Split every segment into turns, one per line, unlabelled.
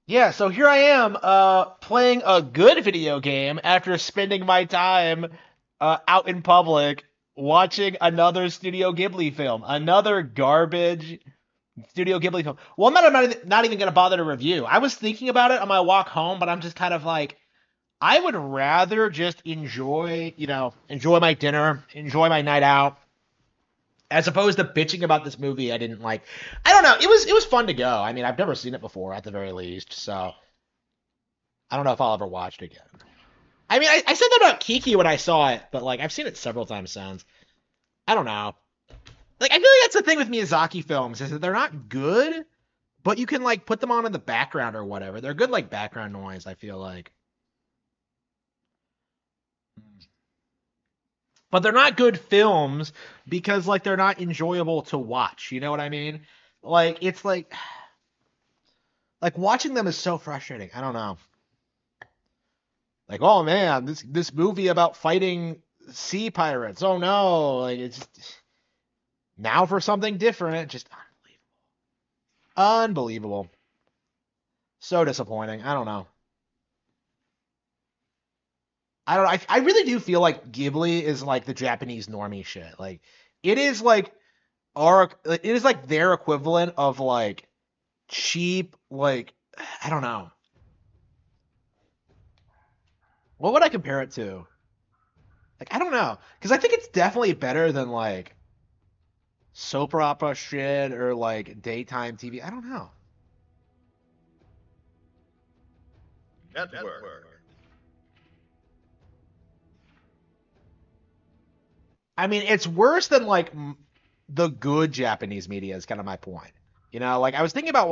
Yeah, so here I am, playing a good video game after spending my time out in public watching another Studio Ghibli film, another garbage Studio Ghibli film. Well, I'm not even gonna bother to review. I was thinking about it on my walk home, but I'm just kind of like, I would rather just enjoy my dinner, enjoy my night out, as opposed to bitching about this movie I didn't like. I don't know. It was fun to go. I mean, I've never seen it before at the very least, so I don't know if I'll ever watch it again. I mean, I said that about Kiki when I saw it, but like I've seen it several times since. I don't know. Like I feel like that's the thing with Miyazaki films is that they're not good, but you can like put them on in the background or whatever. They're good like background noise. I feel like, but they're not good films because like they're not enjoyable to watch. You know what I mean? Like it's like watching them is so frustrating. I don't know. Like oh man, this movie about fighting sea pirates. Oh no, like it's just, now for something different. Just unbelievable. So disappointing. I don't know. I don't know. I really do feel like Ghibli is like the Japanese normie shit. Like it is like it is like their equivalent of like cheap like I don't know. What would I compare it to? Like I don't know because I think it's definitely better than like soap opera shit or like daytime TV. I don't know.
Network.
I mean, it's worse than like the good Japanese media is kind of my point. Like I was thinking about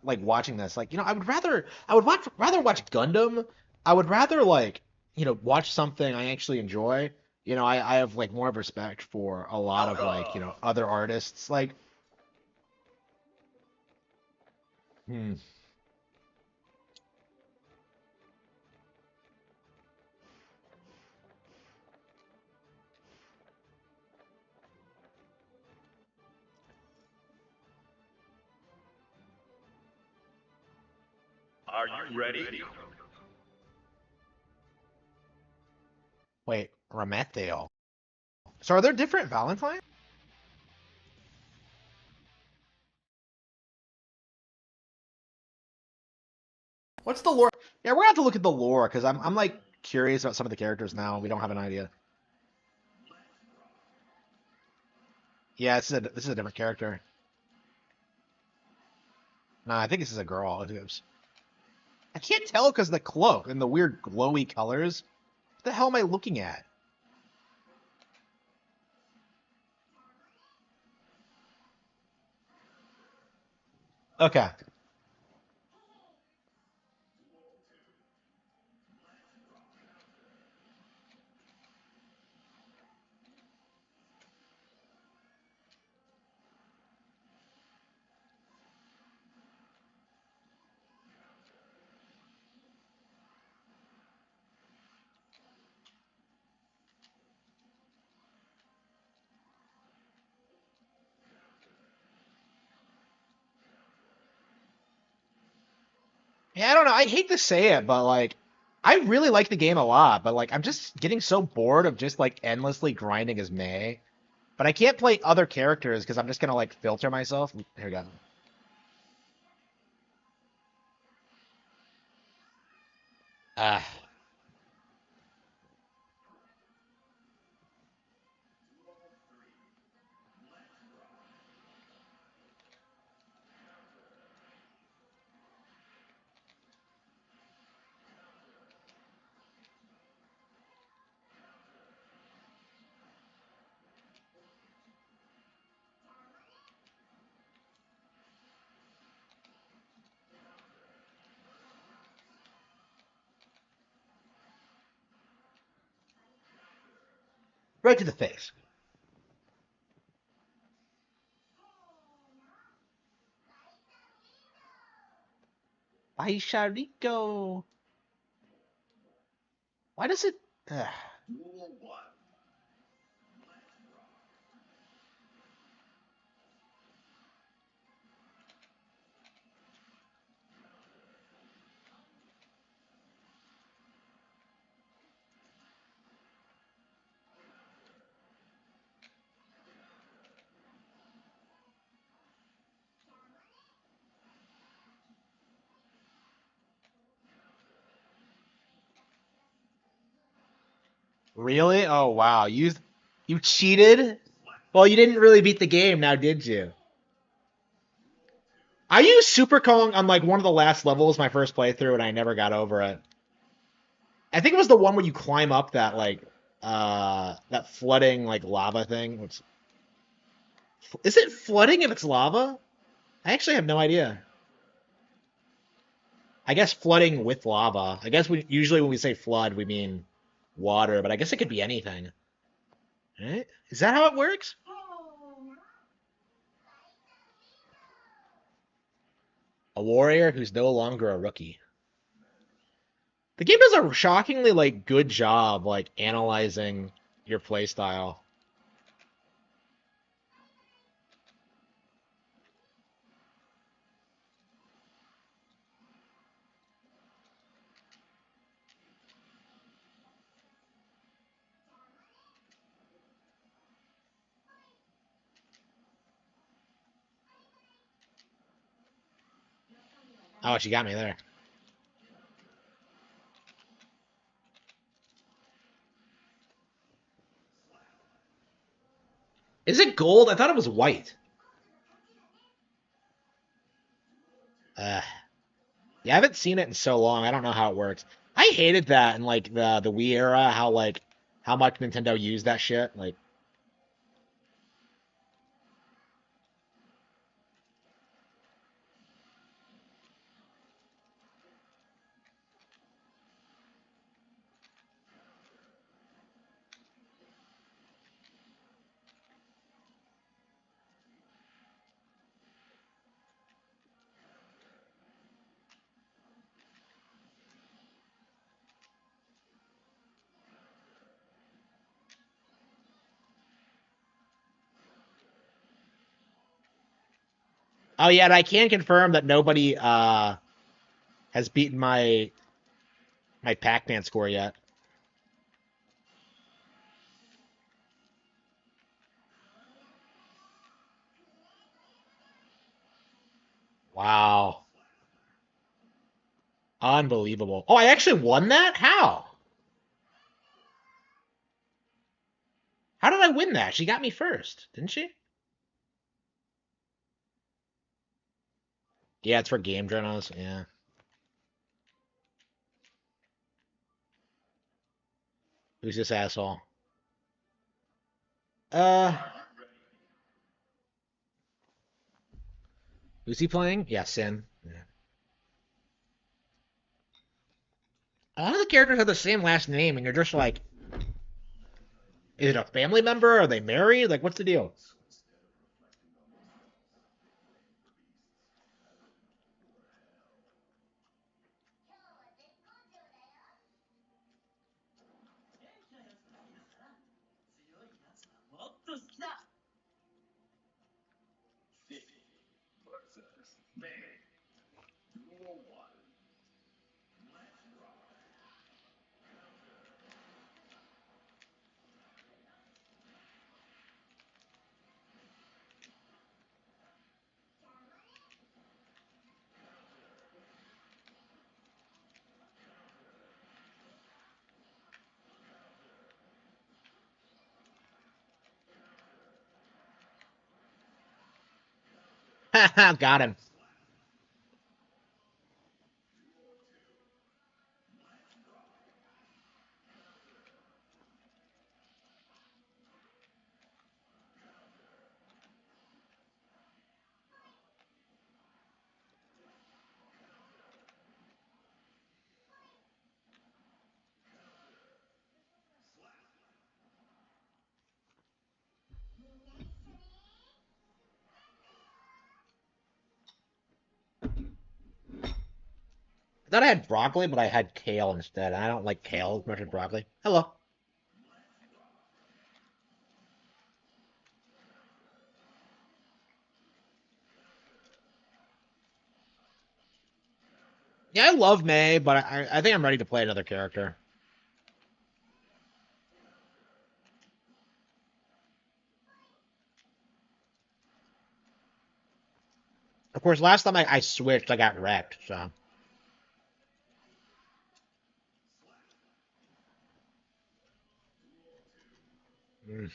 like watching this, like I would rather watch Gundam. I would rather like watch something I actually enjoy. I have like more of respect for a lot of like other artists. Like, hmm.
Are you ready?
Wait, Rameteo. So are there different Valentines? What's the lore? Yeah, we're gonna have to look at the lore because I'm like curious about some of the characters now. We don't have an idea. Yeah, this is a different character. No, I think this is a girl. I can't tell because of the cloak and the weird glowy colors. What the hell am I looking at? Okay. Yeah, I don't know. I hate to say it, but like, I really like the game a lot. But like, I'm just getting so bored of just like endlessly grinding as May. But I can't play other characters because I'm just gonna like filter myself. Here we go. Ah. Right to the face. Aisha Rico. Why does it? Ugh. Really? Oh wow. You cheated? Well, you didn't really beat the game now, did you? I used Super Kong on like one of the last levels my first playthrough and I never got over it. I think it was the one where you climb up that like that flooding like lava thing. Is it flooding if it's lava? I actually have no idea. I guess flooding with lava. I guess we usually when we say flood we mean water, but I guess it could be anything. Right? Is that how it works? A warrior who's no longer a rookie. The game does a shockingly like good job like analyzing your playstyle. Oh, she got me there. Is it gold? I thought it was white. Uh, yeah, I haven't seen it in so long. I don't know how it works. I hated that in like the Wii era. How much Nintendo used that shit. Like, oh yeah, and I can confirm that nobody has beaten my Pac-Man score yet. Wow, unbelievable. Oh, I actually won that? How? How did I win that? She got me first, didn't she? Yeah, it's for game journals. Yeah. Who's this asshole? Uh, who's he playing? Yeah, Sin. Yeah. A lot of the characters have the same last name, and you're just like, is it a family member? Are they married? Like, what's the deal? Got him. I thought I had broccoli, but I had kale instead. I don't like kale as much as broccoli. Hello. Yeah, I love May, but I think I'm ready to play another character. Of course, last time I switched, I got wrecked, so. Mm.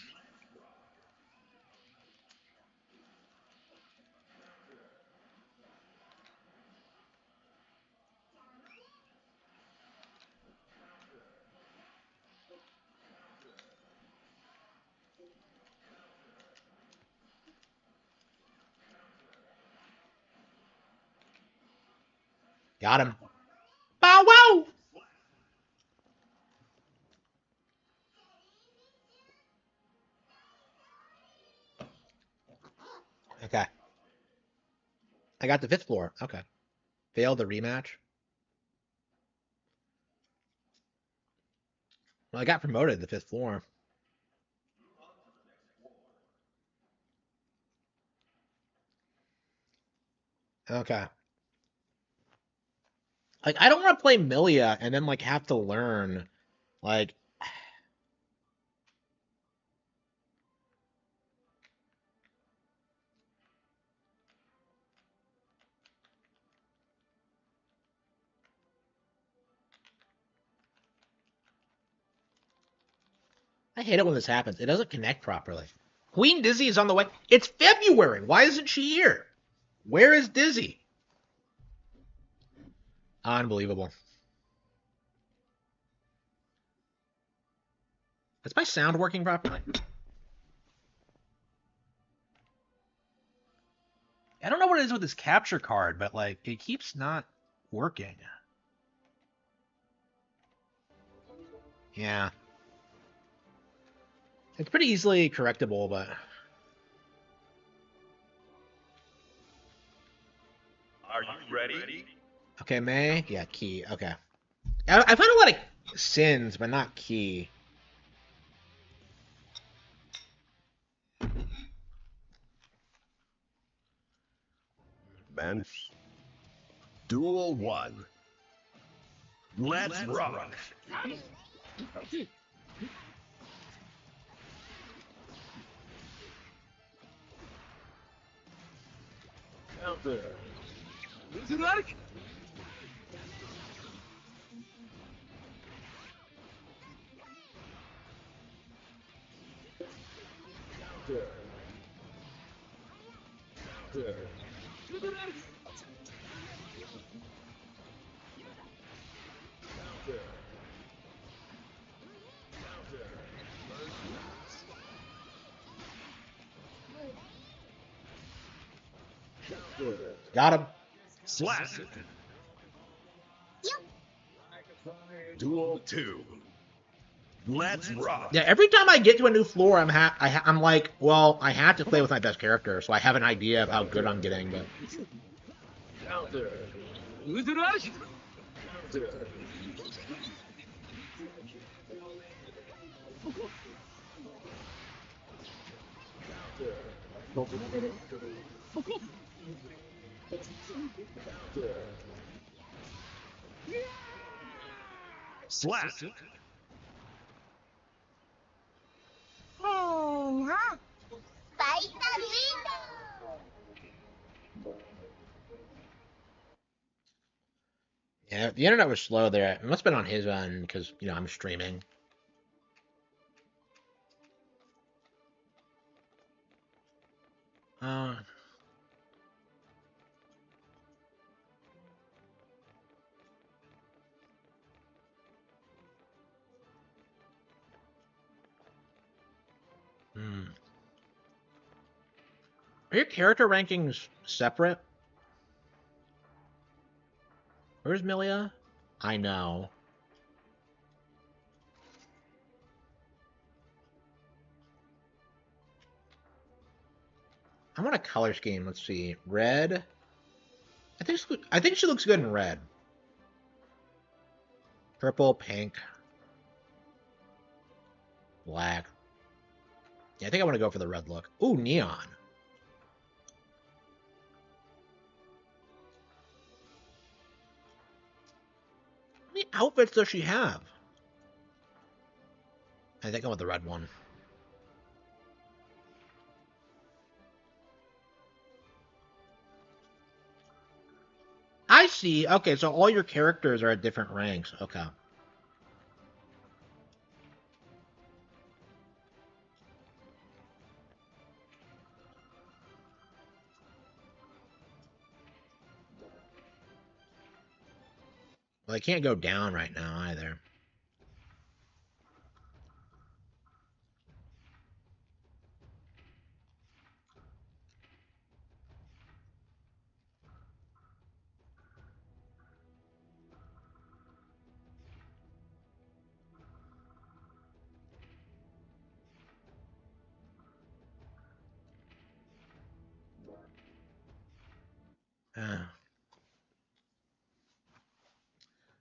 Got him. Bow wow! Okay. I got the 5th floor. Okay. Failed the rematch. Well, I got promoted to the 5th floor. Okay. Like, I don't want to play Milia and then, like, have to learn. Like, I hate it when this happens. It doesn't connect properly. Queen Dizzy is on the way. It's February. Why isn't she here? Where is Dizzy? Unbelievable. Is my sound working properly? I don't know what it is with this capture card, but like it keeps not working. Yeah. It's pretty easily correctable, but
Are you ready?
okay, May. Yeah, key. Okay. I find a lot of sins, but not key.
Man. Duel 1. Let's rock. Out there. Is it like?
Got him.
Slap. Duel 2. Let's rock.
Yeah, every time I get to a new floor, I'm like, well, I have to play with my best character, so I have an idea of how good I'm getting. But
Out there. Slap.
yeah, the internet was slow there. It must have been on his end because I'm streaming. Uh, hmm. Are your character rankings separate? Where's Milia? I know. I want a color scheme. Let's see. Red. I think she looks good in red. Purple, pink, black. Yeah, I think I want to go for the red look. Ooh, neon. How many outfits does she have? I think I want the red one. I see. Okay, so all your characters are at different ranks. Okay. Well, I can't go down right now either.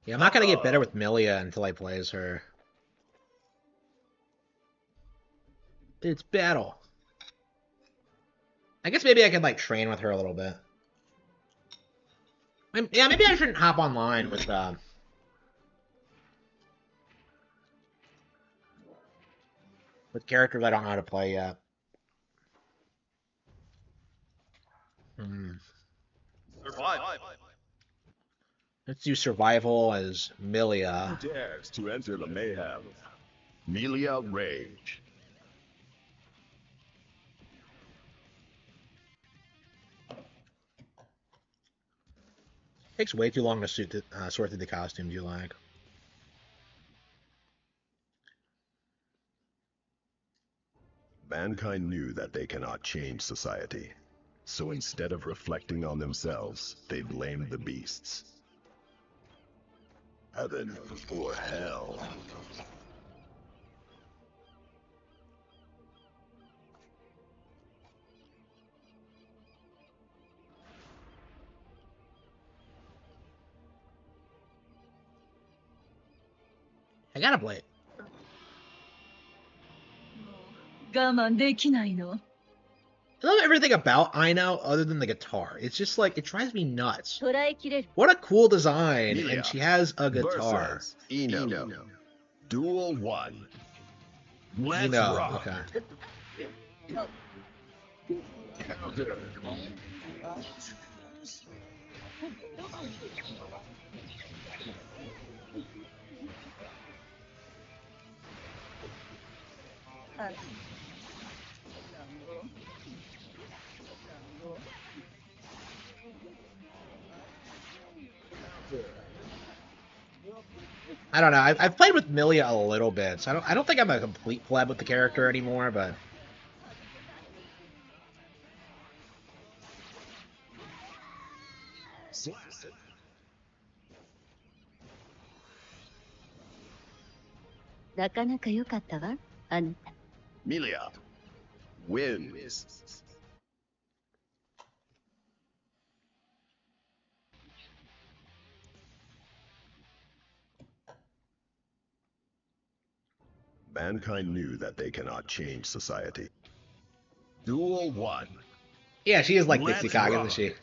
Yeah, I'm not gonna get better with Milia until I play as her. It's battle. I guess maybe I could like train with her a little bit. Yeah, maybe I shouldn't hop online with characters I don't know how to play yet. Hmm.
Survive.
Let's do survival as Milia.
Who dares to enter the mayhem? Melia Rage.
Takes way too long to sort through the costumes you like.
Mankind knew that they cannot change society. So instead of reflecting on themselves, they blamed the beasts. Heaven or hell.
I gotta play it.
我慢できないの。
I love everything about Ino other than the guitar. It's just like, it drives me nuts.
捉えきれる。
What a cool design,
Milia
and she has a guitar.
Versus Ino. Duel 1. Let's
Ino,
rock.
okay. I don't know. I've played with Milia a little bit, so I don't think I'm a complete pleb with the character anymore, but
なかなか良かったわ、あなた。
Melia wins. Mankind knew that they cannot change society. Duel 1.
yeah, she is like
Let's
Dixie Cock,
rock.
isn't she?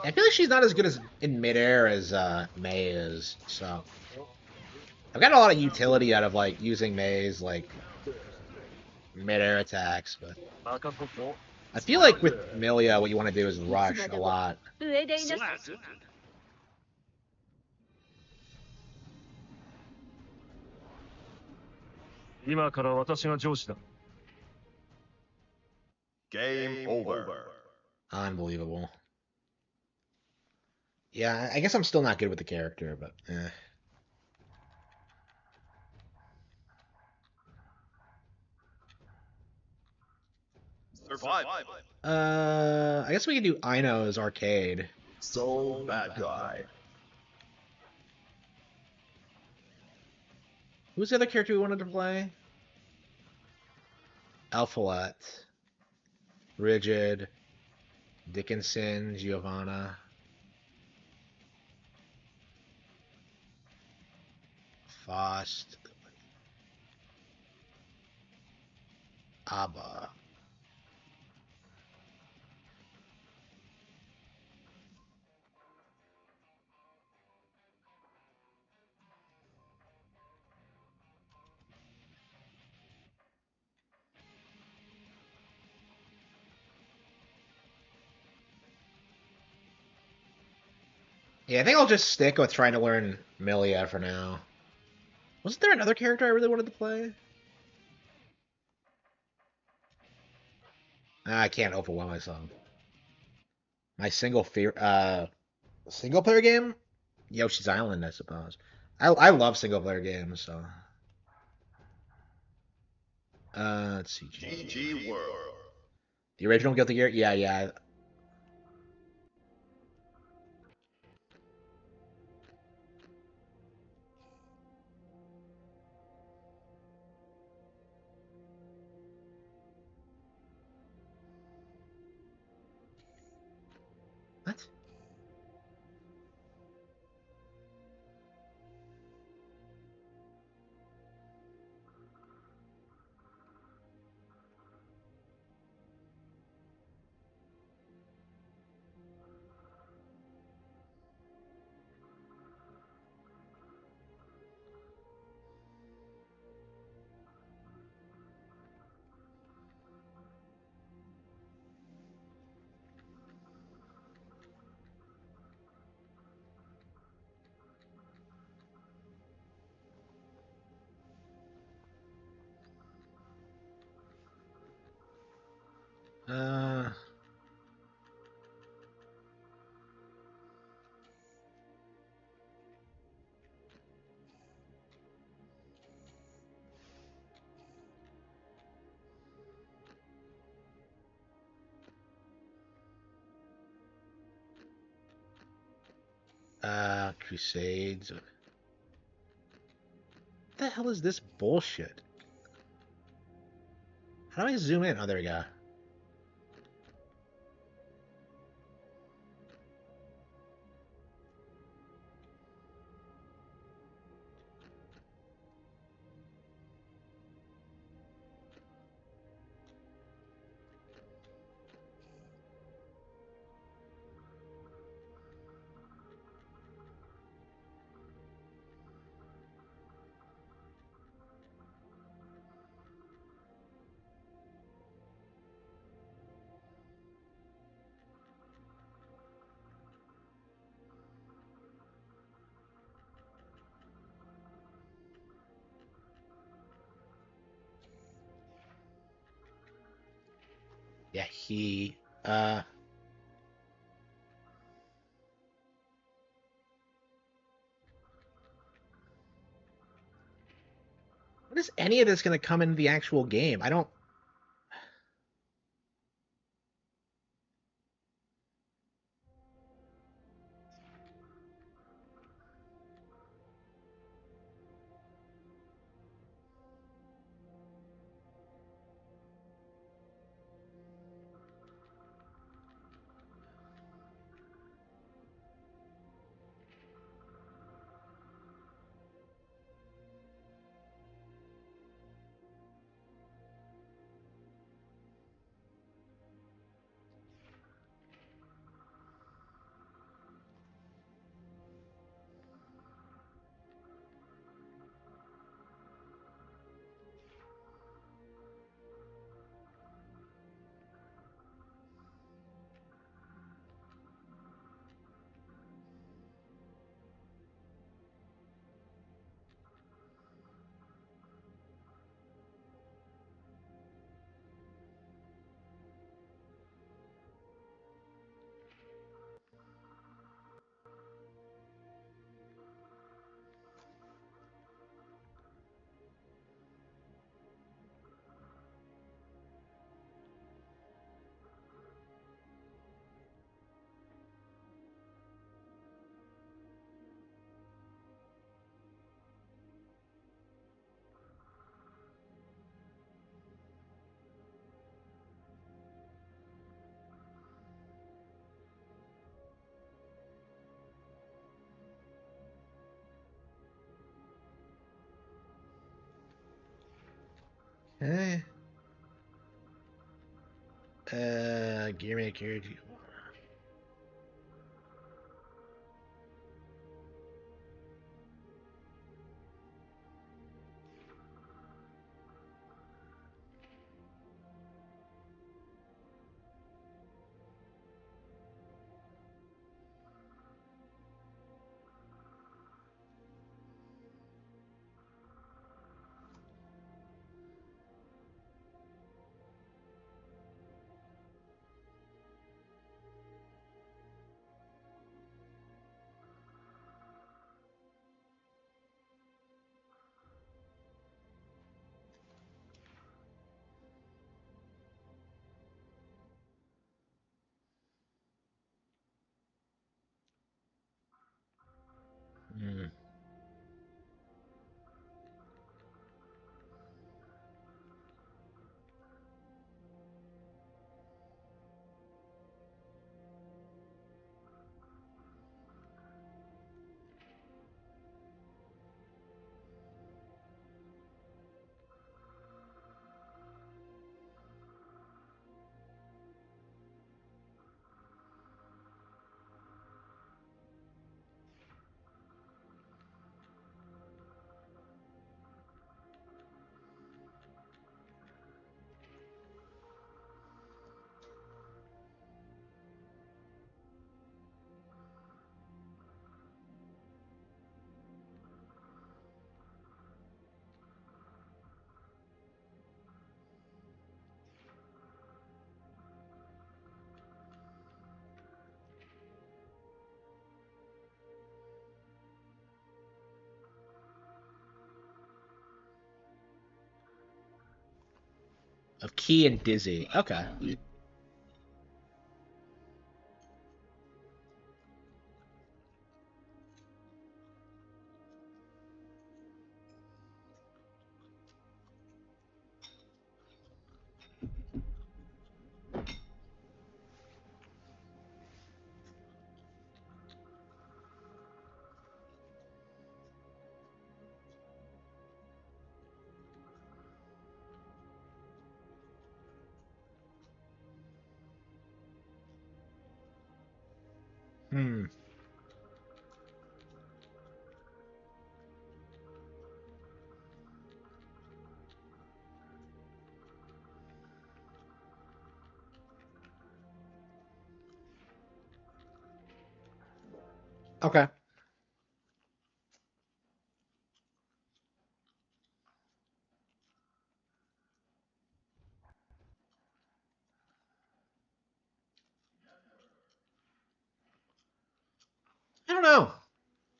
I feel like she's not as good as in midair as Mei is, so I've got a lot of utility out of like using Mei's like midair attacks, but I feel like with Milia, what you want to do is rush a lot.
上でいなさい。
Slap.
今から私が上司だ。
Game over.
Unbelievable. Yeah, I guess I'm still not good with the character, but eh.
Survive.
I guess we can do Ino's arcade.
So bad guy.
Who's the other character we wanted to play? Alphalet. Rigid. Dickinson. Giovanna. Faust. Abba. Yeah, I think I'll just stick with trying to learn Milia for now. Wasn't there another character I really wanted to play? I can't overwhelm myself. My single player game? Yoshi's Island, I suppose. I love single player games, so let's see.
GG World.
The original Guilty Gear? Yeah, yeah. What? Uh Crusades. What the hell is this bullshit? How do I zoom in? Oh, there we go. Yeah, when is any of this gonna come into the actual game? I don't. Eh. Gear Maker.
Hmm. Of Key and Dizzy. Okay. Hmm. Okay. I don't know.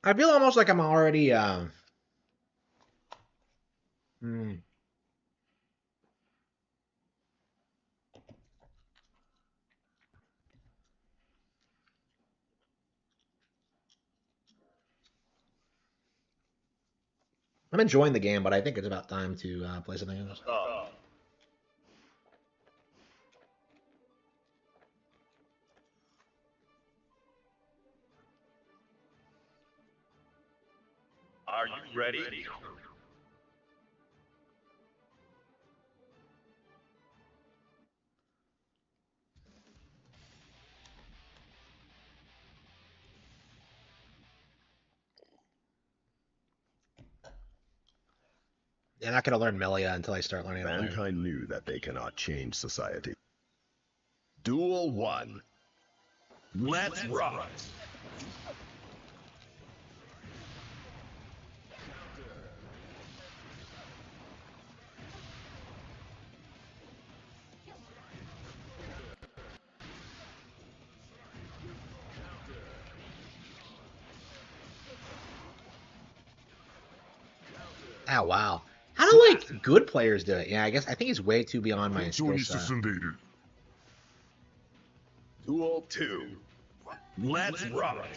I feel almost like I'm already. Hmm. I'm enjoying the game, but I think it's about time to play something else.
Are you ready?
I'm not gonna learn Melia until I start learning.
Mankind knew that they cannot change society. Duel 1. Let's rock!
Oh wow. How do like good players do it? Yeah, I guess I think it's way too beyond my skill set.
Duel 2. Let's rock!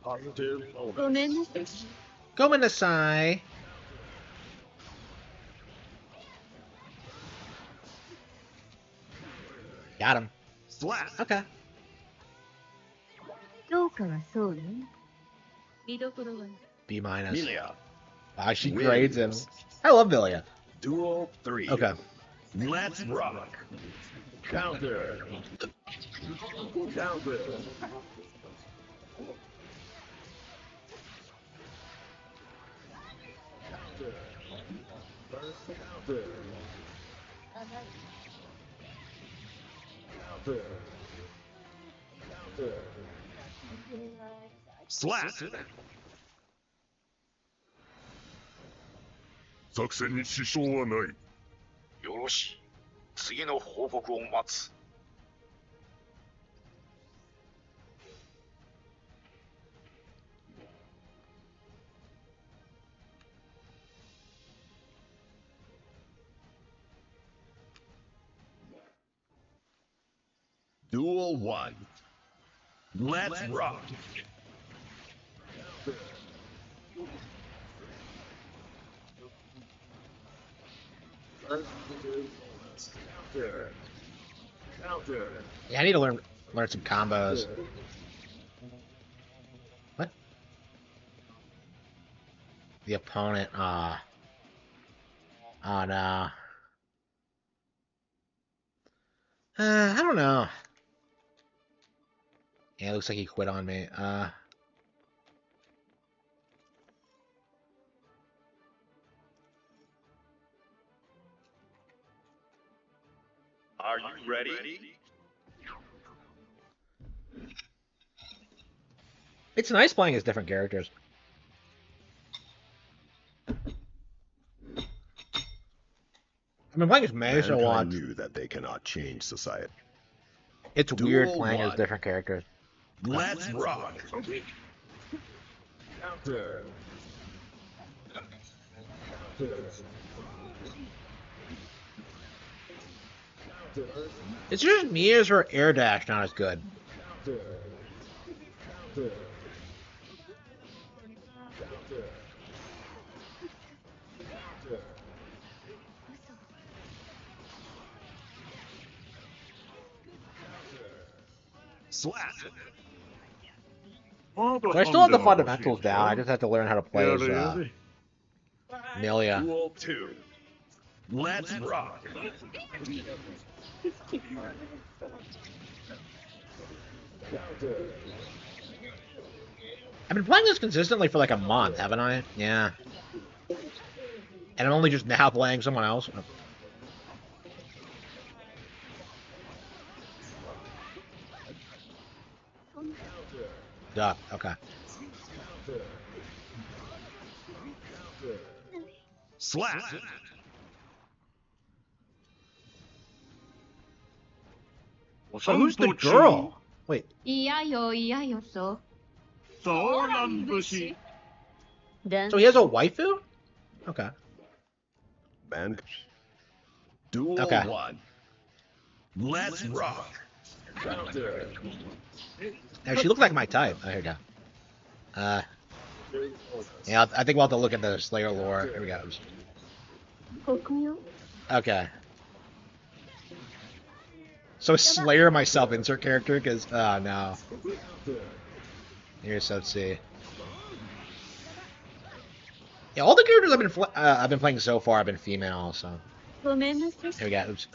Positive bonus.
ごめんなさい。
Go Minasai. Got him.
Slap!
Okay.
評価はそうね。見どころは
B minus.
Melia.
Wow, she
Wins.
grades him. I love Melia.
Duel 3.
Okay.
Let's rock! Counter! Counter! Counter! Counter! Counter! Slap!
作戦に支障はない。
よろしい。次の報告を待つ。
Duel 1. Let's rock!
Yeah, I need to learn some combos. What? The opponent. Oh no. I don't know. Yeah, it looks like he quit on me.
Are you ready?
It's nice playing as different characters. I've been playing as Mace a lot.
Mankind knew that they cannot change society.
It's
Duel
weird playing as
1.
different characters.
Let's rock!
It's just me as her air dash not as good.
Slap!
But I still have the fundamentals down. I just have to learn how to play as Milia.
Duel 2. Let's rock!
I've been playing this consistently for like a month, haven't I? Yeah. And I'm only just now playing someone else. Duh, okay.
Slap!
So who's the girl? Wait.
嫌よ嫌よと。
そうなん節。
So he has a waifu? Okay.
Man. Duel
Okay.
1. Let's rock!
Now, she looked like my type. Oh, here we go. Yeah, I think we'll have to look at the Slayer lore. Here we go.
国よ。
Okay. So Slayer myself insert character because oh no. Here's let's see. Yeah, all the characters I've been playing so far have been female. So
ごめんなさい。
here we go. Oops.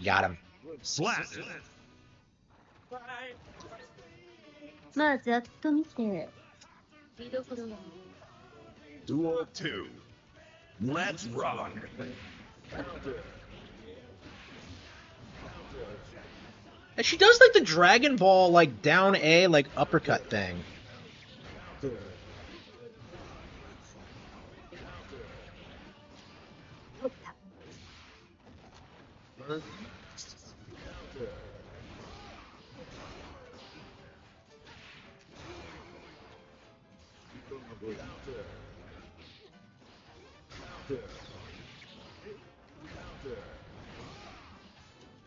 Got him.
Slap!
まあざっと見て。見どころは。
Duel 2. Let's rock!
And she does like the Dragon Ball like down A like uppercut thing.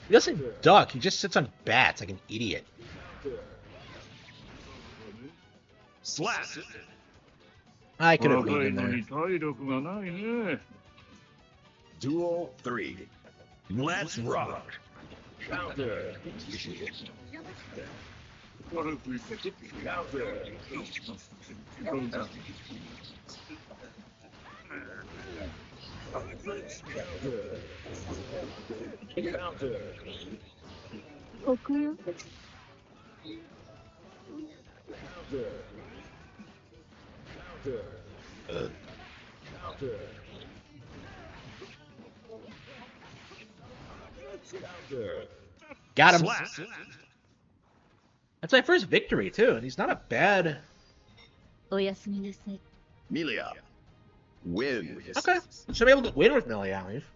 He doesn't duck, he just sits on bats like an idiot.
Slap!
I could have
若
been
い
in
の
there.
に体力がないね。
Duel 3. Let's rock!
悪く言って
国よ。
Got him.
Slap!
That's my first victory too, and he's not a bad.
おやすみなさい。
Melia wins.
Okay, so I'm able to win with Melee at least.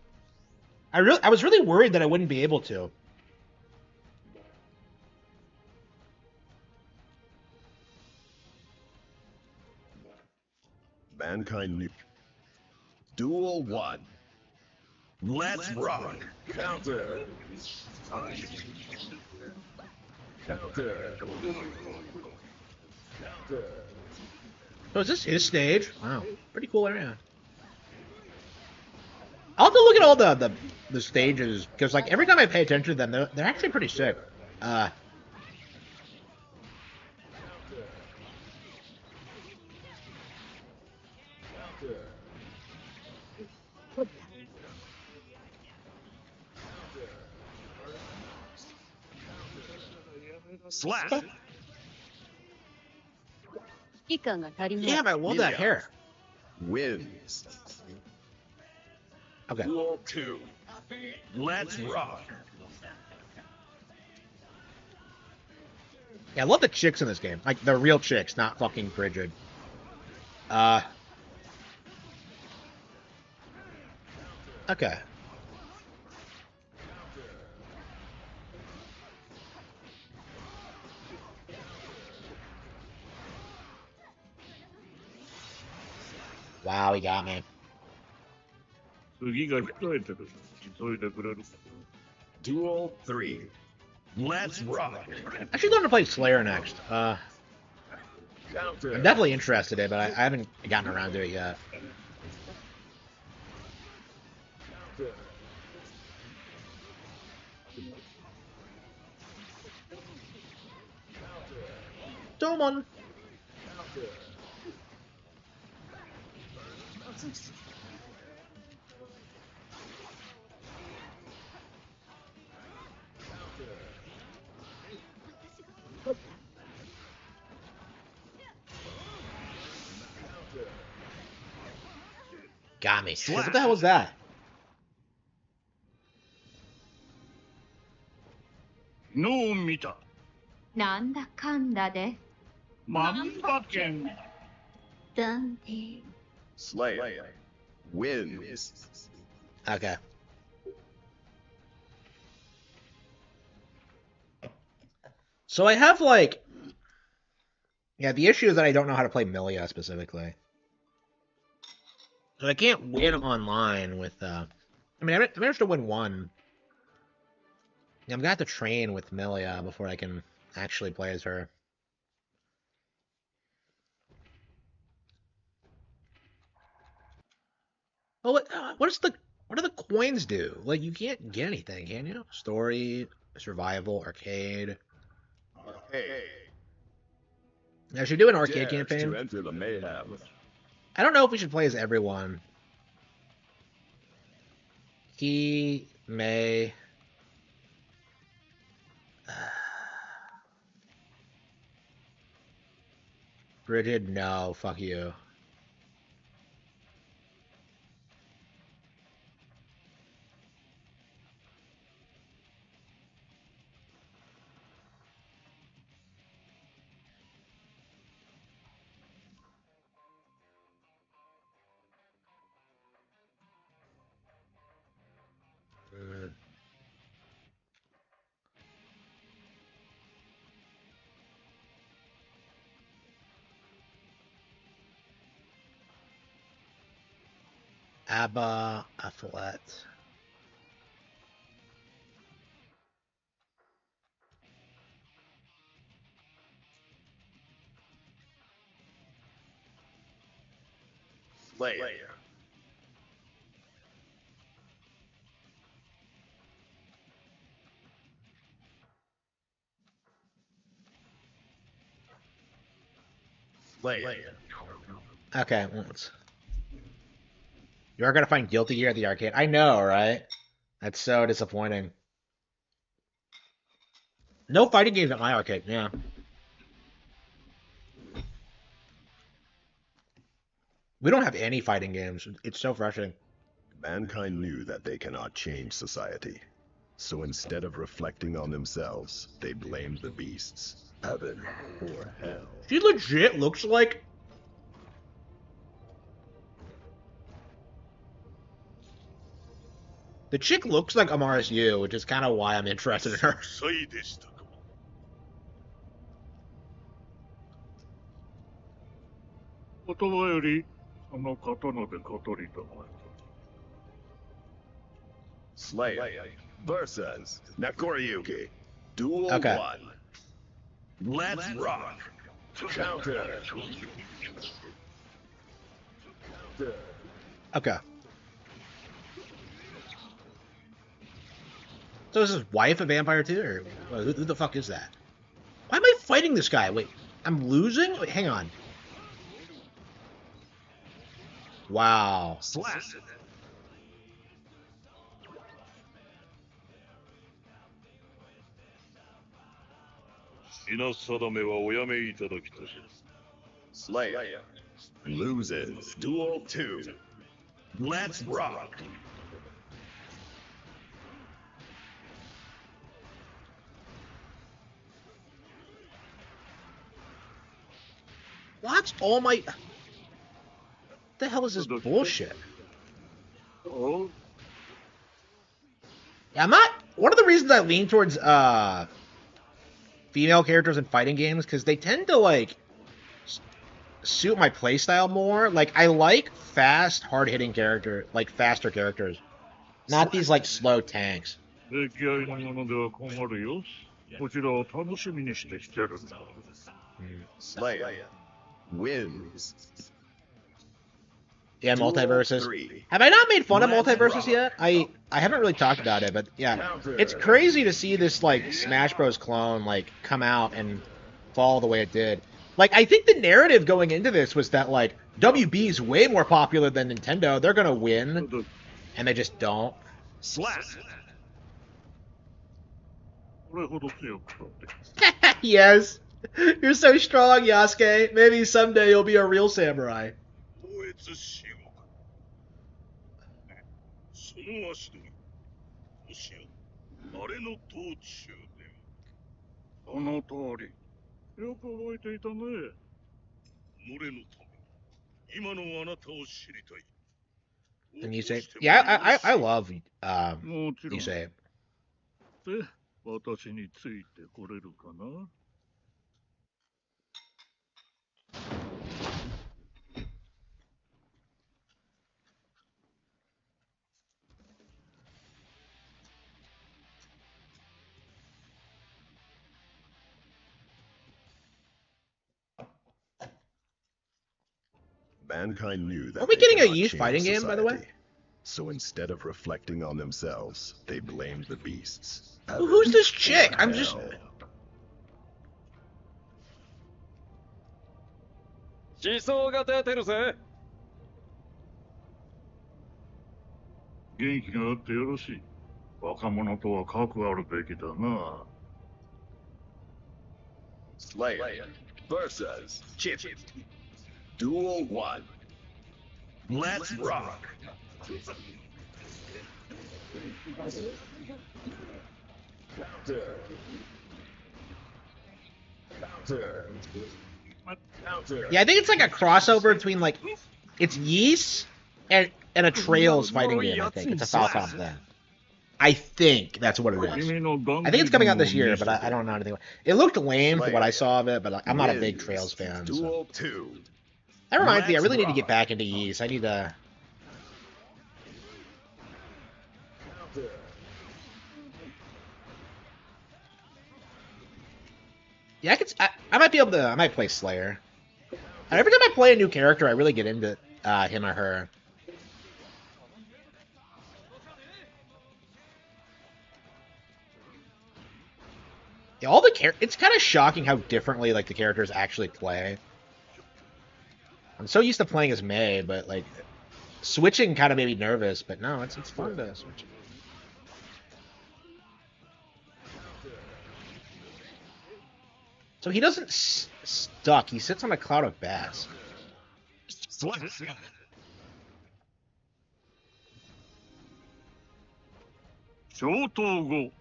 I was really worried that I wouldn't be able to.
Mankind new. Duel 1. Let's rock. Counter. Counter.
So is this his stage? Wow, pretty cool area. I'll have to look at all the stages because like every time I pay attention to them, they're actually pretty sick.
Slash.
指揮官が足りない。
Damn, I love that hair.
Wins.
Okay.
Duel 2. Let's rock.
Yeah, I love the chicks in this game. Like, the real chicks, not fucking Bridget. Okay. Wow, he got me.
次が控えてる。急いでくれる。
Duel 3. Let's rock.
I should learn to play Slayer next. I'm
Counter.
definitely interested in it, but I haven't gotten around to it yet. Domon. Got me. Shit, what the hell was that?
のを見た。
なんだかんだで。
万馬券。
だね。
Slayer wins.
Okay. So I have like, yeah, the issue is that I don't know how to play Milia specifically. So I can't win online with, I mean, I managed to win one. I'm gonna have to train with Milia before I can actually play as her. Oh, what do the coins do? Like, you can't get anything, can you? Story, survival, arcade.
Hey,
I should do an arcade
dares
campaign.
to enter the mayhem.
I don't know if we should play as everyone. He may. Bridget, no, fuck you. Abba Afflet.
Slayer. Slayer.
Okay, once. You are gonna find Guilty Gear at the arcade. I know, right? That's so disappointing. No fighting games at my arcade, yeah. We don't have any fighting games. It's so frustrating.
Mankind knew that they cannot change society. So instead of reflecting on themselves, they blamed the beasts. Heaven or hell.
She legit looks like The chick looks like Amaris Yu, which is kind of why I'm interested in her.
才でしたか。
言葉よりその刀で語りたまえ。
Slayer versus Nakoriyuki. Duel
Okay.
1. Let's rock. Counter.
Okay. So is his wife a vampire too, or who the fuck is that? Why am I fighting this guy? Wait, I'm losing? Wait, hang on. Wow.
Slap.
品定めはおやめいただきたい。
Slayer loses. Duel 2. Let's rock.
What? All my... What the hell is this bullshit?
Oh,
Yeah, I'm not... One of the reasons I lean towards, female characters in fighting games, because they tend to, like, suit my playstyle more. Like, I like fast, hard-hitting character, like, faster characters. Not these, like, slow tanks.
出来合いのものでは困るよ。こちらを楽しみにしてきてるんだ。
Slayer wins.
Yeah,
Duel
multiverses.
3.
Have I not made fun of
Let's
multiverses
rock.
yet? I haven't really talked about it, but yeah, it's crazy to see this like Smash Bros. Clone like come out and fall the way it did. Like, I think the narrative going into this was that like WB is way more popular than Nintendo. They're gonna win, and they just don't.
Slap.
これほど強くたって。
Yes, you're so strong, Yasuke. Maybe someday you'll be a real samurai.
超越しよう。その足取り。もしや、あれの道中で。その通り。よく覚えていたね。己のため。今のあなたを知りたい。
And you say, yeah, I love
もちろん。
you say.
で、私についてこれるかな。
Mankind knew that
Are we
they
getting a
cannot
Ys
change
fighting game, by the way?
society. So instead of reflecting on themselves, they blamed the beasts.
Who's this chick? I'm just...
Hell.
思想が出てるぜ。
元気があってよろしい。若者とは核あるべきだな。
Slayer versus Chip. Duel 1. Let's rock. Counter. Counter. Counter.
Yeah, I think it's like a crossover between like... It's Ys and a Trails fighting game, I think. It's a Falcom thing. I think that's what it is. I think it's coming out this year, but I don't know anything about it. It looked lame for what I saw of it, but I'm not a big Trails fan. So.
Duel 2.
That reminds me, I really need to get back into Ys. I need to... Yeah, I might be able to... I might play Slayer. And every time I play a new character, I really get into him or her. Yeah, all the it's kind of shocking how differently like the characters actually play. I'm so used to playing as Mei, but like switching kind of made me nervous. But no, it's fun to switch. So he doesn't stuck. He sits on a cloud of bass.
Slap.
消灯後、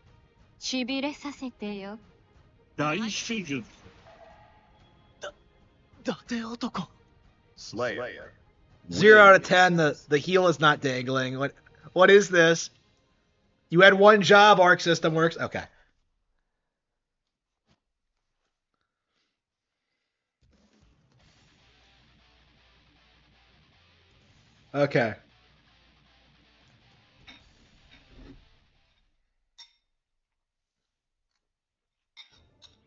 しびれさせてよ。
大手術。
Slayer.
Zero out of 10. The heel is not dangling. What is this? You had one job, Arc System Works. Okay. Okay.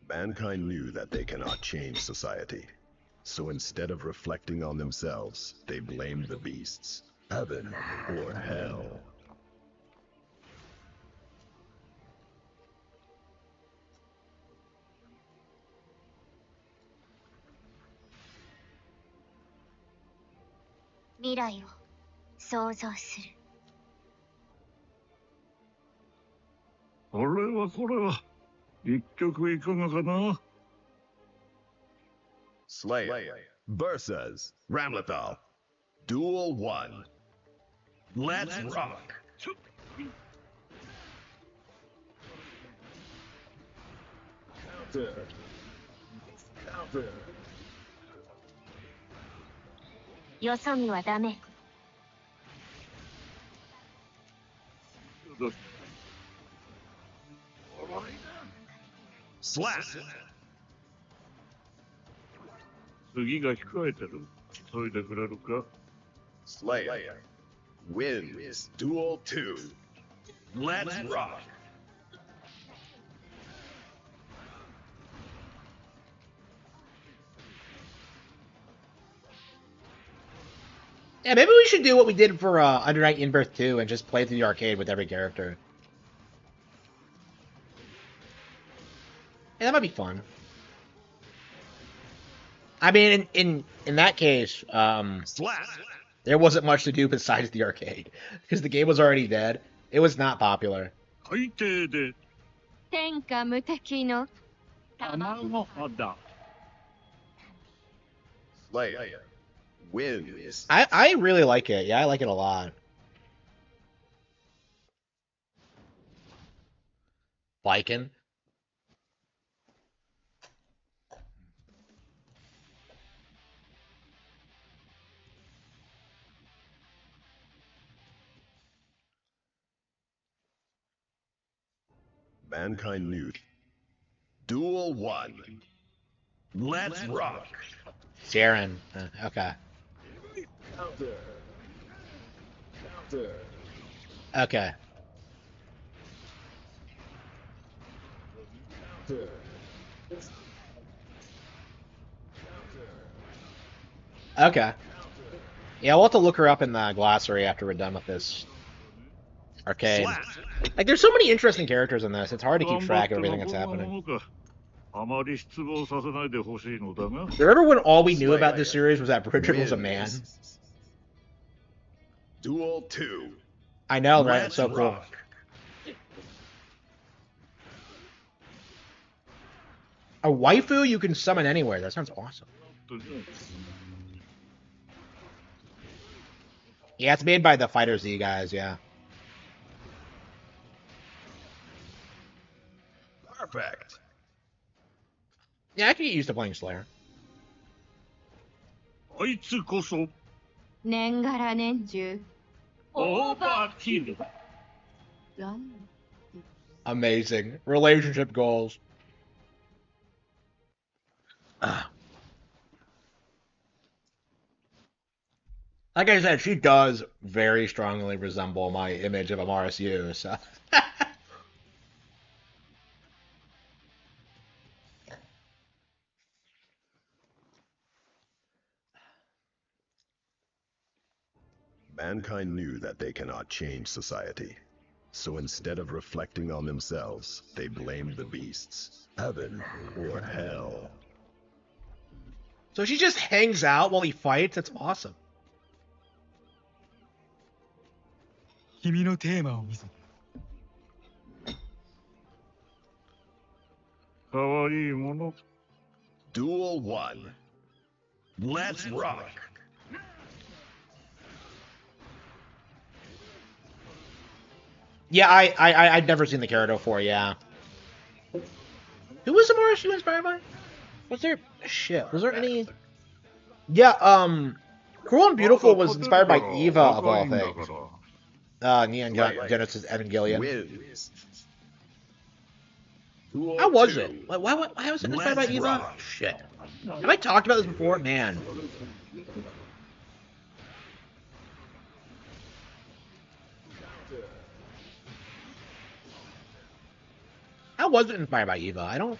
Mankind knew that they cannot change society. So instead of reflecting on themselves, they blamed the beasts, heaven or hell. Slayer versus Ramlethal. Duel 1. Let's rock! Counter. Counter.
よそ見はダメ。
Slap!
次が控えてる。急いでくれるか？
Slayer wins Duel 2. Let's rock!
Yeah, maybe we should do what we did for Under Night In Birth 2 and just play through the arcade with every character. Yeah, that might be fun. I mean, in that case, there wasn't much to do besides the arcade because the game was already dead. It was not popular.
最低で
天下無敵の
卵肌。
Slayer wins.
I really like it. Yeah, I like it a lot. Viking.
Mankind knew. Duel 1. Let's rock!
Sharon. Okay.
Counter. Counter.
Okay.
Counter.
Okay. Yeah, we'll have to look her up in the glossary after we're done with this arcade. Like, there's so many interesting characters in this. It's hard to keep track of everything that's happening.
あまり失望させないでほしいのだが。
Remember when all we knew about this series was that Bridget was a man?
Duel 2.
I know, right? It's
Let's
so cool.
rock.
A waifu you can summon anywhere. That sounds awesome. Yeah, it's made by the Fighter Z guys, yeah.
Perfect.
Yeah, I can get used to playing Slayer.
あいつこそ
年がら年中
オーバーキル。
Amazing. Relationship goals. Like I said, she does very strongly resemble my image of a MRSU, so.
Mankind knew that they cannot change society. So instead of reflecting on themselves, they blamed the beasts, heaven or hell.
So she just hangs out while he fights? That's awesome.
君のテーマを見せて。
かわいいもの。
Duel 1. Let's rock!
Yeah, I'd never seen the character before, yeah. Who was the MRSU inspired by? Was there... Shit, was there any... Yeah, Cruel and Beautiful was inspired by Eva, of all things. Neon Genesis Evangelion.
Wins.
How was it? Why was it inspired by Eva? Shit. Have I talked about this before? Man. How was it inspired by Eva? I don't...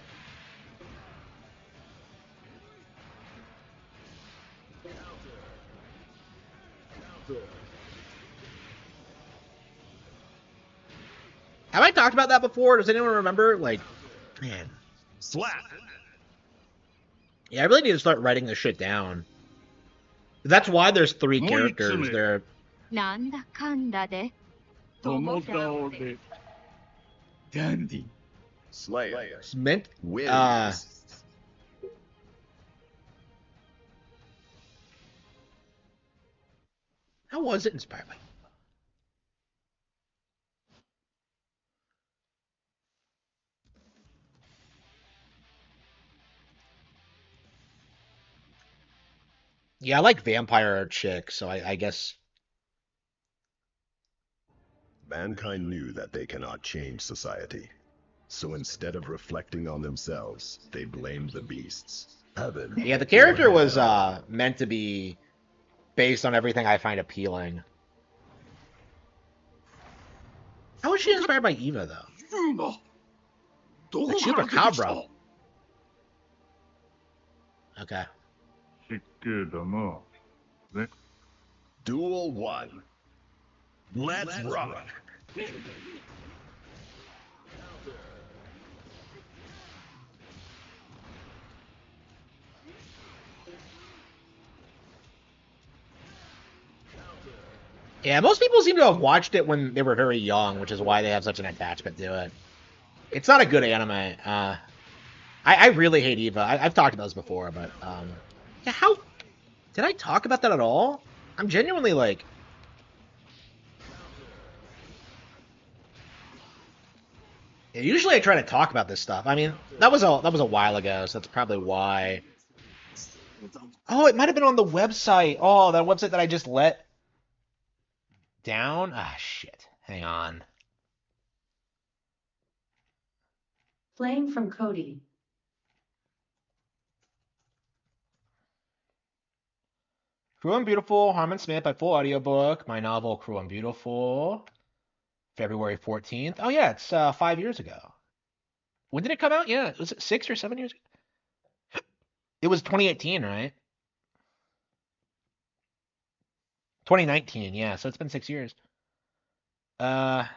Have I talked about that before? Does anyone remember? Like, man.
Slap.
Yeah, I really need to start writing this shit down. That's why there's 3 characters there.
なんだかんだで
友倒れ。
ダンディ
Slayer
It's meant...
wins.
How was it inspired by? Yeah, I like vampire chicks, so I guess...
Mankind knew that they cannot change society. So instead of reflecting on themselves, they blamed the beasts. Heaven.
Yeah, the character was meant to be based on everything I find appealing. How was she inspired by Eva, though? The Chupacabra. Okay.
Duel 1. Let's rock.
Yeah, most people seem to have watched it when they were very young, which is why they have such an attachment to it. It's not a good anime. I really hate Eva. I've talked about this before, but yeah, how did I talk about that at all? I'm genuinely like, yeah, usually I try to talk about this stuff. I mean, that was a while ago, so that's probably why. Oh, it might have been on the website. Oh, that website that I just let down. Ah, shit. Hang on.
Playing from Cody.
Cruel and Beautiful, Harman Smith by full audiobook. My novel, Cruel and Beautiful, February 14th. Oh, yeah, it's 5 years ago. When did it come out? Yeah, was it 6 or 7 years ago? It was 2018, right? 2019, yeah, so it's been 6 years. Yeah,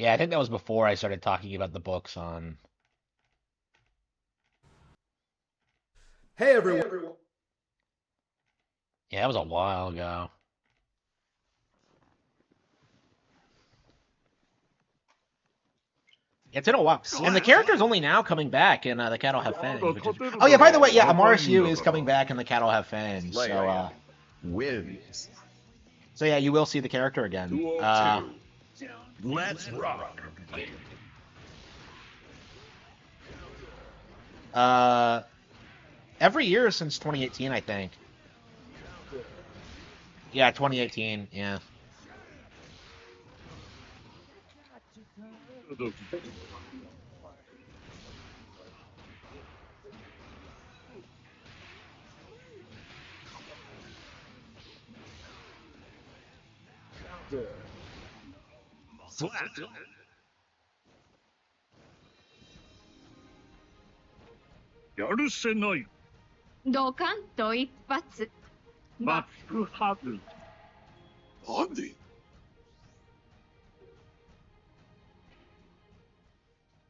I think that was before I started talking about the books on...
Hey everyone.
Yeah, that was a while ago. It's been a while. And the character's only now coming back in The Cattle Have Fangs. Which is... Oh yeah, by the way, yeah, Amaris Yu is coming back in The Cattle Have Fangs. So,
wins.
So yeah, you will see the character again.
Let's rock.
Every year since 2018, I think. Yeah, 2018, yeah.
Yarusenai.
ドカンと一発
Back hug.
Andy.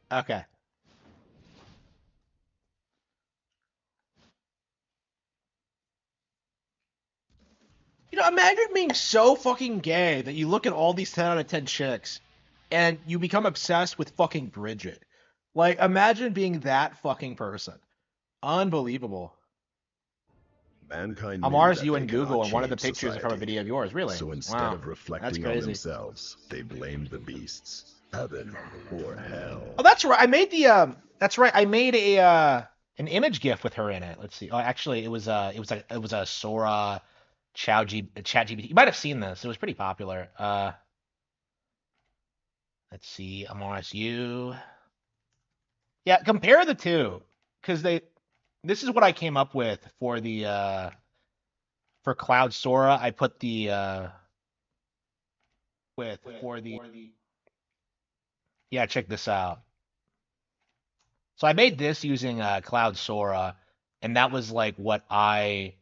Okay. You know, imagine being so fucking gay that you look at all these 10 out of 10 chicks and you become obsessed with fucking Bridget. Like, imagine being that fucking person. Unbelievable.
Mankind
Amaris
knew
you
that
and
they cannot
Google, and one of the
change
pictures is from a
society.
video of yours. Really?
So instead
Wow.
of reflecting on
crazy.
themselves, they blamed the beasts. Heaven or hell.
Oh, that's right. I made the that's right. I made
an image GIF with her in it. Let's see. Oh, actually, it was a Sora ChatGPT. You might have seen this. It was pretty popular. Let's see. Among Us U. Yeah, compare the two, because this is what I came up with for the for Cloud Sora. I put the yeah, check this out. So I made this using Cloud Sora, and that was like what I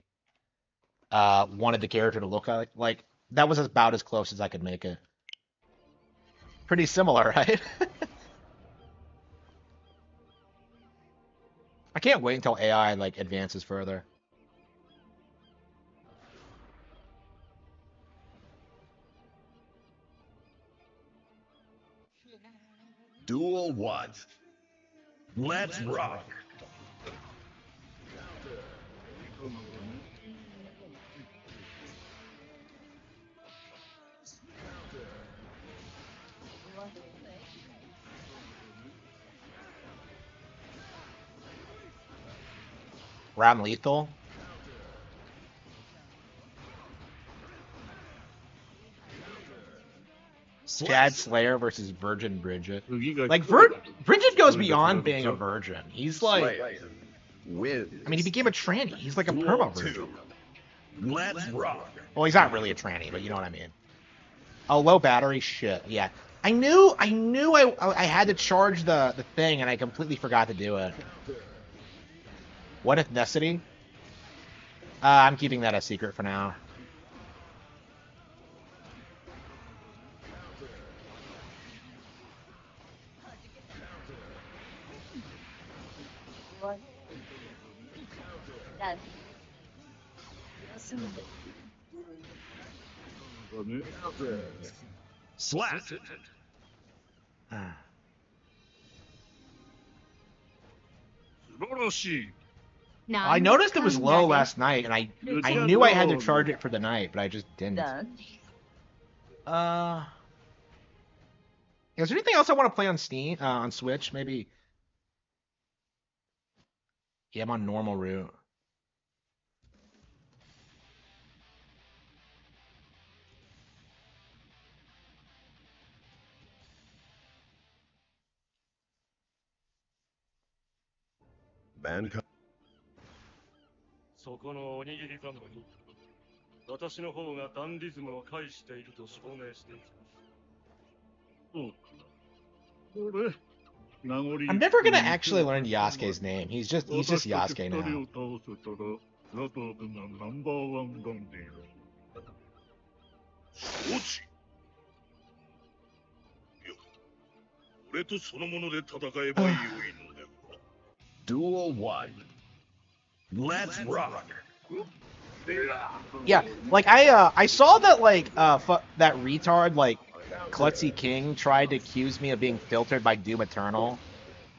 wanted the character to look like. Like that was about as close as I could make it. Pretty similar, right? I can't wait until AI like advances further.
Duel 1. Let's rock.
Round lethal. Chad Slayer versus Virgin Bridget. Like Bridget goes beyond being a virgin. He's like, I mean, he became a tranny. He's like a perma virgin.
Let's rock.
Well, he's not really a tranny, but you know what I mean. Oh, low battery shit. Yeah, I knew I had to charge the thing, and I completely forgot to do it. What ethnicity? I'm keeping that a secret for now.
Slap.
I noticed it was low last night, and I knew I had to charge it for the night, but I just didn't. Is there anything else I want to play on Steam, on Switch? Maybe. Yeah, I'm on normal route.
Mankind.
そこのおにぎり侍に私の方がダンディズムを介していると証明している。
I'm never gonna actually learn Yasuke's name. He's just Yasuke now.
Duel 1. Let's rock.
Yeah, like I saw that like that retard like Klutzy King tried to accuse me of being filtered by Doom Eternal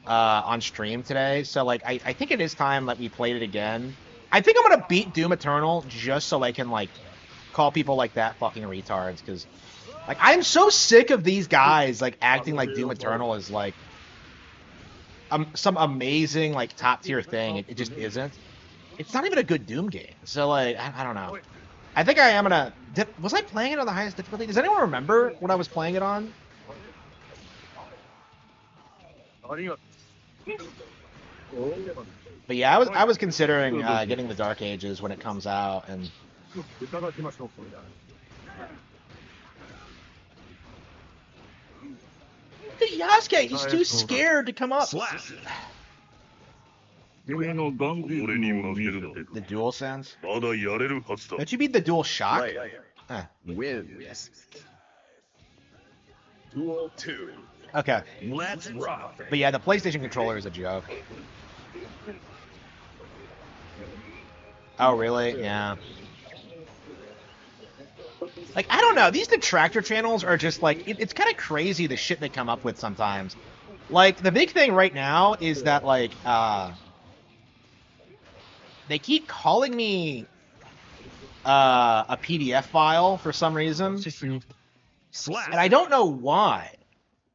on stream today. So like I think it is time that we played it again. I think I'm gonna beat Doom Eternal just so I can like call people like that fucking retards, because like I'm so sick of these guys like acting like Doom Eternal is like some amazing like top tier thing. It just isn't. It's not even a good Doom game. So like I don't know. I think I am gonna. Was I playing it on the highest difficulty? Does anyone remember what I was playing it on? But yeah, I was considering getting the Dark Ages when it comes out, and the Yasuke, he's too scared to come up. The dual sense? Don't you beat the dual shock?
Wins. Duel 2.
Okay.
Let's rock.
But yeah, the PlayStation controller is a joke. Oh, really? Yeah. Like, I don't know. These detractor channels are just like, it's kind of crazy the shit they come up with sometimes. Like, the big thing right now is that, like, they keep calling me a PDF file for some reason. And I don't know why.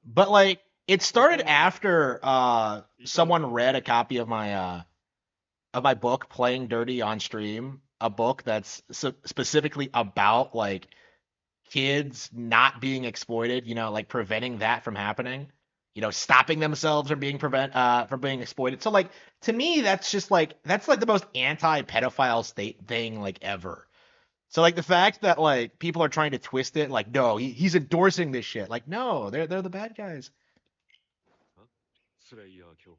But, like, it started after someone read a copy of my
of my book Playing Dirty on stream, a book that's specifically about like kids not being exploited, like preventing that from happening, stopping themselves from being exploited. So like to me, that's like the most anti-pedophile state thing like ever. So like the fact that like people are trying to twist it, like no, he's endorsing this shit. Like no, they're the bad guys.
スレイヤー卿。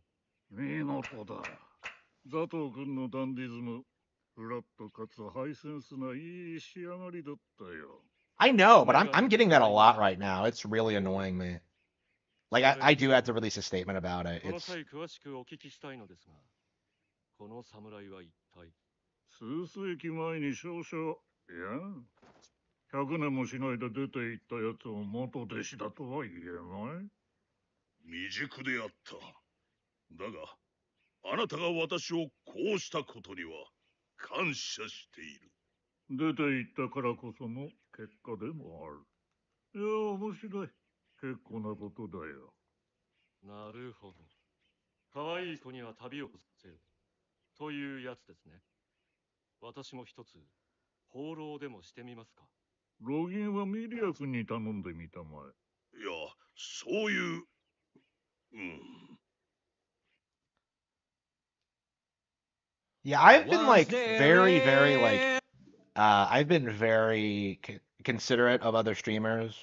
見事だ。ザトウ君のダンディズム、フラットかつハイセンスないい仕上がりだったよ。
I know, but I'm getting that a lot right now. It's really annoying me. Like I do have to release a statement about it.
この
It's
際詳しくお聞きしたいのですが、この侍は一体。
数世紀前に少々、いや、100年もしないで出て行ったやつを元弟子だとは言えない。未熟であった。だが、あなたが私をこうしたことには感謝している。出て行ったからこその結果でもある。いや、面白い。結構なことだよ。
なるほど。可愛い子には旅をさせる。というやつですね。私も一つ、放浪でもしてみますか。
ロギンはミリア君に頼んでみたまえ。いや、そういう。
Yeah, I've been like very, very like I've been very considerate of other streamers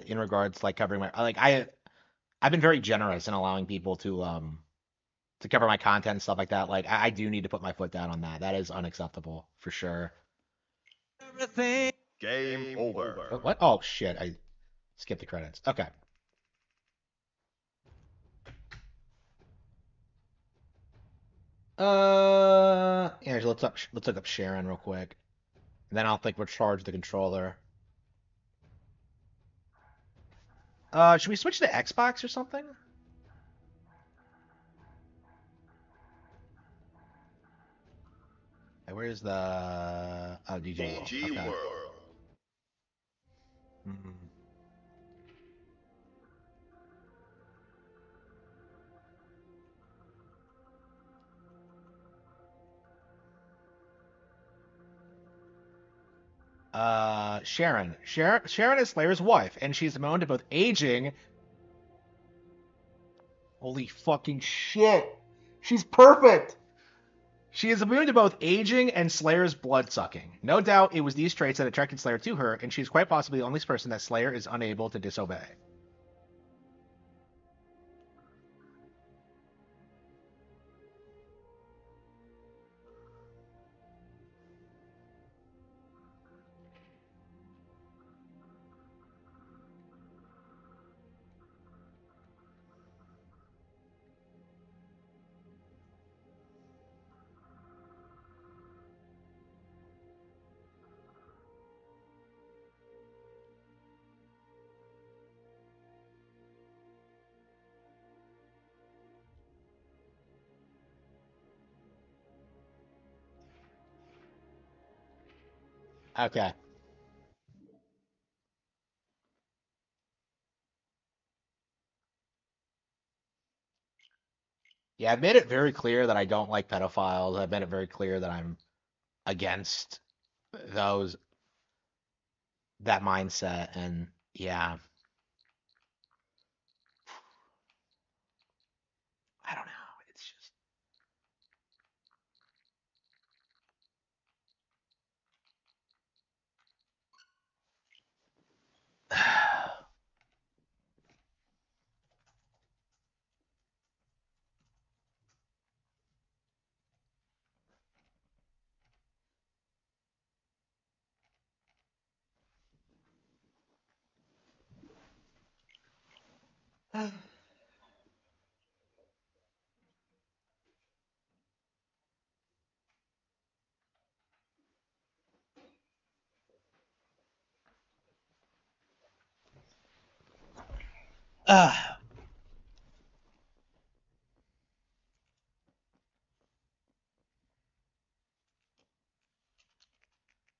in regards to like covering my like I've been very generous in allowing people to cover my content and stuff like that. Like I do need to put my foot down on that. That is unacceptable for sure.
Game over.
What? Oh shit! I skipped the credits. Okay. Yeah, let's look up Sharon real quick. And then I'll think we'll charge the controller. Should we switch to Xbox or something? Hey, where's the DG World?
DG
Okay.
World.
Sharon. Sharon is Slayer's wife, and she's known to both aging. Holy fucking shit! She's perfect! She is immune to both aging and Slayer's blood sucking. No doubt it was these traits that attracted Slayer to her, and she's quite possibly the only person that Slayer is unable to disobey. Okay. Yeah, I've made it very clear that I don't like pedophiles. I've made it very clear that I'm against those that mindset, and yeah, I don't know. It's just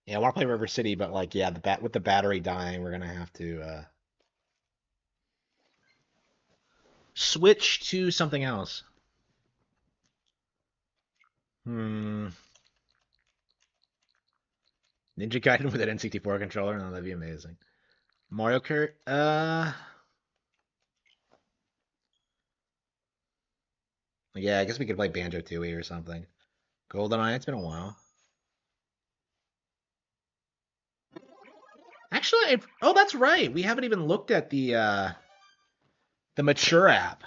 yeah, I want to play River City, but like, yeah, with the battery dying, we're gonna have to switch to something else. Hmm. Ninja Gaiden with an N64 controller? No, that'd be amazing. Mario Kart? Yeah, I guess we could play Banjo-Tooie or something. GoldenEye, it's been a while. Actually, oh, that's right. We haven't even looked at the mature app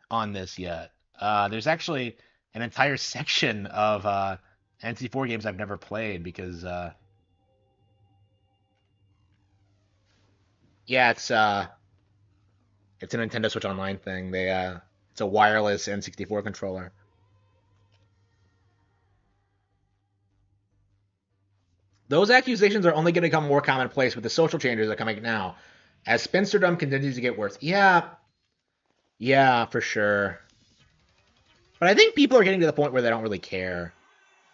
on this yet. There's actually an entire section of N64 games I've never played because yeah, it's a Nintendo Switch Online thing. It's a wireless N64 controller. Those accusations are only going to become more commonplace with the social changes that are coming now, as spinsterdom continues to get worse. Yeah, yeah, for sure. But I think people are getting to the point where they don't really care.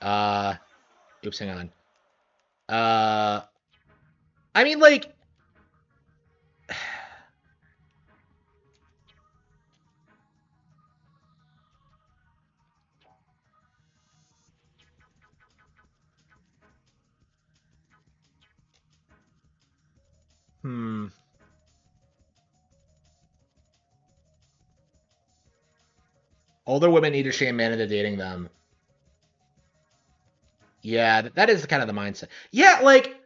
Uh, oops, hang on. Uh, I mean, like, hmm. Older women need to shame men into dating them. Yeah, that is kind of the mindset. Yeah, like,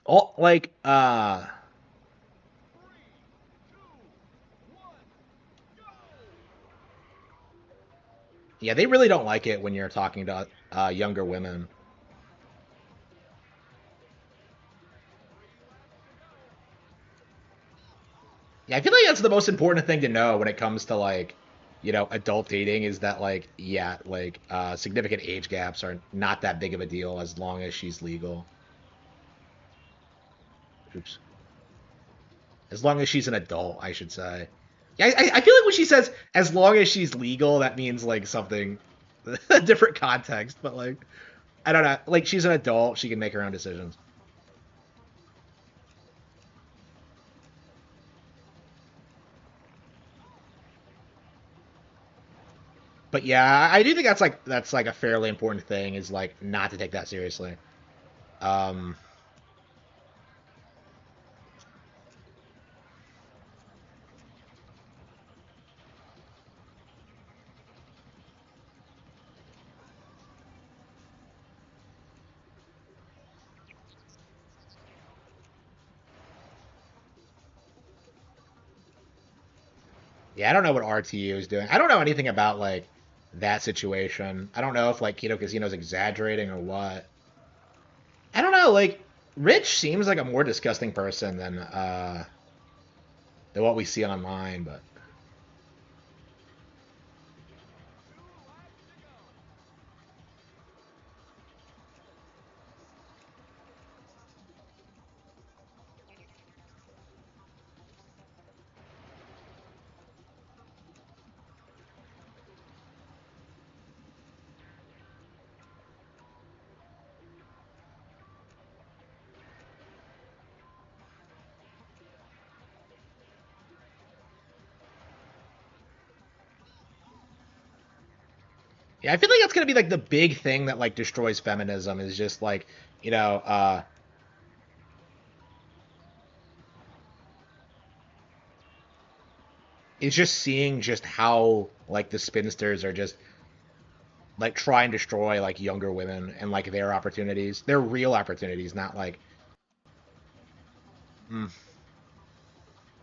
all, like, yeah, they really don't like it when you're talking to younger women. Yeah, I feel like that's the most important thing to know when it comes to like, adult dating is that like, yeah, like significant age gaps are not that big of a deal as long as she's legal. Oops. As long as she's an adult, I should say. Yeah, I feel like when she says as long as she's legal, that means like something a different context, but like I don't know, like she's an adult, she can make her own decisions. But yeah, I do think that's like a fairly important thing is like not to take that seriously. Um, Yeah, I don't know what RTU is doing. I don't know anything about like that situation. I don't know if like Keto Casino's exaggerating or what. I don't know. Like Rich seems like a more disgusting person than what we see online. But yeah, I feel like that's gonna be like the big thing that like destroys feminism is just like you know uh it's just seeing just how like the spinsters are just like try and destroy like younger women and like their opportunities, their real opportunities, not like. Mm.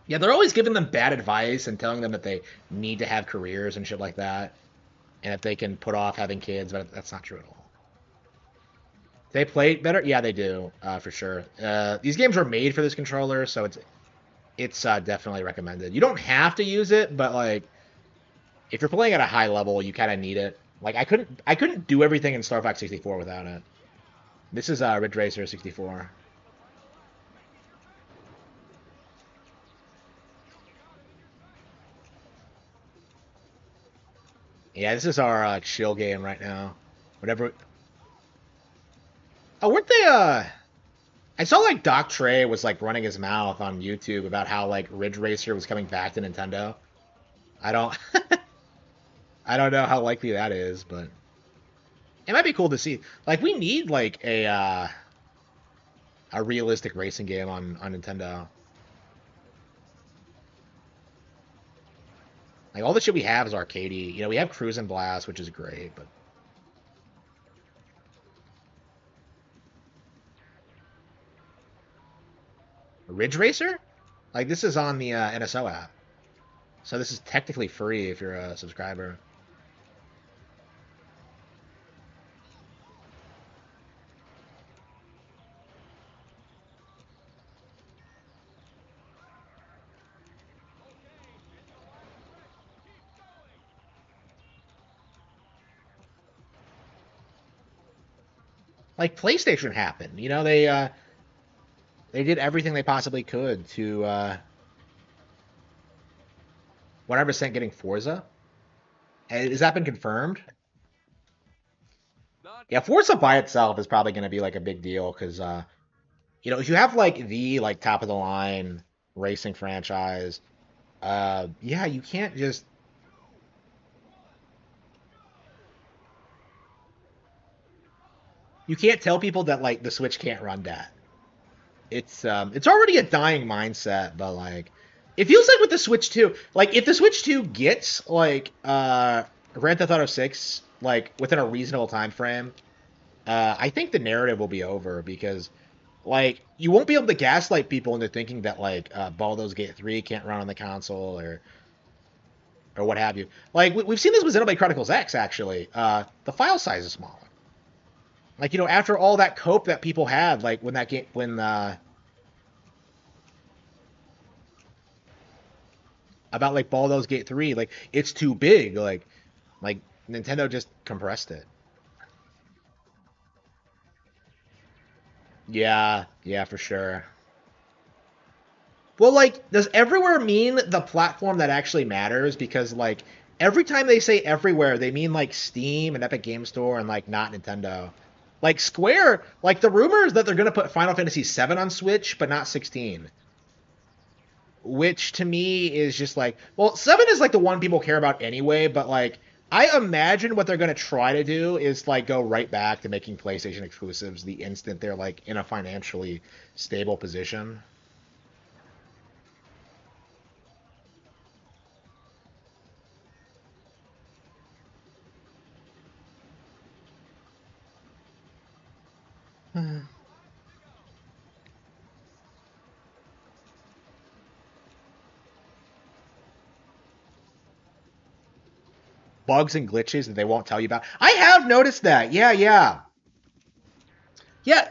Yeah, they're always giving them bad advice and telling them that they need to have careers and shit like that, and if they can put off having kids, but that's not true at all. They play better, yeah, they do, for sure. These games were made for this controller, so it's definitely recommended. You don't have to use it, but like if you're playing at a high level, you kind of need it. Like I couldn't do everything in Star Fox 64 without it. This is Ridge Racer 64. Yeah, this is our chill game right now. Whatever. Oh, weren't they? I saw like Doc Trey was like running his mouth on YouTube about how like Ridge Racer was coming back to Nintendo. I don't, I don't know how likely that is, but It might be cool to see. Like, we need like a realistic racing game on Nintendo. Like, all the shit we have is arcadey. You know, we have Cruise and Blast, which is great, but Ridge Racer? Like, this is on the NSO app. So this is technically free if you're a subscriber. Like, PlayStation happened. You know, they did everything they possibly could to 100% getting Forza. Has that been confirmed? Yeah, Forza by itself is probably going to be like a big deal because, you know, if you have like the like top of the line racing franchise, yeah, you can't just. You can't tell people that like the Switch can't run that. It's already a dying mindset, but like it feels like with the Switch 2, like if the Switch 2 gets like Grand Theft Auto 6 like within a reasonable time frame, I think the narrative will be over because like you won't be able to gaslight people into thinking that like Baldur's Gate 3 can't run on the console or what have you. Like we've seen this with Xenoblade Chronicles X actually. The file size is smaller. Like, you know, after all that cope that people had, like when that game when about like Baldur's Gate 3, like it's too big, like Nintendo just compressed it. Yeah, yeah, for sure. Well, like, does everywhere mean the platform that actually matters? Because like every time they say everywhere, they mean like Steam and Epic Game Store and like not Nintendo. Like Square, like the rumors that they're gonna put Final Fantasy VII on Switch, but not 16. Which to me is just like, well, 7 is like the one people care about anyway, but like I imagine what they're going to try to do is like go right back to making PlayStation exclusives the instant they're like in a financially stable position. Bugs and glitches that they won't tell you about. I have noticed that. Yeah, yeah. Yeah,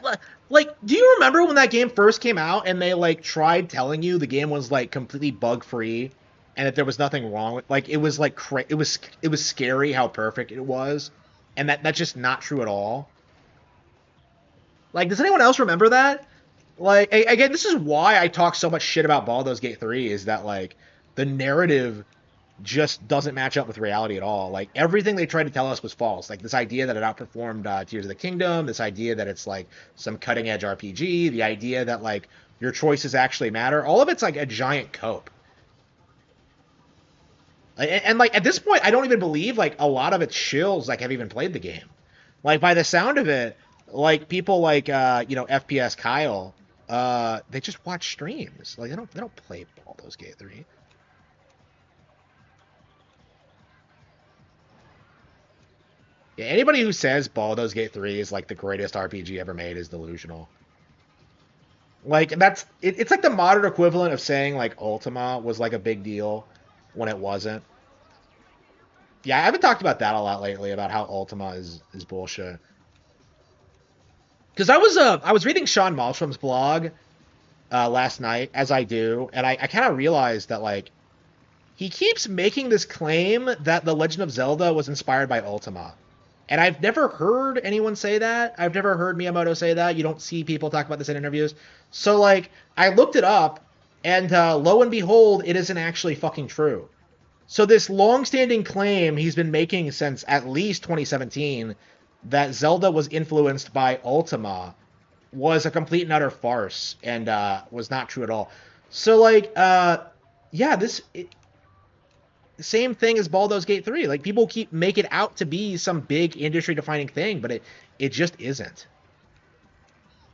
like, do you remember when that game first came out and they like tried telling you the game was like completely bug free and that there was nothing wrong with like it was like it was scary how perfect it was and that's just not true at all. Like, does anyone else remember that? Like, again, this is why I talk so much shit about Baldur's Gate 3 is that like the narrative just doesn't match up with reality at all. Like everything they tried to tell us was false. Like this idea that it outperformed Tears of the Kingdom, this idea that it's like some cutting edge RPG, the idea that like your choices actually matter. All of it's like a giant cope. And like at this point, I don't even believe like a lot of its shills like have even played the game. Like by the sound of it, like people like you know FPS Kyle, they just watch streams. Like they don't play Baldur's Gate 3. Yeah, anybody who says Baldur's Gate 3 is like the greatest RPG ever made is delusional. Like it's like the modern equivalent of saying like Ultima was like a big deal when it wasn't. Yeah, I haven't talked about that a lot lately about how Ultima is bullshit. Because I was reading Sean Malmstrom's blog last night as I do, and I kind of realized that like he keeps making this claim that The Legend of Zelda was inspired by Ultima. And I've never heard anyone say that. I've never heard Miyamoto say that. You don't see people talk about this in interviews. So, like, I looked it up, and lo and behold, it isn't actually fucking true. So this long-standing claim he's been making since at least 2017 that Zelda was influenced by Ultima was a complete and utter farce and was not true at all. So, like, yeah, same thing as Baldur's Gate 3. Like, people make it out to be some big industry-defining thing, but it just isn't.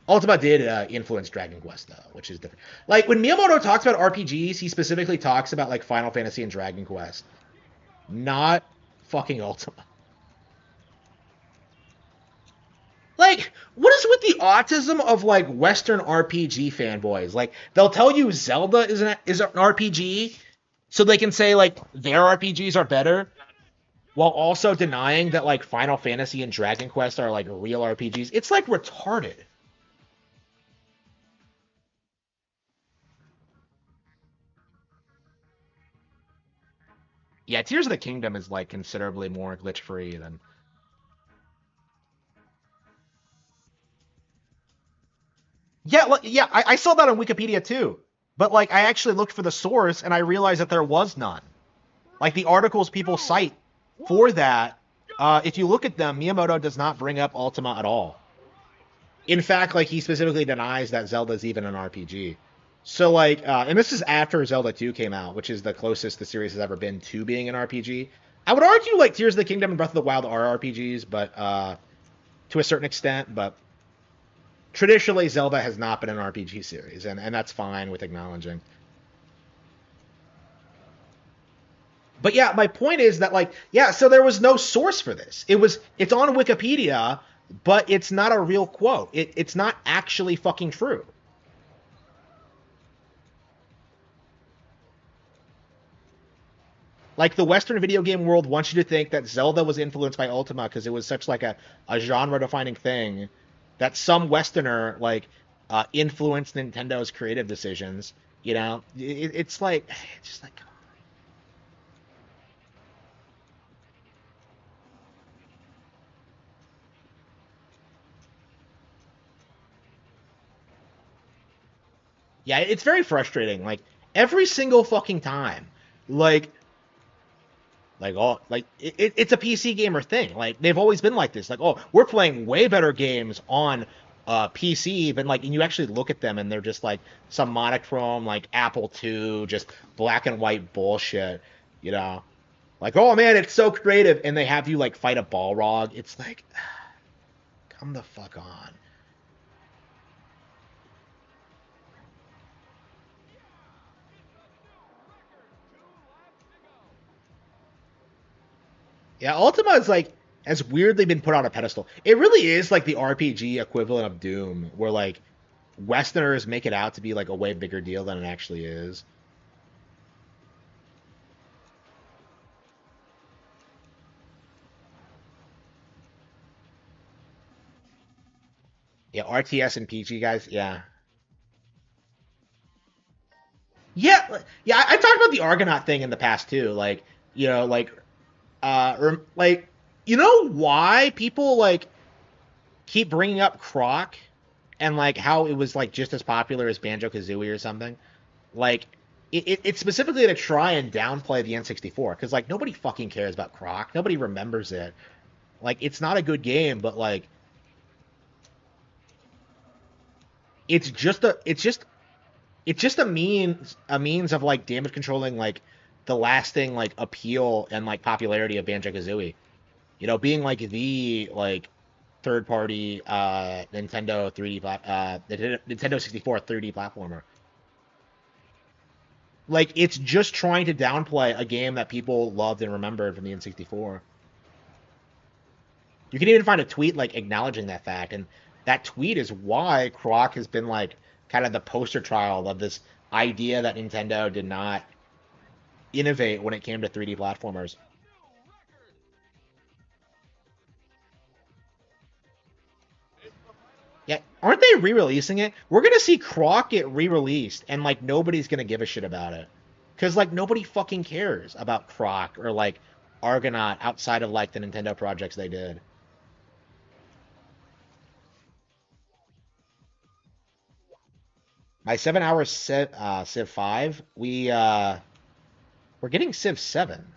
Ultima did influence Dragon Quest, though, which is different. Like, when Miyamoto talks about RPGs, he specifically talks about, like, Final Fantasy and Dragon Quest. Not fucking Ultima. Like, what is with the autism of, like, Western RPG fanboys? Like, they'll tell you Zelda is an RPG, so they can say, like, their RPGs are better, while also denying that, like, Final Fantasy and Dragon Quest are, like, real RPGs. It's, like, retarded. Yeah, Tears of the Kingdom is, like, considerably more glitch-free than... Yeah, yeah, I saw that on Wikipedia, too. But, like, I actually looked for the source, and I realized that there was none. Like, the articles people cite for that, if you look at them, Miyamoto does not bring up Ultima at all. In fact, like, he specifically denies that Zelda's even an RPG. So, like, and this is after Zelda 2 came out, which is the closest the series has ever been to being an RPG. I would argue, like, Tears of the Kingdom and Breath of the Wild are RPGs, but, to a certain extent, but traditionally Zelda has not been an RPG series, and that's fine with acknowledging. But yeah, my point is that, like, yeah, so there was no source for this. It's on Wikipedia, but it's not a real quote. It's not actually fucking true. Like, the Western video game world wants you to think that Zelda was influenced by Ultima because it was such, like, a genre-defining thing that some Westerner, like, influenced Nintendo's creative decisions. You know? It's like, it's just like, yeah, it's very frustrating. Like, every single fucking time, like, oh, like, it's a PC gamer thing. Like, they've always been like this. Like, oh, we're playing way better games on PC than, like, and you actually look at them and they're just like some monochrome, like, Apple II, just black and white bullshit, you know? Like, oh man, it's so creative, and they have you, like, fight a Balrog. It's like, come the fuck on. Yeah, Ultima is, like, has weirdly been put on a pedestal. It really is like the RPG equivalent of Doom, where, like, Westerners make it out to be, like, a way bigger deal than it actually is. Yeah, RTS and PG guys, yeah. Yeah, I've talked about the Argonaut thing in the past too. Like, you know, like, you know why people, like, keep bringing up Croc and, like, how it was, like, just as popular as Banjo-Kazooie or something? Like, it's specifically to try and downplay the N64, because, like, nobody fucking cares about Croc. Nobody remembers it. Like, it's not a good game, but, like, it's just a means of, like, damage controlling, like, the lasting, like, appeal and, like, popularity of Banjo-Kazooie. You know, being, like, the, like, third party Nintendo 3D Nintendo 64 3D platformer. Like, it's just trying to downplay a game that people loved and remembered from the N64. You can even find a tweet, like, acknowledging that fact, and that tweet is why Croc has been, like, kind of the poster child of this idea that Nintendo did not innovate when it came to 3D platformers. Yeah, aren't they re-releasing it? We're gonna see Croc get re-released, and, like, nobody's gonna give a shit about it, because, like, nobody fucking cares about Croc or, like, Argonaut outside of, like, the Nintendo projects they did. My 7 hours Civ 5, we're getting Civ 7.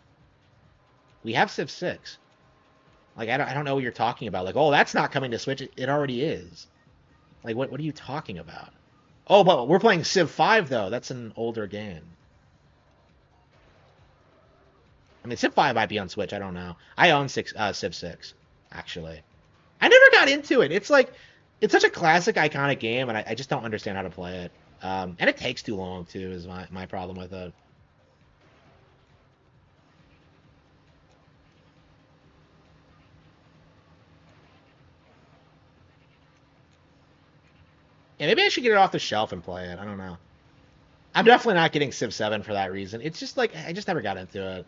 We have Civ 6. Like, I don't know what you're talking about. Like, oh, that's not coming to Switch. It already is. Like, what are you talking about? Oh, but we're playing Civ 5, though. That's an older game. I mean, Civ 5 might be on Switch. I don't know. I own Civ 6, actually. I never got into it. It's like, it's such a classic, iconic game, and I just don't understand how to play it. And it takes too long, too, is my problem with it. Yeah, maybe I should get it off the shelf and play it. I don't know. I'm definitely not getting Civ 7 for that reason. It's just like, I just never got into it.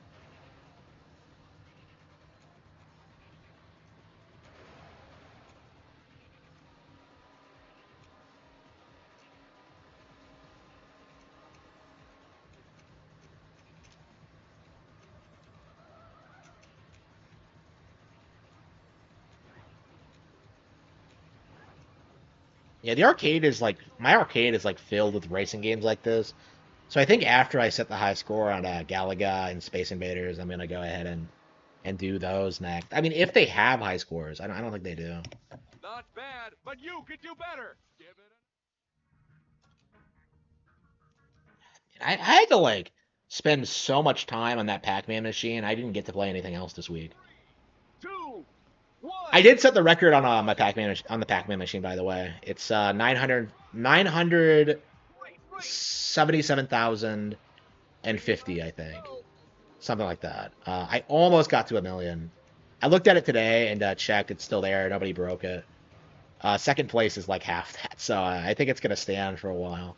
Yeah, the arcade is like, my arcade is like filled with racing games like this. So I think after I set the high score on Galaga and Space Invaders, I'm gonna go ahead and do those next. I mean, if they have high scores, I don't think they do.
Not bad, but you could do better. Give it
I had to like spend so much time on that Pac-Man machine. I didn't get to play anything else this week.
2, 1.
I did set the record on my Pac-Man on the Pac-Man machine, by the way. It's 977,050, I think, something like that. I almost got to 1 million. I looked at it today and checked. It's still there. Nobody broke it. Second place is like half that, so I think it's gonna stand for a while.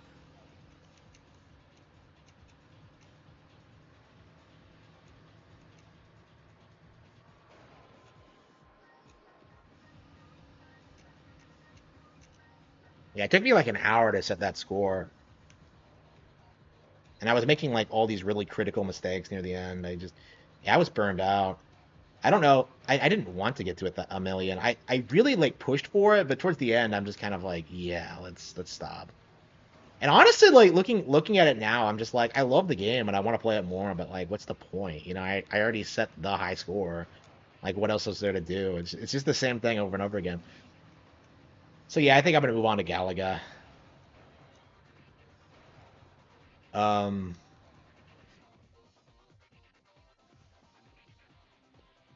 Yeah, it took me like an hour to set that score. And I was making like all these really critical mistakes near the end. Yeah, I was burned out. I don't know. I didn't want to get to 1 million. I really like pushed for it, but towards the end, I'm just kind of like, yeah, let's stop. And honestly, like looking at it now, I'm just like, I love the game and I want to play it more, but like, what's the point? You know, I already set the high score. Like, what else is there to do? It's just the same thing over and over again. So yeah, I think I'm gonna move on to Galaga. Um,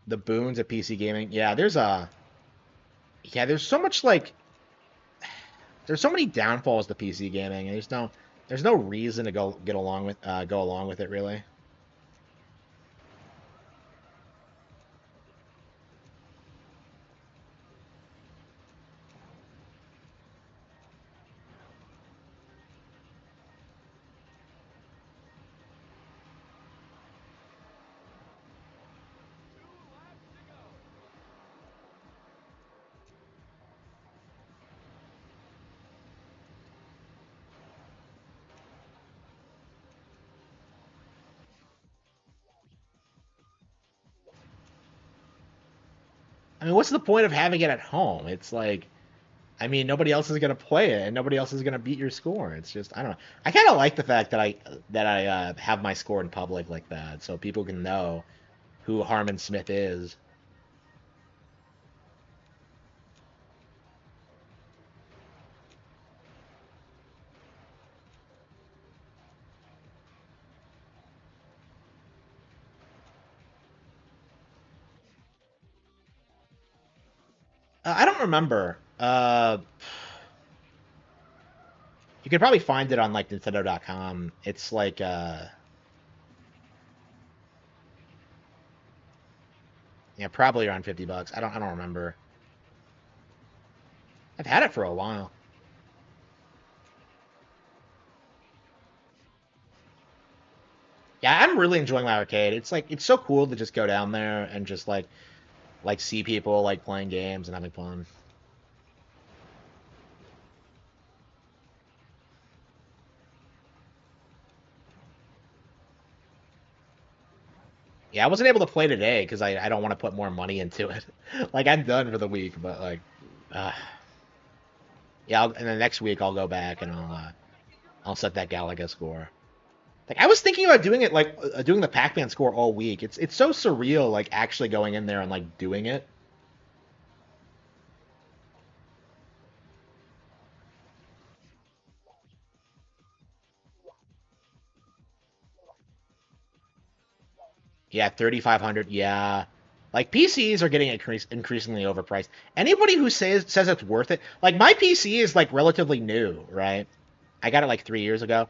the boons of PC gaming. There's so much like there's so many downfalls to PC gaming, and there's no reason to go along with it really. I mean, what's the point of having it at home? It's like, I mean, nobody else is gonna play it, and nobody else is gonna beat your score. It's just, I don't know. I kind of like the fact that I have my score in public like that, so people can know who Harman Smith is. I don't remember. You could probably find it on like Nintendo.com. It's like yeah, probably around $50. I don't remember. I've had it for a while. Yeah, I'm really enjoying my arcade. It's like it's so cool to just go down there and just like see people like playing games and having fun. Yeah, I wasn't able to play today because I don't want to put more money into it. Like I'm done for the week, but like, uh, yeah, and then next week I'll go back and I'll set that Galaga score. Like I was thinking about doing it like doing the Pac-Man score all week. It's so surreal like actually going in there and like doing it. Yeah, 3,500. Yeah, like PCs are getting increasingly overpriced. Anybody who says it's worth it, like my PC is like relatively new, right? I got it like 3 years ago,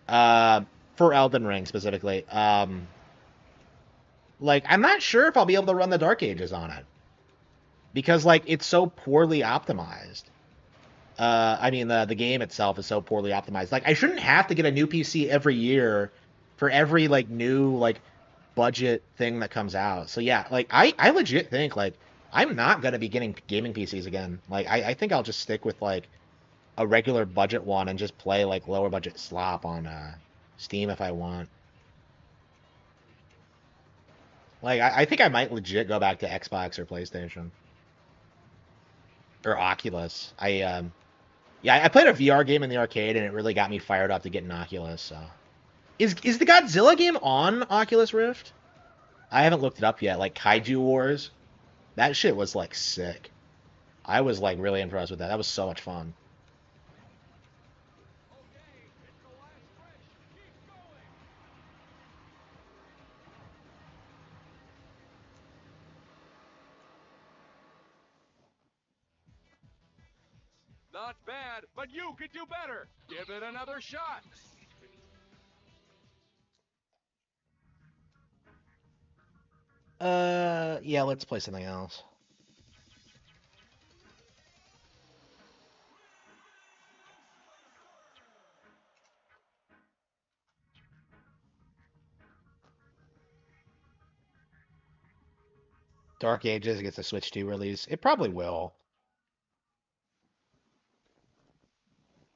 uh, for Elden Ring specifically. Like I'm not sure if I'll be able to run the Dark Ages on it because like it's so poorly optimized. I mean the game itself is so poorly optimized. Like I shouldn't have to get a new PC every year for every like new like budget thing that comes out. So yeah, like I legit think like I'm not gonna be getting gaming PCs again. Like I think I'll just stick with like a regular budget one and just play like lower budget slop on Steam if I want. Like I think I might legit go back to Xbox or PlayStation or Oculus. I played a VR game in the arcade and it really got me fired up to get an Oculus. So is the Godzilla game on Oculus Rift? I haven't looked it up yet. Like Kaiju Wars, that shit was like sick. I was like really impressed with that. That was so much fun.
Not bad, but you could do better. Give it another shot.
Yeah, let's play something else. Dark Ages gets a Switch 2 release. It probably will.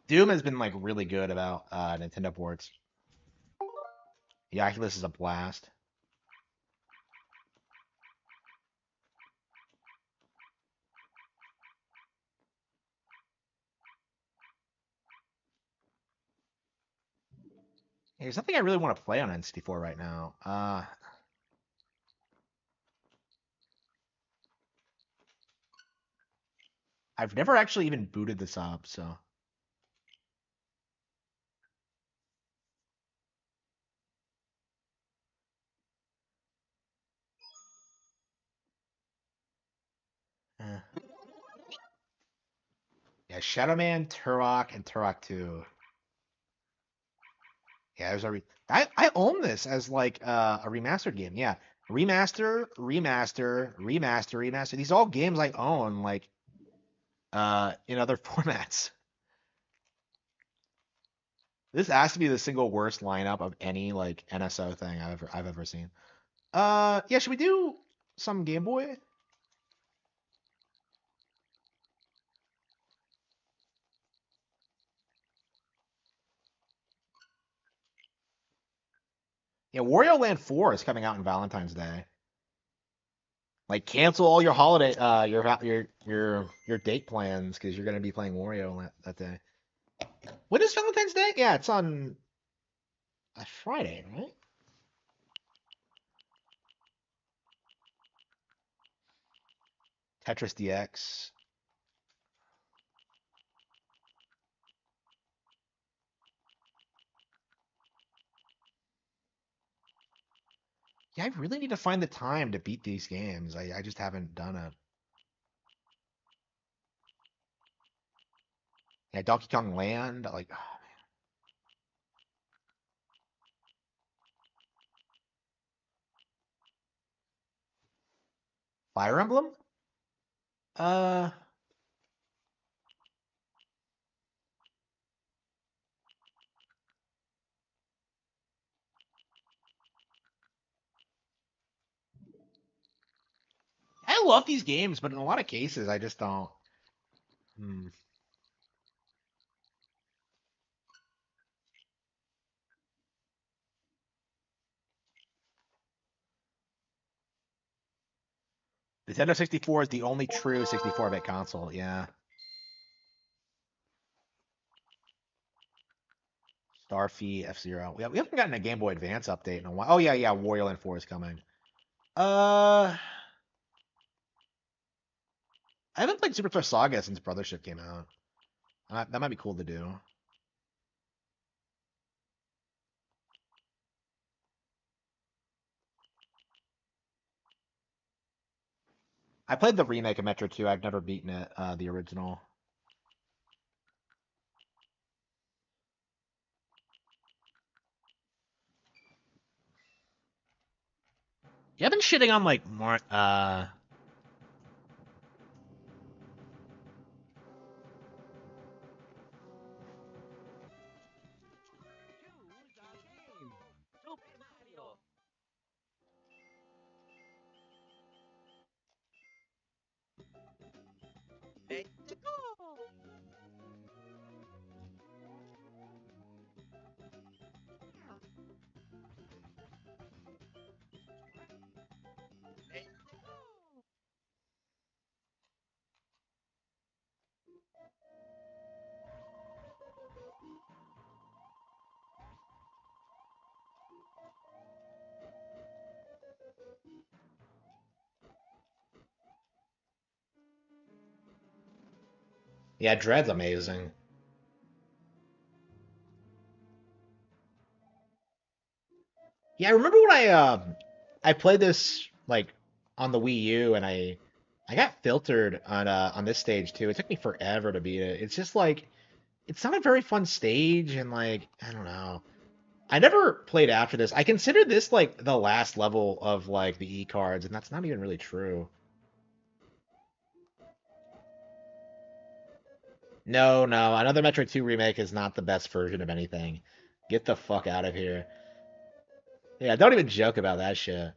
Doom has been like really good about Nintendo ports. The Oculus is a blast. There's nothing I really want to play on N64 right now. I've never actually even booted this up, so. Eh. Yeah, Shadow Man, Turok, and Turok 2. Yeah, I own this as like a remastered game. Yeah. Remaster, remaster, remaster, remaster. These are all games I own like in other formats. This has to be the single worst lineup of any like NSO thing I've ever seen. Yeah, should we do some Game Boy? Yeah, Wario Land 4 is coming out on Valentine's Day. Like cancel all your holiday your date plans because you're gonna be playing Wario that day. When is Valentine's Day? Yeah, it's on a Friday, right? Tetris DX. Yeah, I really need to find the time to beat these games. I just haven't done it. Yeah, Donkey Kong Land, like Fire Emblem? Uh, I love these games, but in a lot of cases, I just don't. Hmm. Nintendo 64 is the only true 64-bit console. Yeah. Starfy, F-Zero. We haven't gotten a Game Boy Advance update in a while. Oh yeah, yeah. Wario Land 4 is coming. I haven't played Super Star Saga since Brothership came out. That might be cool to do. I played the remake of Metro 2. I've never beaten it, the original. Yeah, I've been shitting on like more Yeah, Dread's amazing. Yeah, I remember when I played this like on the Wii U and I got filtered on this stage too. It took me forever to beat it. It's just like it's not a very fun stage and like I don't know. I never played after this. I consider this like the last level of like the E cards, and that's not even really true. No, no, another Metroid 2 remake is not the best version of anything. Get the fuck out of here. Yeah, don't even joke about that shit.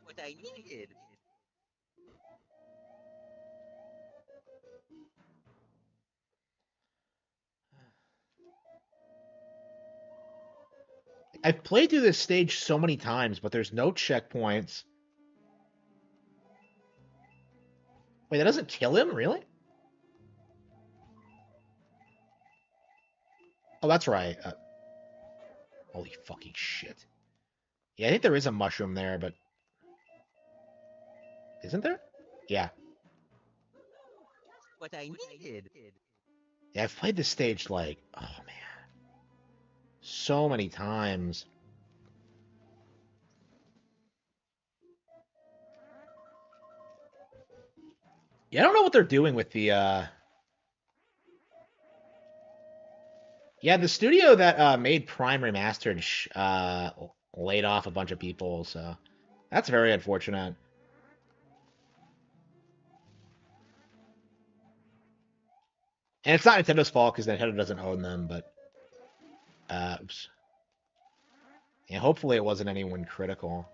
What I needed.
I've played through this stage so many times, but there's no checkpoints. Wait, that doesn't kill him, really? Oh, that's right. Holy fucking shit. Yeah, I think there is a mushroom there, but isn't there? Yeah.
What I needed.
Yeah, I've played this stage like, oh man, so many times. Yeah, I don't know what they're doing with the yeah, the studio that made Prime Remastered laid off a bunch of people, so that's very unfortunate. And it's not Nintendo's fault because Nintendo doesn't own them, but oops. Yeah, hopefully it wasn't anyone critical.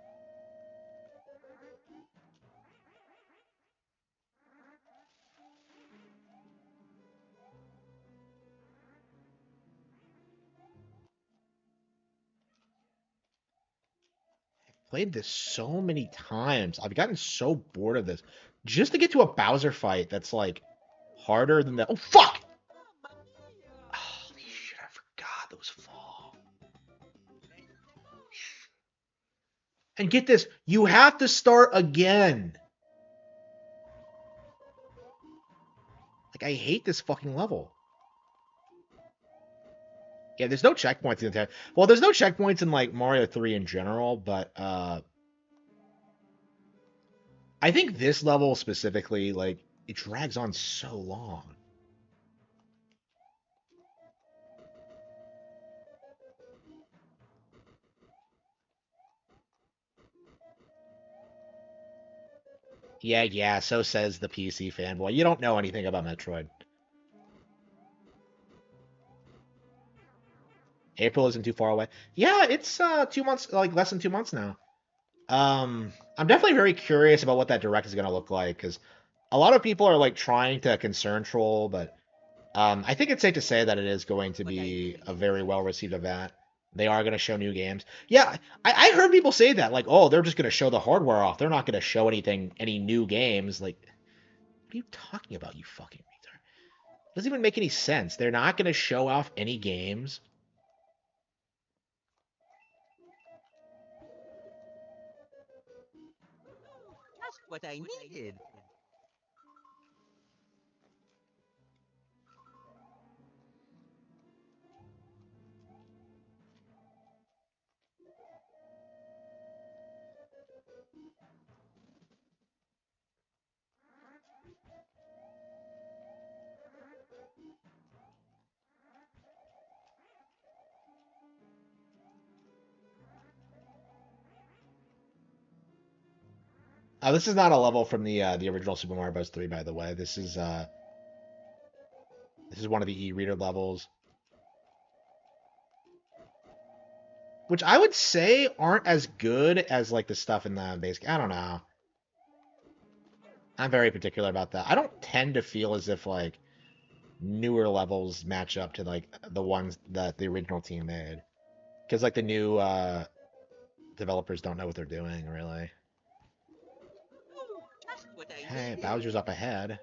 Played this so many times. I've gotten so bored of this. Just to get to a Bowser fight that's like harder than that. Oh fuck! Holy shit, I forgot those fall. And get this, you have to start again. Like I hate this fucking level. Yeah, there's no checkpoints in the well, there's no checkpoints in like Mario 3 in general, but I think this level specifically, like, it drags on so long. Yeah, yeah, so says the PC fanboy. You don't know anything about Metroid. April isn't too far away. Yeah, it's 2 months, like less than 2 months now. I'm definitely very curious about what that direct is gonna look like because a lot of people are like trying to concern troll, but I think it's safe to say that it is going to be a very well received event. They are going to show new games. Yeah, I heard people say that, like, oh, they're just going to show the hardware off. They're not going to show any new games. Like, what are you talking about, you fucking retard? It doesn't even make any sense. They're not going to show off any games.
That's what I needed.
This is not a level from the original Super Mario Bros. 3, by the way. This is one of the e-reader levels, which I would say aren't as good as like the stuff in the base. I don't know. I'm very particular about that. I don't tend to feel as if like newer levels match up to like the ones that the original team made, because like the new developers don't know what they're doing really.
Just what I
Hey,
needed.
Bowser's up ahead.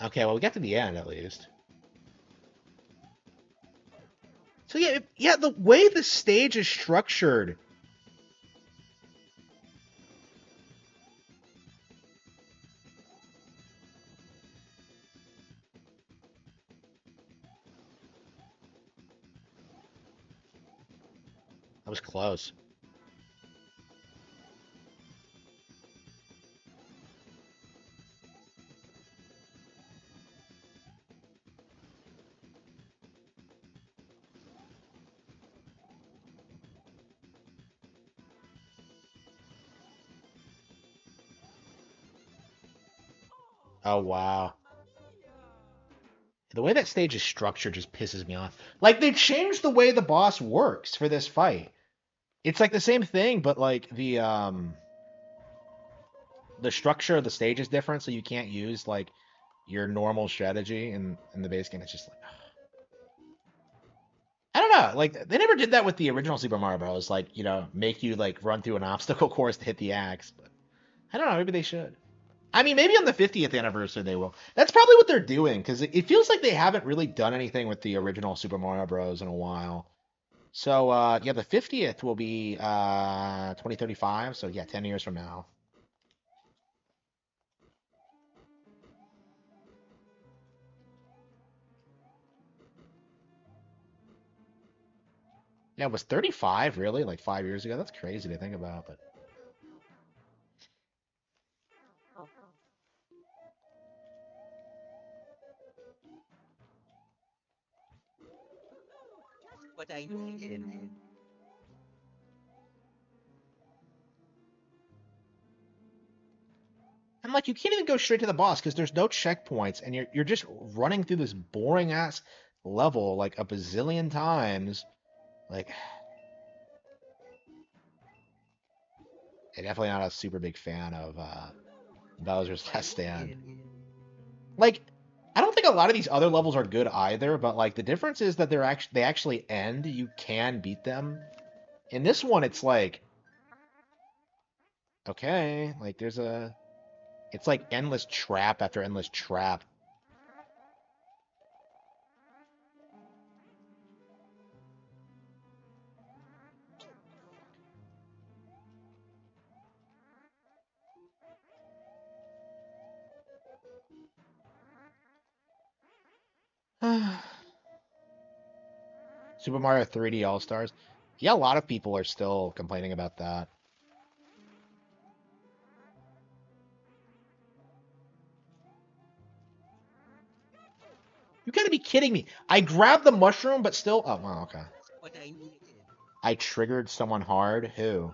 Okay, well we got to the end at least. So yeah, the way the stage is structured. That was close. Oh wow. The way that stage is structured just pisses me off. Like they changed the way the boss works for this fight. It's like the same thing, but like the structure of the stage is different, so you can't use like your normal strategy in the base game. It's just like I don't know. Like they never did that with the original Super Mario Bros. Like make you like run through an obstacle course to hit the axe. But I don't know. Maybe they should. I mean, maybe on the 50th anniversary they will. That's probably what they're doing because it feels like they haven't really done anything with the original Super Mario Bros. In a while. So yeah, the 50th will be 2035. So yeah, 10 years from now. Yeah, it was 35 really like 5 years ago. That's crazy to think about, but.
Just what I needed.
And like you can't even go straight to the boss because there's no checkpoints and you're just running through this boring ass level like a bazillion times. Like I'm definitely not a super big fan of Bowser's Last Stand. Like I don't think a lot of these other levels are good either, but like the difference is that they actually end. You can beat them. In this one, it's like okay, like it's like endless trap after endless trap. Super Mario 3D All Stars. Yeah, a lot of people are still complaining about that. You gotta be kidding me. I grabbed the mushroom, but still. Oh, wow, okay.
What I needed.
I triggered someone hard. Who?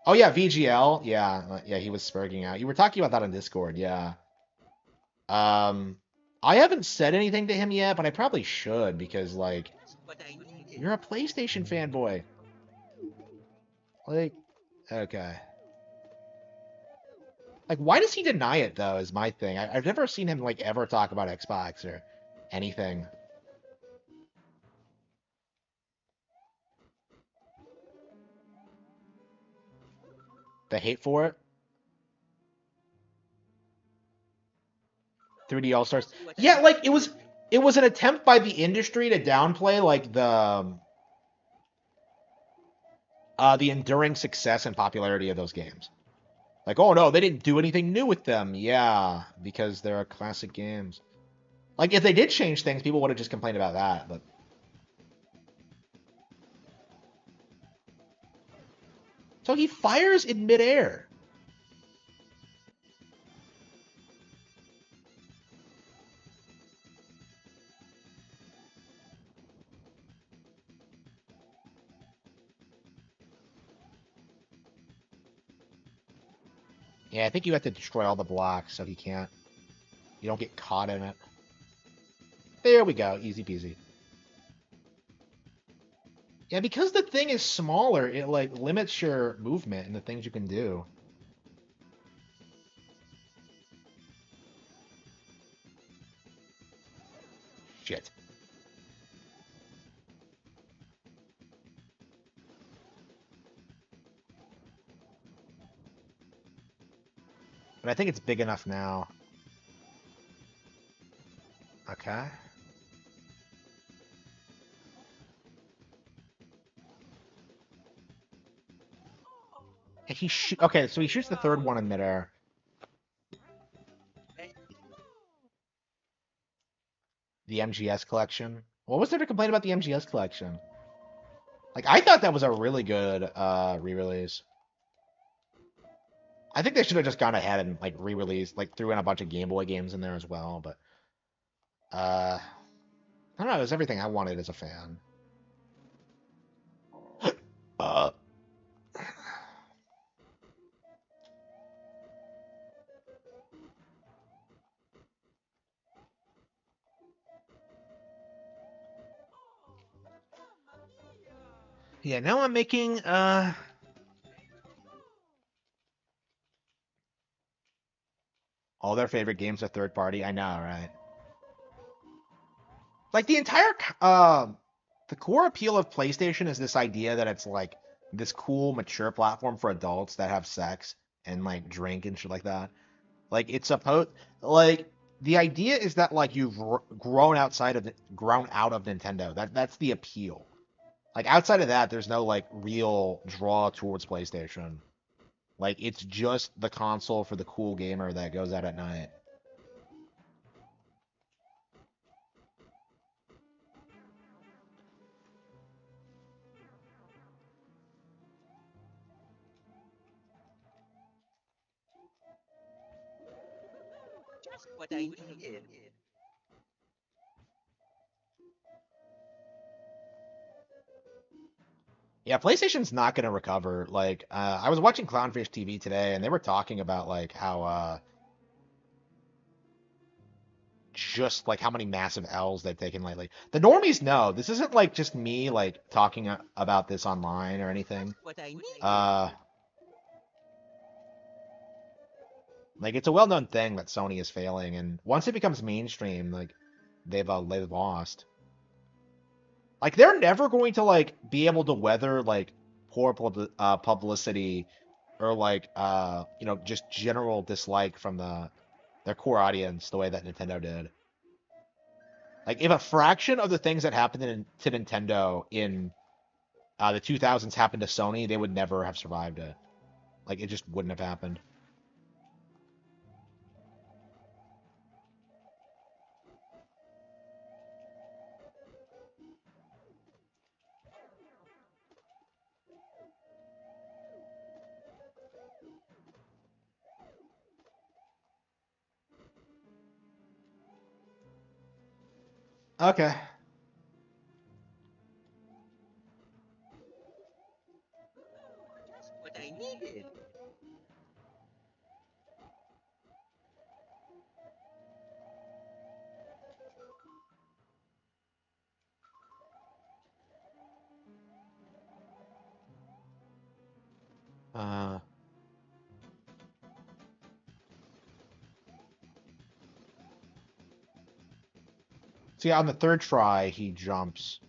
Oh, yeah, VGL. Yeah, he was spurging out. You were talking about that on Discord, yeah. Um, I haven't said anything to him yet, but I probably should because, like,
What I needed.
you're a PlayStation fanboy. Like, okay. Like, why does he deny it, though, is my thing. I've never seen him, like, ever talk about Xbox or anything. The hate for it? 3D All Stars. Yeah, like it was an attempt by the industry to downplay like the enduring success and popularity of those games. Like, oh no, they didn't do anything new with them. Yeah, because they're classic games. Like if they did change things, people would have just complained about that, but so he fires in midair. Yeah, I think you have to destroy all the blocks so you don't get caught in it. There we go, easy peasy. Yeah, because the thing is smaller, it like limits your movement and the things you can do. Shit. But I think it's big enough now. Okay. And okay, so he shoots the third one in midair. The MGS collection. What was there to complain about the MGS collection? Like, I thought that was a really good re-release. I think they should have just gone ahead and like re-released, like threw in a bunch of Game Boy games in there as well, but I don't know, it was everything I wanted as a fan. Uh Yeah, now I'm making all their favorite games are third party. I know, right? Like the entire the core appeal of PlayStation is this idea that it's like this cool mature platform for adults that have sex and like drink and shit like that. Like it's supposed like the idea is that like you've grown out of Nintendo. That's the appeal. Like outside of that, there's no like real draw towards PlayStation. Like it's just the console for the cool gamer that goes out at night.
Just what I needed.
Yeah, PlayStation's not going to recover. Like, I was watching Clownfish TV today, and they were talking about like how just like how many massive L's they've taken lately. The normies know this isn't like just me like talking about this online or anything.
What I needed.
Like it's a well-known thing that Sony is failing, and once it becomes mainstream, like they've lost. Like they're never going to like be able to weather like poor publicity or like just general dislike from their core audience the way that Nintendo did. Like if a fraction of the things that happened to Nintendo in the 2000s happened to Sony, they would never have survived it. Like it just wouldn't have happened. Okay.
Just what I needed.
Uh, See, on the third try, he jumps.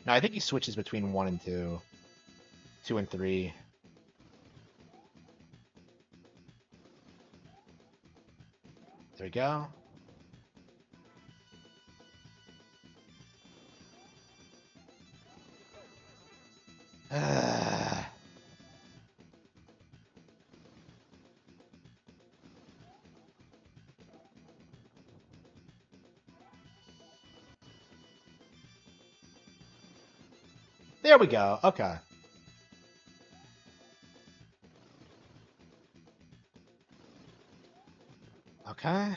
No, I think he switches between 1 and 2. 2 and 3. There we go. There we go. Okay. Okay.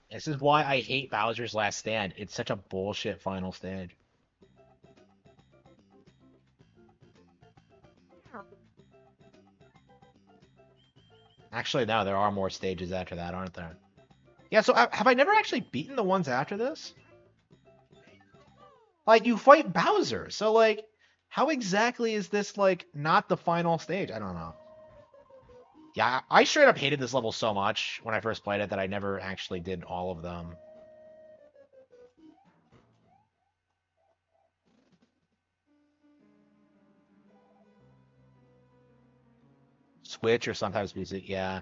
This is why I hate Bowser's Last Stand. It's such a bullshit final stage. Actually, no, there are more stages after that, aren't there? Yeah, so have I never actually beaten the ones after this? Like, you fight Bowser, so, like, how exactly is this, like, not the final stage? I don't know. Yeah, I straight up hated this level so much when I first played it that I never actually did all of them. Switch or sometimes PC, yeah.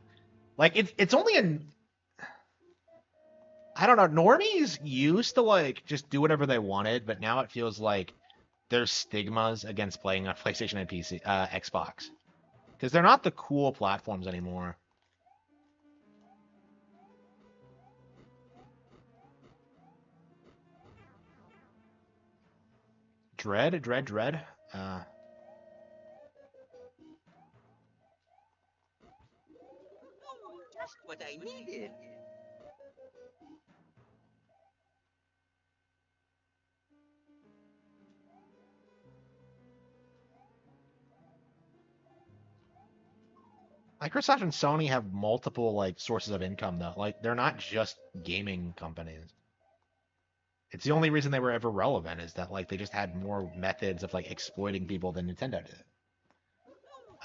Like, it's only an... I don't know, normies used to, like, just do whatever they wanted, but now it feels like there's stigmas against playing on PlayStation and PC, Xbox. Because they're not the cool platforms anymore. Dread.
Just what I needed.
Microsoft and Sony have multiple like sources of income though. Like they're not just gaming companies. It's the only reason they were ever relevant is that like they just had more methods of like exploiting people than Nintendo did.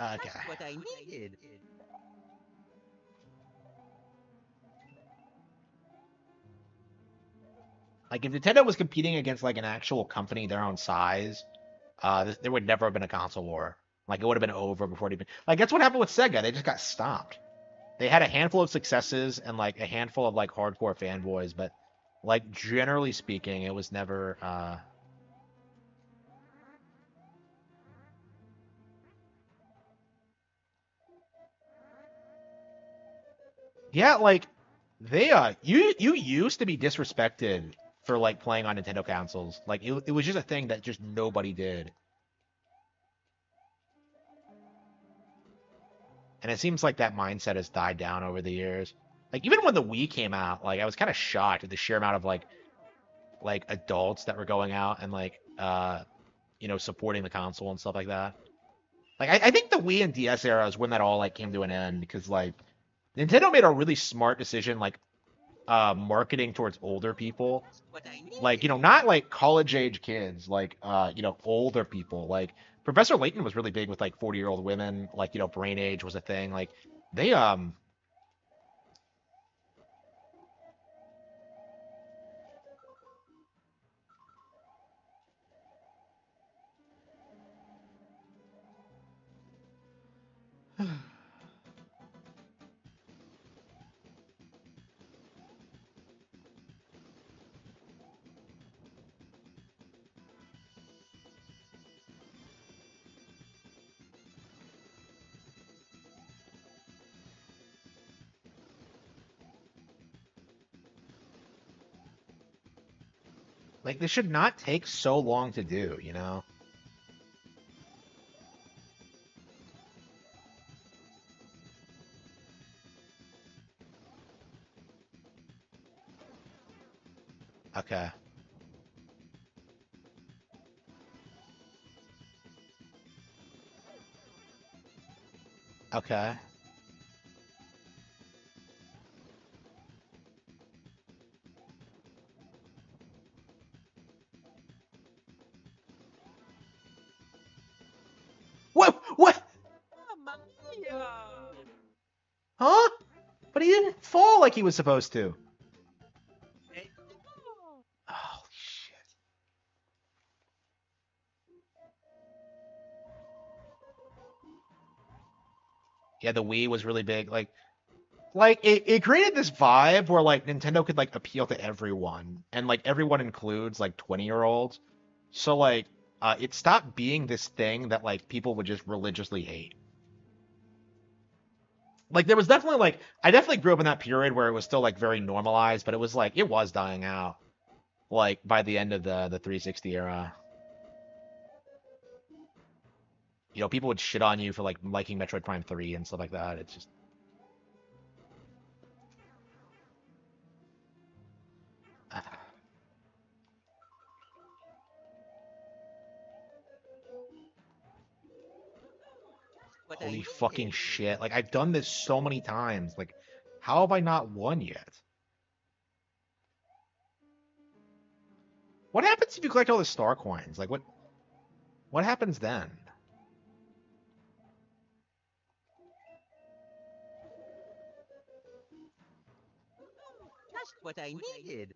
Okay.
Just what I needed.
Like if Nintendo was competing against like an actual company their own size, there would never have been a console war. Like it would have been over before it even. Like that's what happened with Sega. They just got stopped. They had a handful of successes and like a handful of like hardcore fanboys, but like generally speaking, it was never. Yeah, like they you used to be disrespected for like playing on Nintendo consoles. Like it was just a thing that just nobody did. And it seems like that mindset has died down over the years. Like even when the Wii came out, like I was kind of shocked at the sheer amount of like adults that were going out and like supporting the console and stuff like that. Like I think the Wii and DS era is when that all like came to an end because like Nintendo made a really smart decision like marketing towards older people. Like, not like college age kids, like older people. Like Professor Layton was really big with like 40-year-old women, like, brain age was a thing. Like they like this should not take so long to do, you know? Okay. Okay. What? What?
Mamma mia!
Huh? But he didn't fall like he was supposed to. Oh shit. Yeah, the Wii was really big. Like it created this vibe where like Nintendo could like appeal to everyone and like everyone includes like 20-year-olds. So like it stopped being this thing that like people would just religiously hate. Like there was definitely like I definitely grew up in that period where it was still like very normalized, but it was like it was dying out like by the end of the 360 era. you know, people would shit on you for like liking Metroid Prime 3 and stuff like that. It's just
What I
holy fucking
needed.
shit. Like I've done this so many times. Like how have I not won yet? What happens if you collect all the star coins? Like what happens then?
Just what I needed.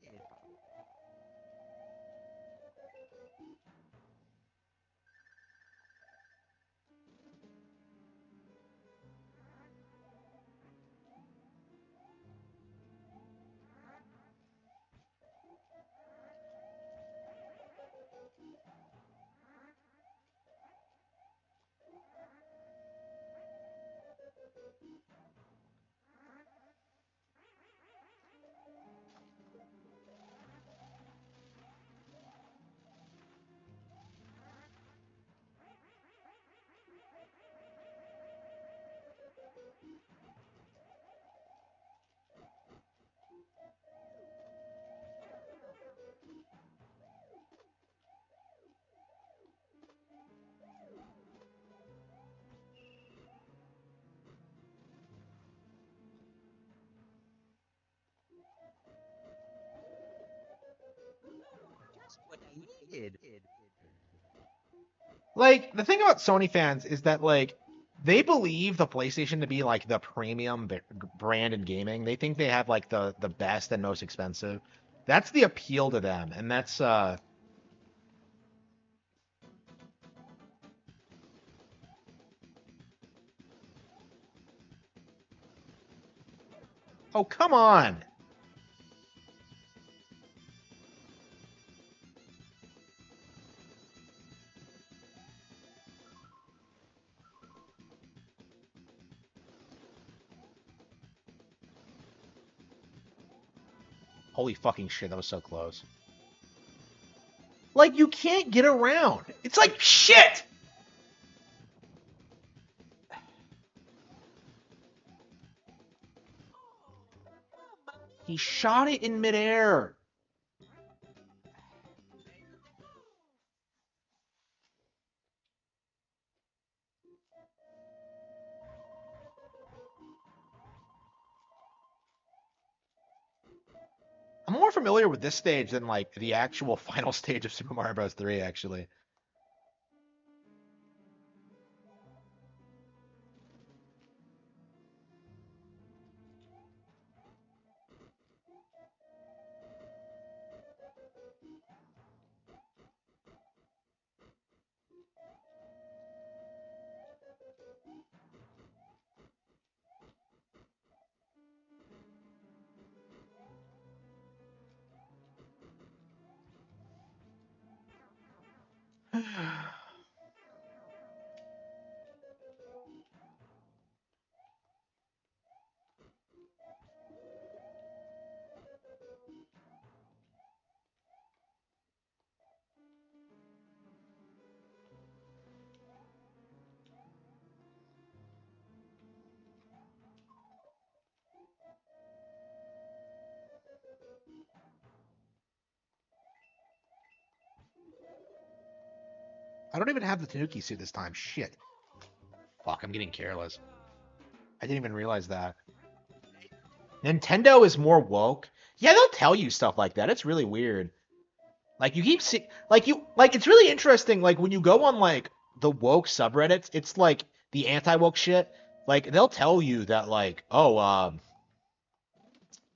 Just what I needed.
Like the thing about Sony fans is that like they believe the PlayStation to be like the premium brand in gaming. They think they have like the best and most expensive. That's the appeal to them, and that's oh come on. Holy fucking shit, that was so close. Like you can't get around. It's like shit. He shot it in midair. I'm more familiar with this stage than like the actual final stage of Super Mario Bros. 3, actually. I don't even have the Tanuki suit this time. Shit. Fuck, I'm getting careless. I didn't even realize that. Nintendo is more woke. Yeah, they'll tell you stuff like that. It's really weird. Like you keep see like it's really interesting. Like when you go on like the woke subreddits, it's like the anti-woke shit. Like they'll tell you that like, oh,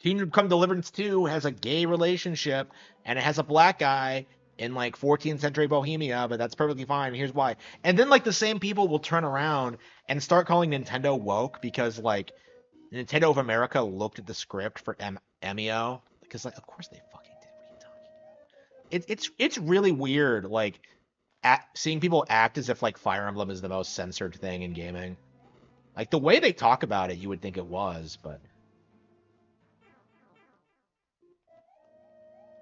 Kingdom Come Deliverance 2 has a gay relationship and it has a black guy in like 14th century Bohemia, but that's perfectly fine. Here's why. And then like the same people will turn around and start calling Nintendo woke because like Nintendo of America looked at the script for Emio because like of course they fucking did. What are you talking about? It's really weird like seeing people act as if like Fire Emblem is the most censored thing in gaming. Like the way they talk about it, you would think it was, but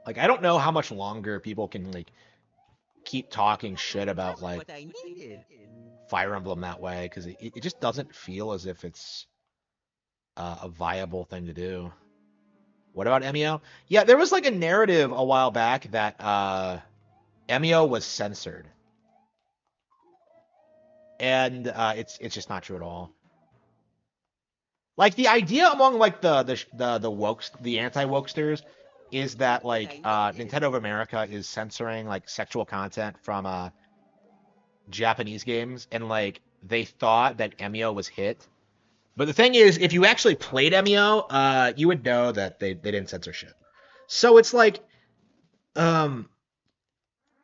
like I don't know how much longer people can like keep talking shit about
Just
like
what I needed.
Fire Emblem that way because it just doesn't feel as if it's a viable thing to do. What about Emio? Yeah, there was like a narrative a while back that Emio was censored, and it's just not true at all. Like the idea among like the wokes, the anti-wokesters, is that like Nintendo of America is censoring like sexual content from Japanese games, and like they thought that Emio was hit. But the thing is, if you actually played Emio, you would know that they didn't censor shit. So it's like, um,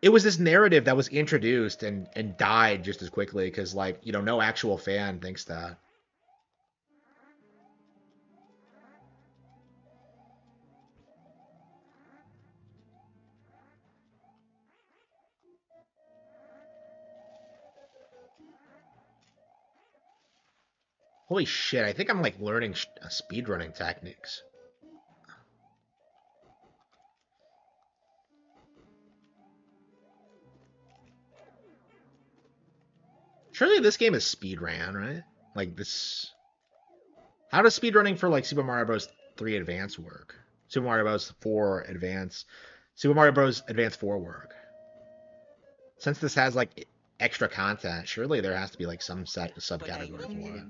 it was this narrative that was introduced and died just as quickly because like no actual fan thinks that. Holy shit! I think I'm like learning speedrunning techniques. Surely this game is speedran, right? Like this. How does speedrunning for like Super Mario Bros. 3 Advance work? Super Mario Bros. 4 Advance, Super Mario Bros. Advance 4 work? Since this has like extra content, surely there has to be like some subcategory for it.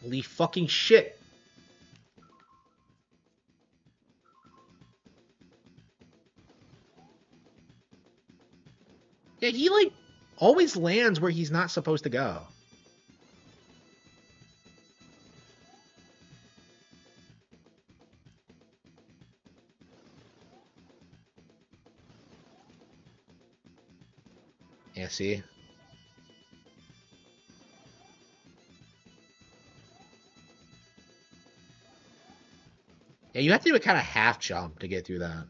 Holy fucking shit. Yeah, he like always lands where he's not supposed to go. Yeah, see? Yeah, you have to do a kind of half jump to get through that.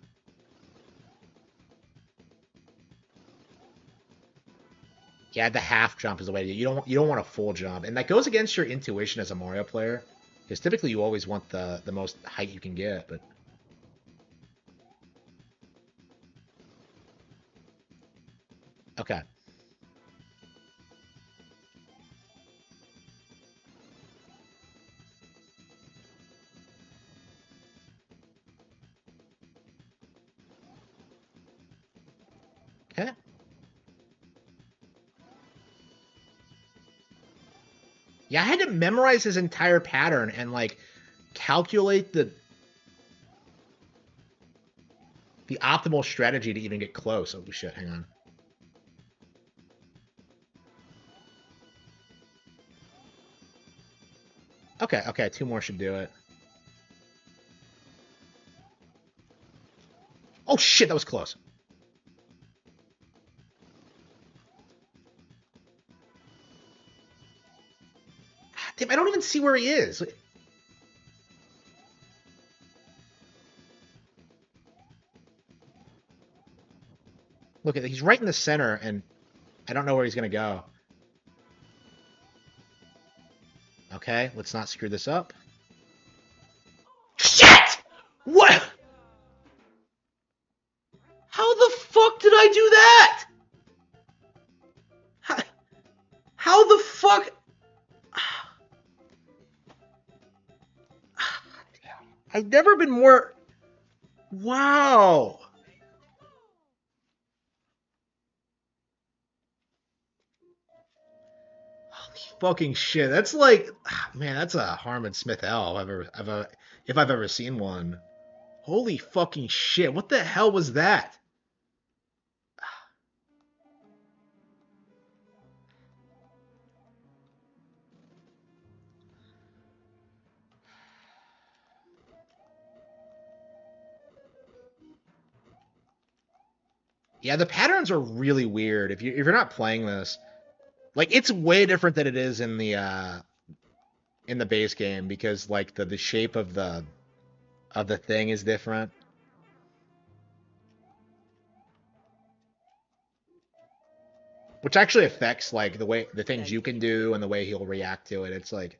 Yeah, the half jump is the way to do it. You don't want a full jump. And that goes against your intuition as a Mario player. Because typically you always want the most height you can get, but okay. Okay. Yeah, I had to memorize his entire pattern and like calculate the optimal strategy to even get close. Oh shit, hang on. Okay, okay, two more should do it. Oh shit, that was close. Damn, I don't even see where he is. Look at he's right in the center, and I don't know where he's gonna go. Okay, let's not screw this up. Shit! What? How the fuck did I do that? How the fuck? I've never been more... Wow. Holy fucking shit. That's like... Man, that's a Harman Smith L if I've ever seen one. Holy fucking shit. What the hell was that? Yeah, the patterns are really weird. If you're not playing this, like it's way different than it is in in the base game because like the shape of the thing is different. Which actually affects like the things you can do and the way he'll react to it. It's like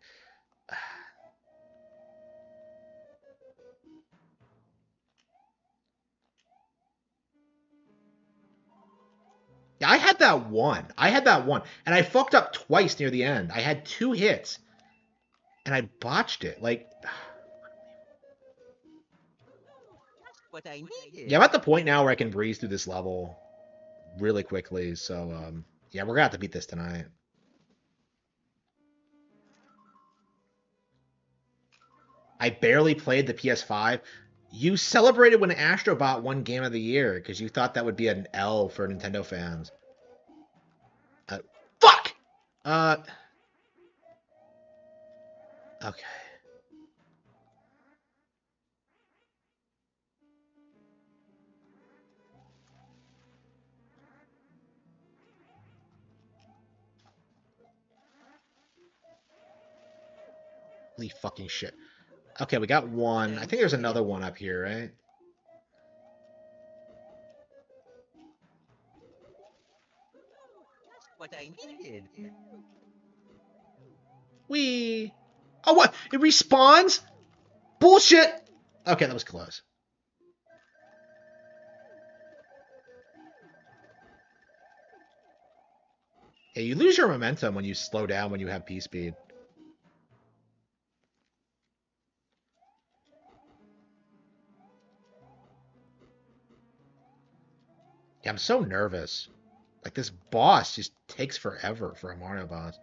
yeah, I had that one. And I fucked up twice near the end. I had 2 hits. And I botched it. Like
What I needed.
yeah, I'm at the point now where I can breeze through this level really quickly. So yeah, we're gonna have to beat this tonight. I barely played the PS5. You celebrated when Astrobot won Game of the Year because you thought that would be an L for Nintendo fans. Fuck! Okay. Holy fucking shit. Okay, we got one. I think there's another one up here, right?
What I needed.
Wee. Oh, what? It respawns? Bullshit! Okay, that was close. Yeah, you lose your momentum when you slow down when you have P-speed. Yeah, I'm so nervous. Like, this boss just takes forever for a Mario boss.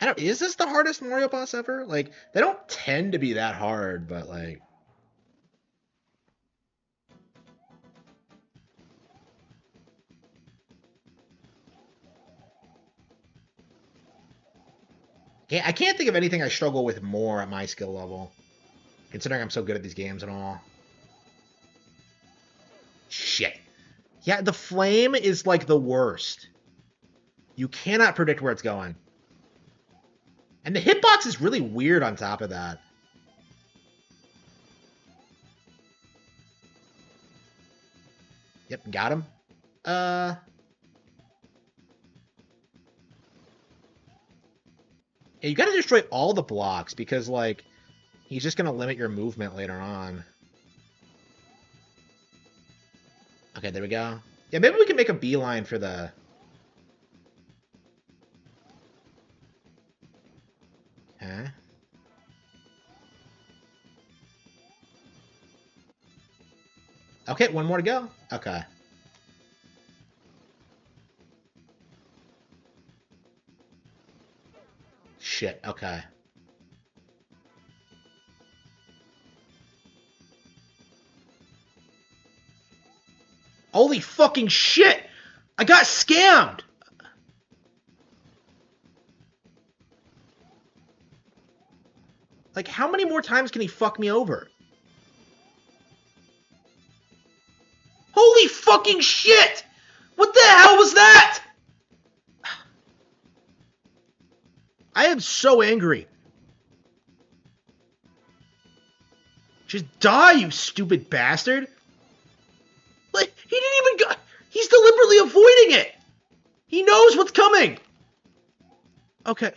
I don't... Is this the hardest Mario boss ever? Like, they don't tend to be that hard, but, like... Yeah, I can't think of anything I struggle with more at my skill level. Considering I'm so good at these games and all. Shit. Yeah, the flame is, like, the worst. You cannot predict where it's going. And the hitbox is really weird on top of that. Yep, got him. Yeah, you gotta destroy all the blocks because, like, he's just gonna limit your movement later on. Okay, there we go. Yeah, maybe we can make a beeline for the... Huh? Okay, one more to go. Okay. Shit, okay. Holy fucking shit! I got scammed! Like, how many more times can he fuck me over? Holy fucking shit! What the hell was that? I am so angry. Just die, you stupid bastard! Like, he didn't even go... He's deliberately avoiding it! He knows what's coming! Okay.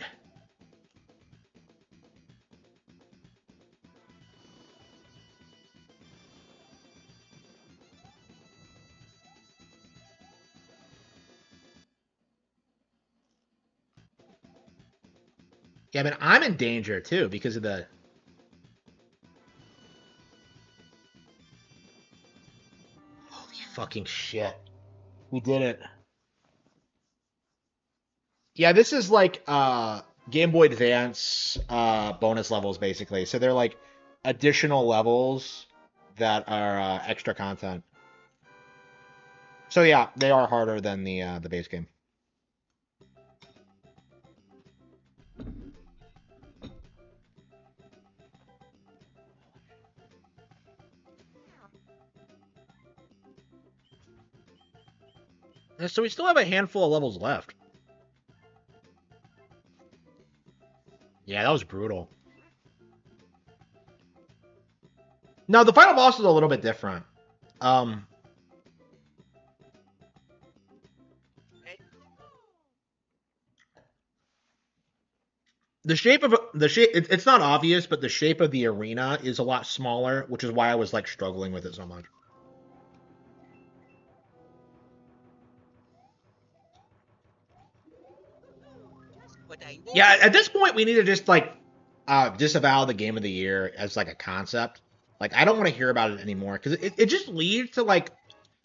Yeah, I mean, I'm in danger, too, because of the... Holy fucking shit. We did it. Yeah, this is like Game Boy Advance bonus levels, basically. So they're like additional levels that are extra content. So yeah, they are harder than the base game. So we still have a handful of levels left. Yeah, that was brutal. No, the final boss is a little bit different. The shape of it's not obvious, but the shape of the arena is a lot smaller, which is why I was like struggling with it so much. Yeah, at this point we need to just like disavow the game of the year as like a concept. Like I don't want to hear about it anymore because it just leads to like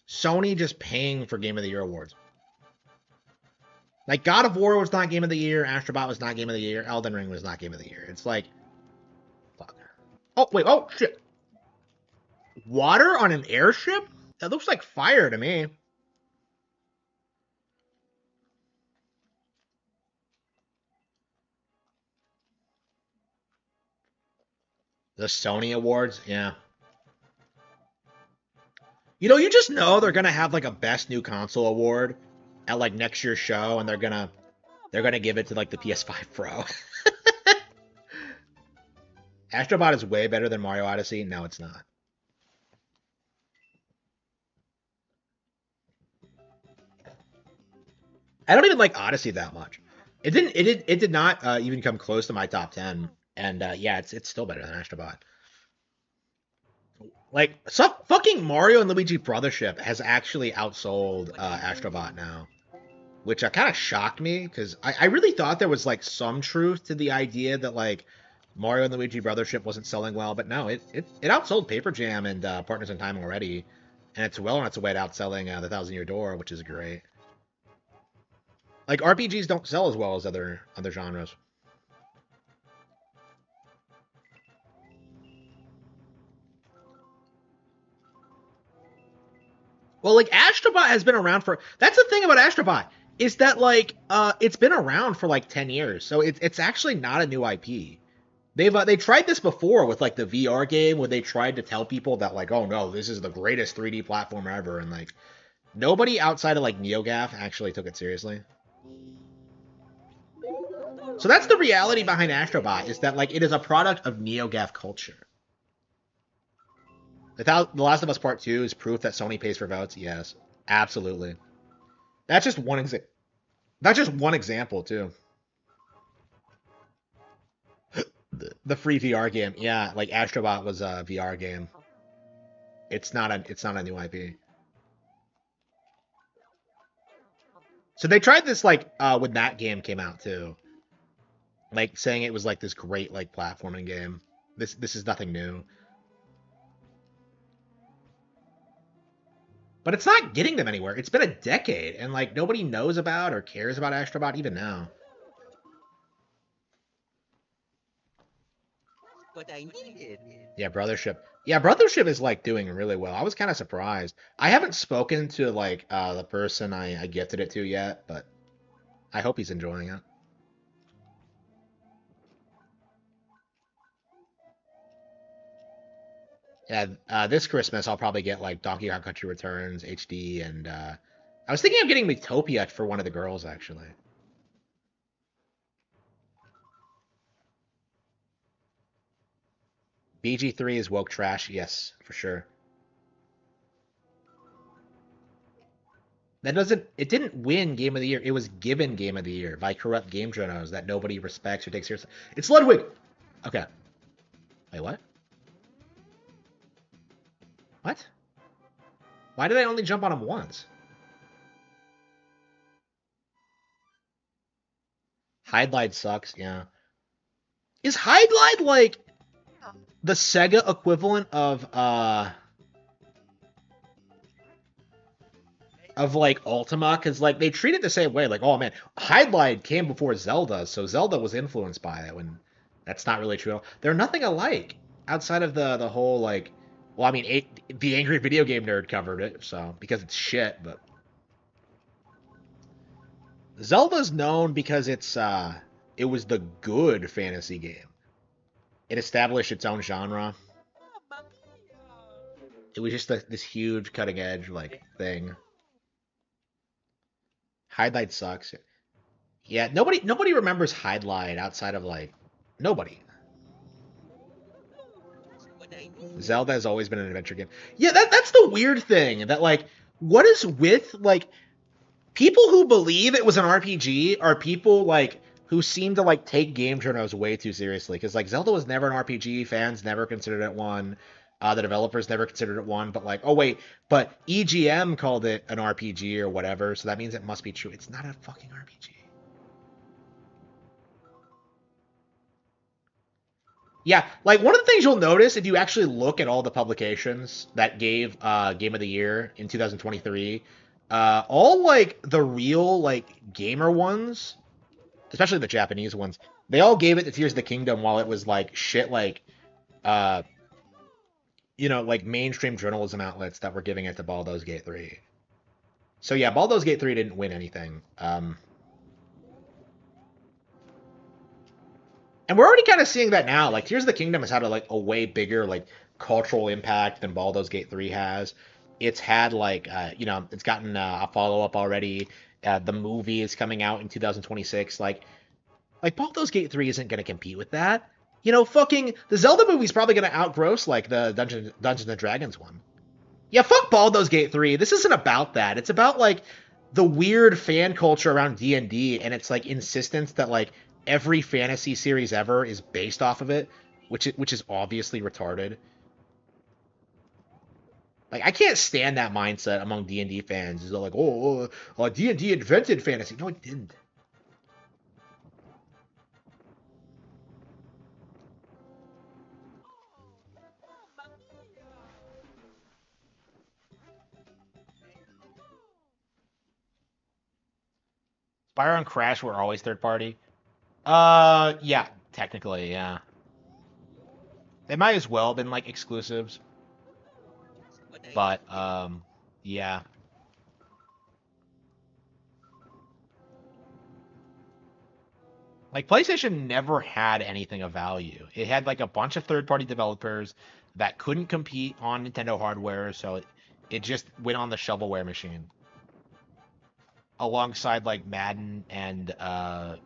Sony just paying for game of the year awards. Like God of War was not game of the year, Astrobot was not game of the year, Elden Ring was not game of the year. It's like, fuck. Oh wait, oh shit. Water on an airship? That looks like fire to me. The Sony Awards, yeah. You know, you just know they're gonna have like a best new console award at like next year's show, and they're gonna give it to like the PS5 Pro. Astrobot is way better than Mario Odyssey. No, it's not. I don't even like Odyssey that much. It did not even come close to my top 10. And yeah, it's still better than Astrobot. Like, fucking Mario and Luigi Brothership has actually outsold Astrobot now, which kind of shocked me because I really thought there was like some truth to the idea that like Mario and Luigi Brothership wasn't selling well, but no, it outsold Paper Jam and Partners in Time already, and it's well on its way to outselling the Thousand Year Door, which is great. Like RPGs don't sell as well as other genres. Well, like Astrobot has been around for. That's the thing about Astrobot is that like it's been around for like 10 years, so it's actually not a new IP. They tried this before with like the VR game where they tried to tell people that like, oh no, this is the greatest 3D platformer ever, and like nobody outside of like NeoGAF actually took it seriously. So that's the reality behind Astrobot is that like it is a product of NeoGAF culture. The Last of Us Part 2 is proof that Sony pays for votes. Yes, absolutely. That's just one example. That's just one example too. The free VR game, yeah, like Astrobot was a VR game. It's not a new IP. So they tried this like when that game came out too, like saying it was like this great like platforming game. This is nothing new. But it's not getting them anywhere. It's been a decade, and like nobody knows about or cares about Astrobot even now.
What I needed.
Yeah, Brothership. Yeah, Brothership is like doing really well. I was kind of surprised. I haven't spoken to like the person I gifted it to yet, but I hope he's enjoying it. Yeah, this Christmas I'll probably get like Donkey Kong Country Returns HD, and I was thinking of getting Miitopia for one of the girls actually. BG3 is woke trash, yes, for sure. It didn't win Game of the Year. It was given Game of the Year by corrupt game journals that nobody respects or takes seriously. It's Ludwig! Okay. Wait, what? What? Why did I only jump on him once? Hydlide sucks, yeah. Is Hydlide like the Sega equivalent of like Ultima? Because like they treat it the same way. Like, oh man, Hydlide came before Zelda, so Zelda was influenced by it. When that's not really true. They're nothing alike outside of the whole like. Well, I mean, the Angry Video Game Nerd covered it, so because it's shit. But Zelda's known because it was the good fantasy game. It established its own genre. It was just this huge cutting edge like thing. Hydlide sucks. Yeah, nobody remembers Hydlide outside of like Nobody. Zelda has always been an adventure game. Yeah, that's the weird thing. That, like, what is with, like, people who believe it was an RPG are people, like, who seem to, like, take game journals way too seriously. Because, like, Zelda was never an RPG. Fans never considered it one. The developers never considered it one. But, like, oh, wait. But EGM called it an RPG or whatever. So that means it must be true. It's not a fucking RPG. Yeah, like, one of the things you'll notice if you actually look at all the publications that gave Game of the Year in 2023, all, like, the real, like, gamer ones, especially the Japanese ones, they all gave it to Tears of the Kingdom while it was, like, shit, like, uh, like, mainstream journalism outlets that were giving it to Baldur's Gate 3. So yeah, Baldur's Gate 3 didn't win anything. And we're already kind of seeing that now. Like, Tears of the Kingdom has had a way bigger, like, cultural impact than Baldur's Gate 3 has. It's had, like, it's gotten a follow-up already. The movie is coming out in 2026. Like Baldur's Gate 3 isn't going to compete with that. Fucking the Zelda movie's probably going to outgross, like, the Dungeons and Dragons one. Yeah, fuck Baldur's Gate 3. This isn't about that. It's about, like, the weird fan culture around D&D and its, like, insistence that, like, every fantasy series ever is based off of it, which is obviously retarded. Like, I can't stand that mindset among D&D fans. They're like, D&D invented fantasy. No, it didn't. Spyro and Crash were always third party. Yeah, technically, yeah. They might as well have been, like, exclusives. But, yeah. Like, PlayStation never had anything of value. It had, like, a bunch of third-party developers that couldn't compete on Nintendo hardware, so it just went on the shovelware machine. Alongside, like, Madden and, I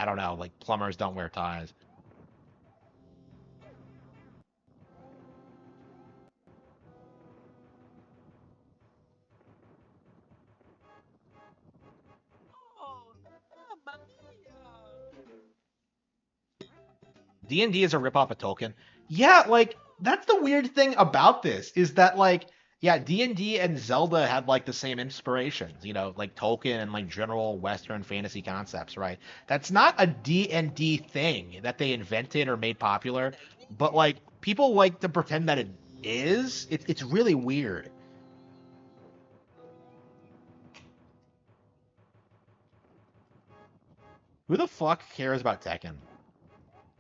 don't know, like, plumbers don't wear ties. D&D is a ripoff of Tolkien. Yeah, like, that's the weird thing about this, is that, like, yeah, D&D and Zelda had, like, the same inspirations, like Tolkien and, like, general Western fantasy concepts, right? That's not a D&D thing that they invented or made popular, but, like, people like to pretend that it is. It's really weird. Who the fuck cares about Tekken?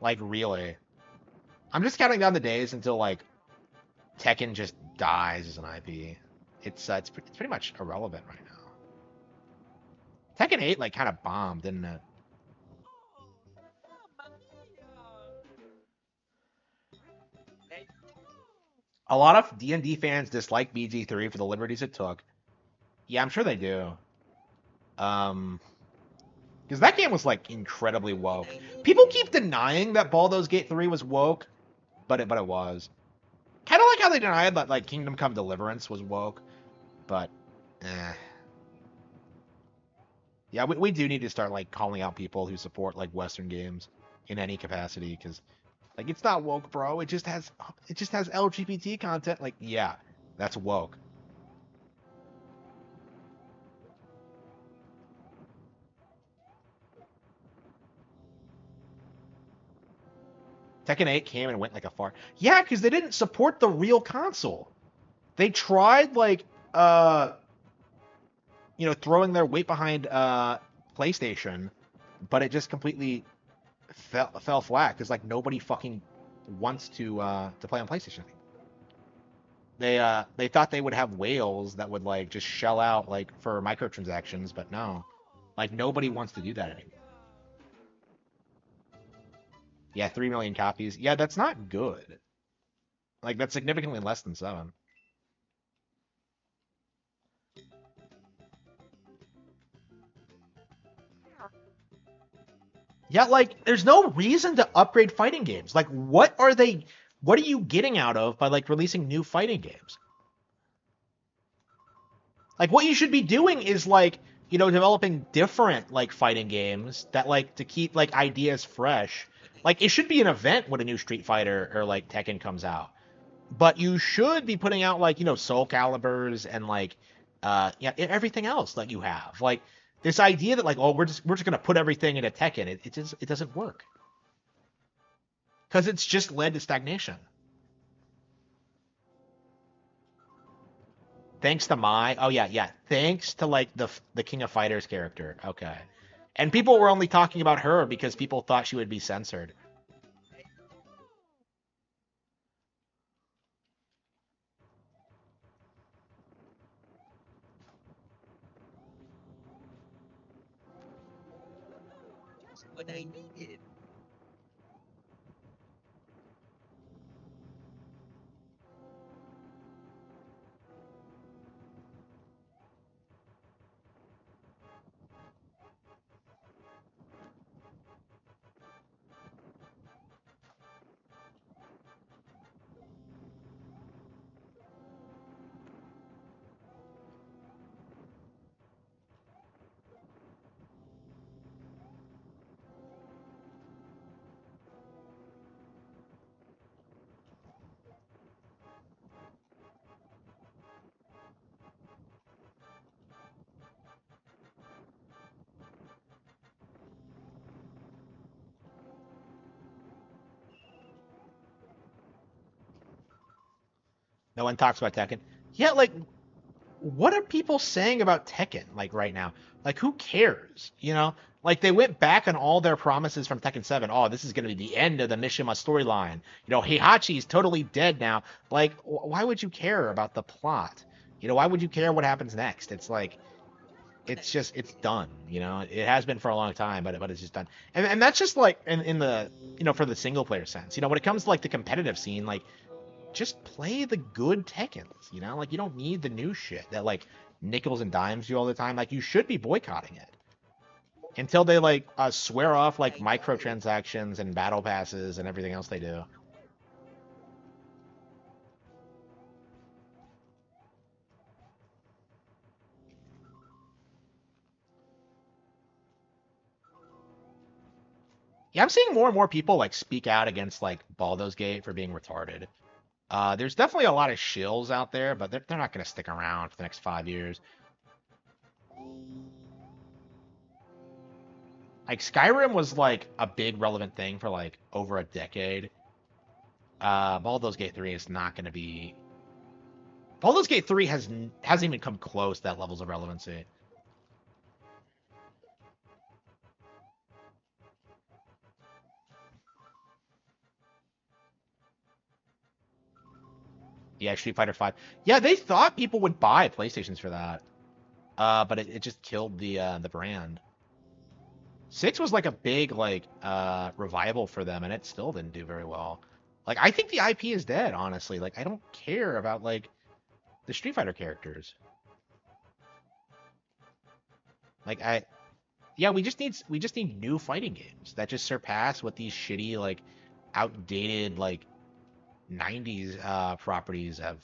Like, really? I'm just counting down the days until, like, Tekken just dies as an IP. It's pretty much irrelevant right now. Tekken 8, like, kind of bombed, didn't it? A lot of D&D fans dislike BG3 for the liberties it took. Yeah, I'm sure they do. Because that game was, like, incredibly woke. People keep denying that Baldur's Gate 3 was woke, but it was. Kind of like how they denied that, like, Kingdom Come Deliverance was woke, but yeah, we do need to start, like, calling out people who support, like, Western games in any capacity, because, like, it's not woke, bro. It just has LGBT content. Like, yeah, that's woke. Tekken 8 came and went like a far. Yeah, because they didn't support the real console. They tried, like, throwing their weight behind PlayStation, but it just completely fell flat because, like, nobody fucking wants to play on PlayStation. They thought they would have whales that would, like, just shell out, like, for microtransactions, but no, like, nobody wants to do that anymore. Yeah, 3 million copies. Yeah, that's not good. Like, that's significantly less than 7. Yeah, like there's no reason to upgrade fighting games. Like what are you getting out of by like releasing new fighting games? Like what you should be doing is like, developing different like fighting games that like to keep like ideas fresh. Like it should be an event when a new Street Fighter or like Tekken comes out. But you should be putting out like, Soul Calibers and like yeah, everything else that you have. Like this idea that like, oh, we're just gonna put everything into Tekken, it doesn't work. Because it's just led to stagnation. Thanks to oh yeah, yeah. Thanks to like the King of Fighters character. Okay. And people were only talking about her because people thought she would be censored.
Just what I needed.
No one talks about Tekken. Yeah, like what are people saying about Tekken like right now? Like who cares? Like they went back on all their promises from Tekken 7. Oh, this is going to be the end of the Mishima storyline. Heihachi's totally dead now. Like why would you care about the plot? Why would you care what happens next? It's like it's done. It has been for a long time, but it's just done. And that's just like in the for the single player sense. When it comes to like the competitive scene, like just play the good Tekkens, Like you don't need the new shit that like nickels and dimes you all the time. Like you should be boycotting it until they like swear off like microtransactions and battle passes and everything else they do. Yeah, I'm seeing more and more people like speak out against like Baldur's Gate for being retarded. There's definitely a lot of shills out there, but they're not going to stick around for the next 5 years. Like Skyrim was like a big relevant thing for like over a decade. Baldur's Gate 3 is not going to be. Baldur's Gate 3 hasn't even come close to that levels of relevancy. Yeah, Street Fighter 5. Yeah, they thought people would buy PlayStations for that. But it just killed the brand. 6 was like a big like revival for them, and it still didn't do very well. Like I think the IP is dead, honestly. Like I don't care about like the Street Fighter characters. Like yeah, we just need new fighting games that just surpass what these shitty like outdated like 90s properties have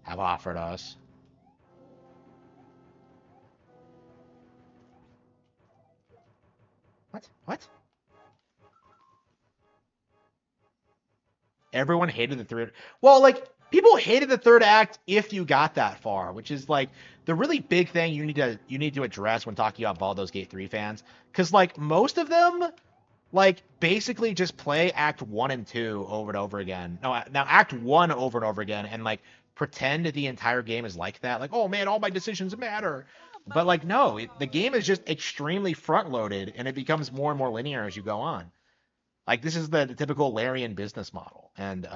offered us. What? Everyone hated the third. Well, like people hated the third act if you got that far, which is like the really big thing you need to address when talking about Baldur's Gate 3 fans, because like most of them like basically just play Act 1 and 2 over and over again. No, now Act 1 over and over again, and like pretend that the entire game is like that. Like, oh man, all my decisions matter. But like, no, the game is just extremely front loaded, and it becomes more and more linear as you go on. Like this is the typical Larian business model, and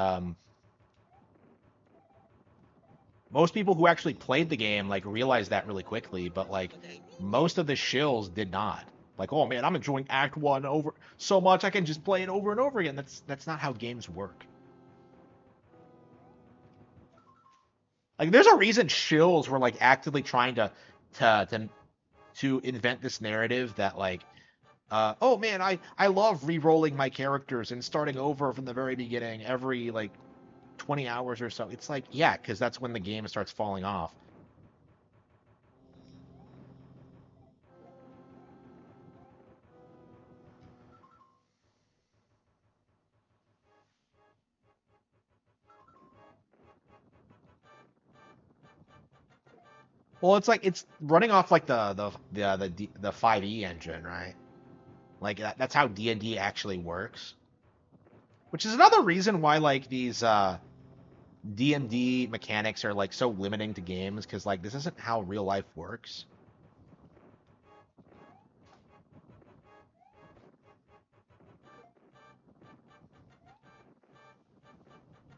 most people who actually played the game like realized that really quickly. But like most of the shills did not. Like, oh man, I'm enjoying Act One over so much I can just play it over and over again. That's not how games work. Like, there's a reason shills were like actively trying to to to invent this narrative that like Oh man, I love re-rolling my characters and starting over from the very beginning every like 20 hours or so. It's like, yeah, because that's when the game starts falling off. Well, it's like it's running off like the 5e engine, right? Like that's how D&D actually works. Which is another reason why like these D&D mechanics are like so limiting to games, because like this isn't how real life works.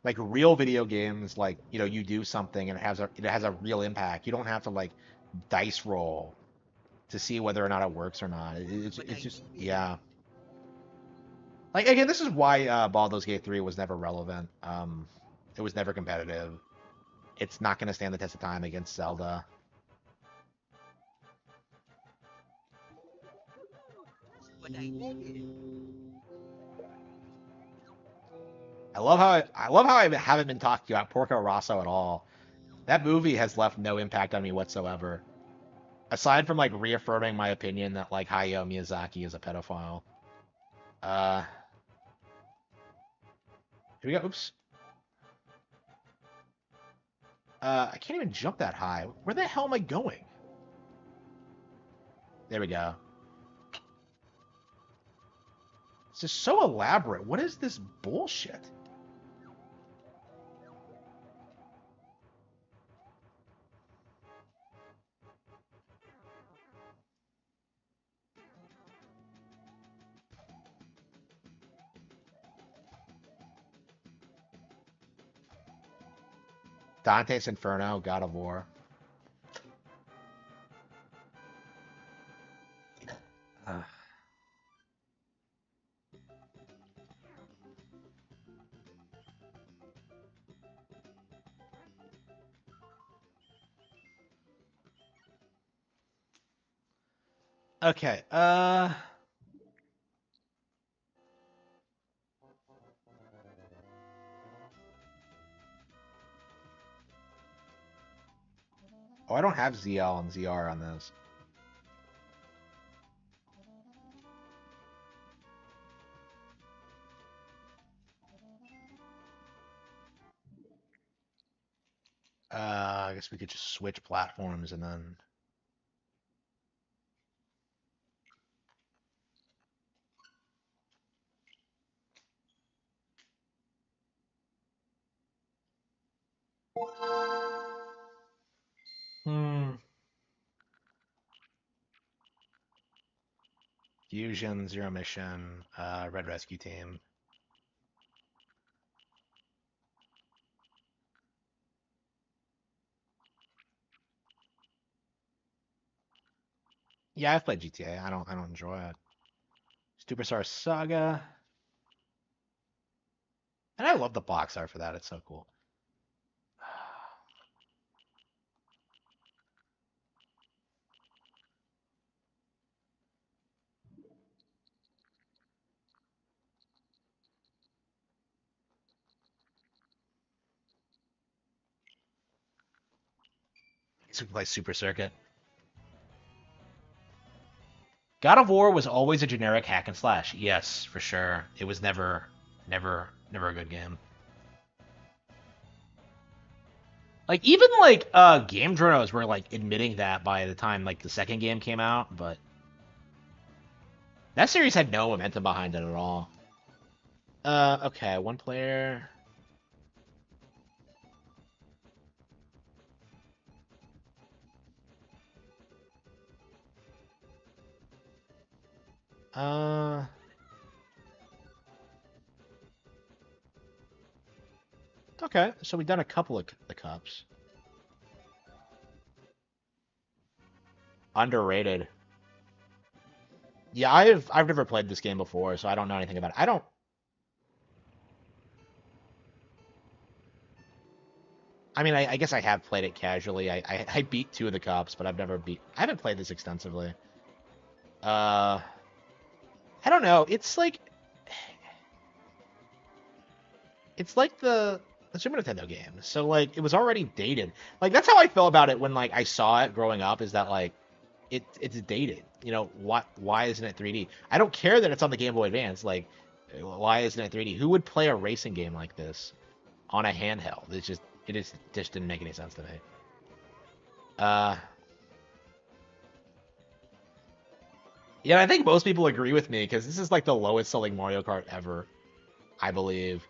Like real video games, like you do something and it has a real impact. You don't have to like dice roll to see whether or not it works or not. It's just, yeah. Like again, this is why Baldur's Gate 3 was never relevant. It was never competitive. It's not going to stand the test of time against Zelda. I love how I haven't been talking about Porco Rosso at all. That movie has left no impact on me whatsoever. Aside from like reaffirming my opinion that like Hayao Miyazaki is a pedophile. Uh Here we go. Oops. I can't even jump that high. Where the hell am I going? There we go. It's just so elaborate. What is this bullshit? Dante's Inferno, God of War. Okay, Oh, I don't have ZL and ZR on this. I guess we could just switch platforms and then... Fusion, Zero Mission, Red Rescue Team. Yeah, I've played GTA. I don't enjoy it. Superstar Saga. And I love the box art for that. It's so cool. So we play Super Circuit. God of War was always a generic hack and slash. Yes, for sure. It was never a good game. Like even like game journals were like admitting that by the time like the second game came out, but that series had no momentum behind it at all. Okay, one player. Okay, so we've done a couple of the cups. Underrated. Yeah, I've never played this game before, so I don't know anything about it. I guess I have played it casually. I beat 2 of the cups, but I haven't played this extensively. I don't know. It's like the Super Nintendo game. So like it was already dated. Like that's how I felt about it when like I saw it growing up. Is that like it's dated? You know why isn't it 3D? I don't care that it's on the Game Boy Advance. Like why isn't it 3D? Who would play a racing game like this on a handheld? Just didn't make any sense to me. Yeah, I think most people agree with me because this is like the lowest selling Mario Kart ever, I believe.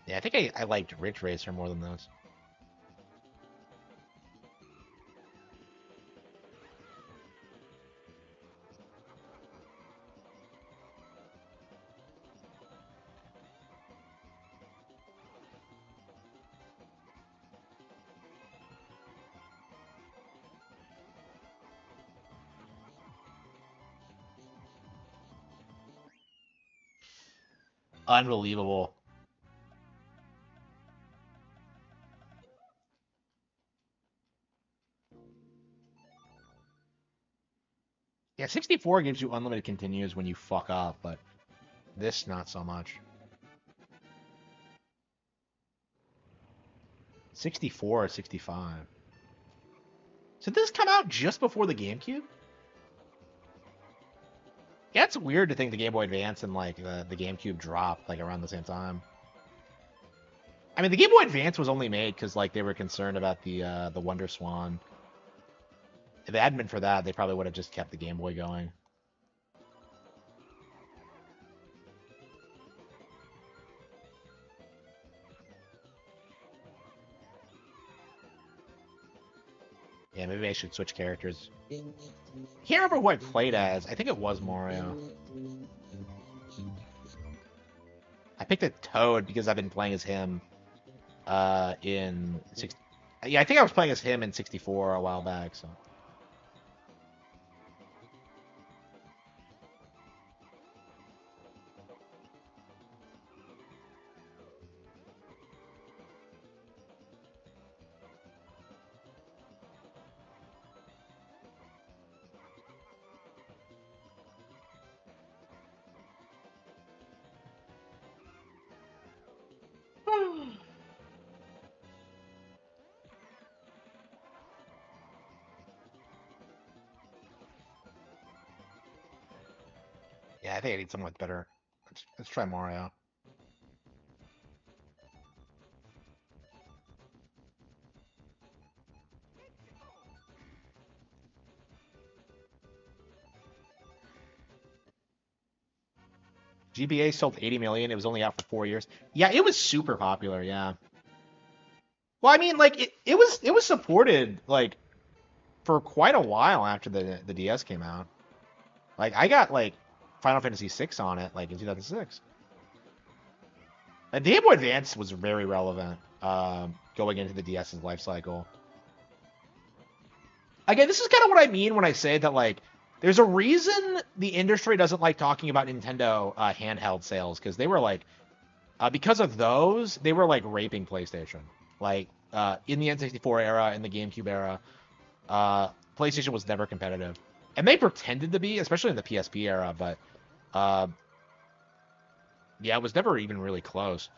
Yeah, I think I liked Ridge Racer more than those. Unbelievable. Yeah, 64 gives you unlimited continues when you fuck up, but this not so much. 64 or 65. So did this come out just before the GameCube? Yeah, it's weird to think the Game Boy Advance and like the GameCube dropped like around the same time. I mean, the Game Boy Advance was only made because like they were concerned about the Wonder Swan. If it hadn't been for that, they probably would have just kept the Game Boy going. Yeah, maybe I should switch characters. Can't remember who I played as. I think it was Mario. I picked a Toad because I've been playing as him in 60. Yeah, I think I was playing as him in 64 a while back. So. Yeah, I think I need someone better. Let's try Mario. GBA sold 80 million. It was only out for 4 years. Yeah, it was super popular. Yeah. Well, I mean, like it was supported like for quite a while after the DS came out. Like I got like Final Fantasy VI on it like in 2006. And the Game Boy Advance was very relevant going into the DS's life cycle. Again, this is kind of what I mean when I say that like there's a reason the industry doesn't like talking about Nintendo handheld sales because they were like because of those they were like raping PlayStation. Like in the N64 era, in the GameCube era, PlayStation was never competitive, and they pretended to be, especially in the PSP era. But yeah, it was never even really close.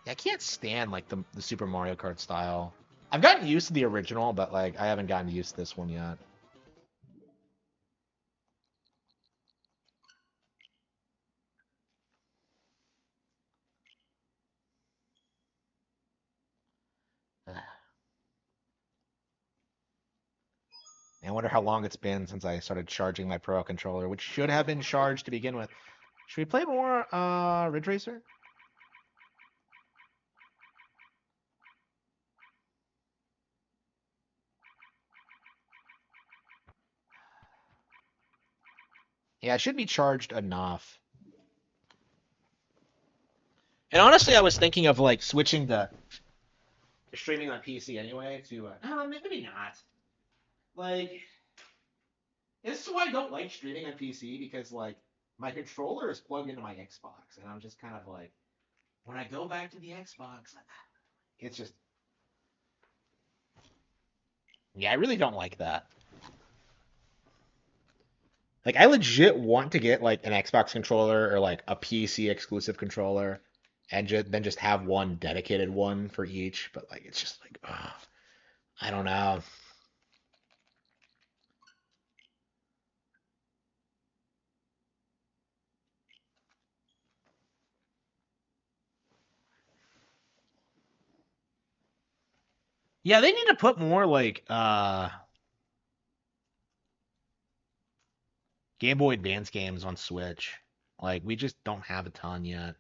Yeah, I can't stand like the Super Mario Kart style. I've gotten used to the original, but like I haven't gotten used to this one yet. I wonder how long it's been since I started charging my Pro controller, which should have been charged to begin with. Should we play more Ridge Racer? Yeah, it should be charged enough. And honestly, I was thinking of like switching to streaming on PC anyway to maybe not. Like, this is why I don't like streaming on PC, because like my controller is plugged into my Xbox, and I'm just kind of like, when I go back to the Xbox, it's just, yeah, I really don't like that. Like, I legit want to get like an Xbox controller or like a PC exclusive controller, and then just have one dedicated one for each. But like, it's just like, ugh, I don't know. Yeah, they need to put more like Game Boy Advance games on Switch. Like, we just don't have a ton yet.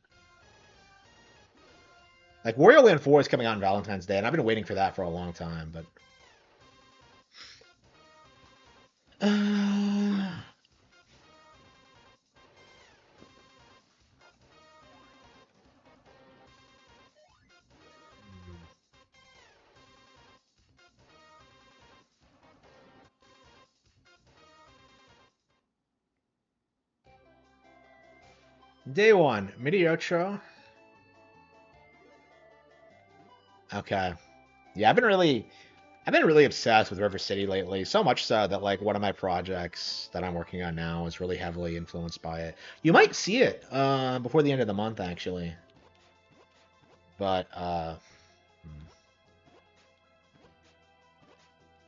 Like, Wario Land 4 is coming out on Valentine's Day, and I've been waiting for that for a long time, but Day 1, Mediotro. Okay. Yeah, I've been really obsessed with River City lately, so much so that like one of my projects that I'm working on now is really heavily influenced by it. You might see it before the end of the month, actually. But I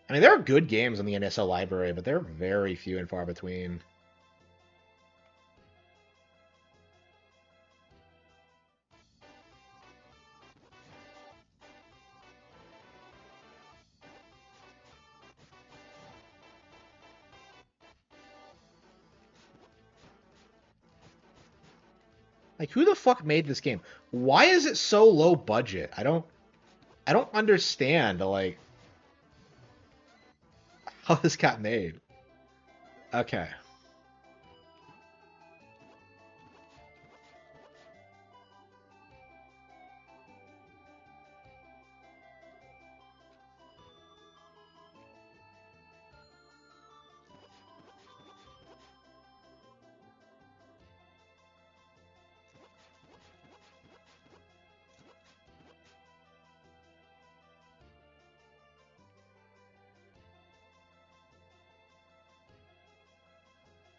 mean, there are good games in the NSO library, but they're very few and far between. Like, who the fuck made this game? Why is it so low budget? I don't understand like how this got made. Okay.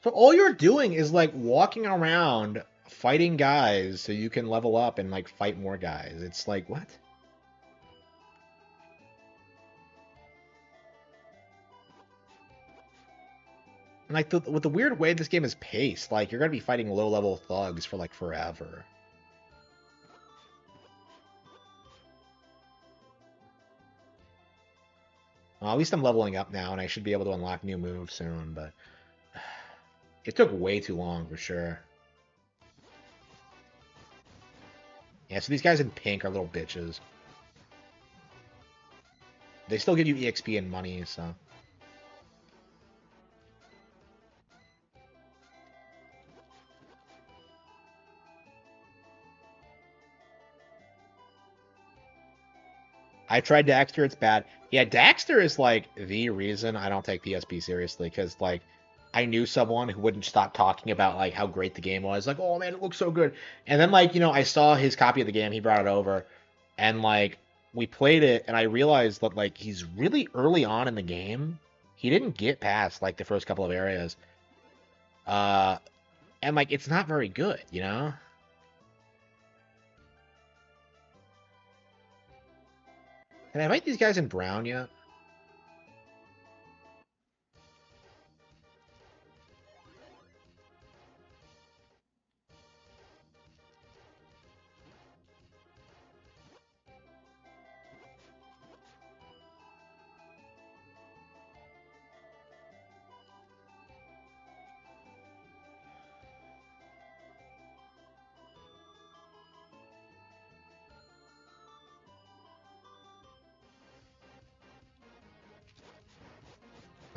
So all you're doing is like walking around fighting guys so you can level up and like fight more guys. It's like, what? And like with the weird way this game is paced, like you're gonna be fighting low level thugs for like forever. Well, at least I'm leveling up now, and I should be able to unlock new moves soon. But it took way too long for sure. Yeah, so these guys in pink are little bitches. They still give you EXP and money, so. I tried Daxter, it's bad. Yeah, Daxter is like the reason I don't take PSP seriously, because like I knew someone who wouldn't stop talking about like how great the game was. Like, oh man, it looks so good. And then like, I saw his copy of the game, he brought it over, and like we played it, and I realized that like he's really early on in the game. He didn't get past like the first couple of areas. Uh and like it's not very good, you know? Can I invite these guys in brown yet?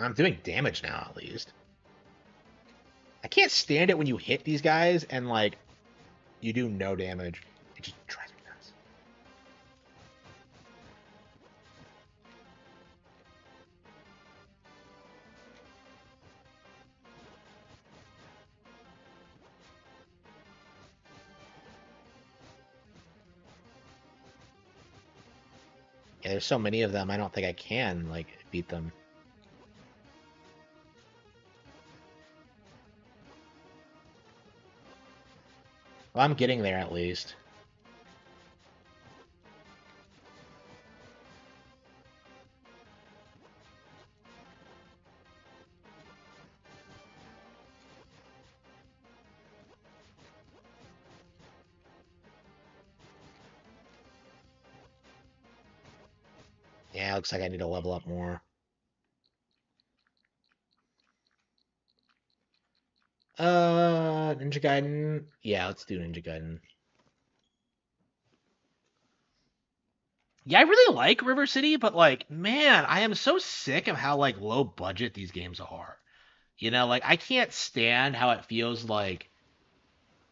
I'm doing damage now, at least. I can't stand it when you hit these guys and, like, you do no damage. It just drives me nuts. Yeah, there's so many of them, I don't think I can, like, beat them. Well, I'm getting there, at least. Yeah, looks like I need to level up more. Ninja Gaiden. Yeah, let's do Ninja Gaiden.
Yeah, I really like River City, but like, man, I am so sick of how like low budget these games are. You know, like I can't stand how it feels like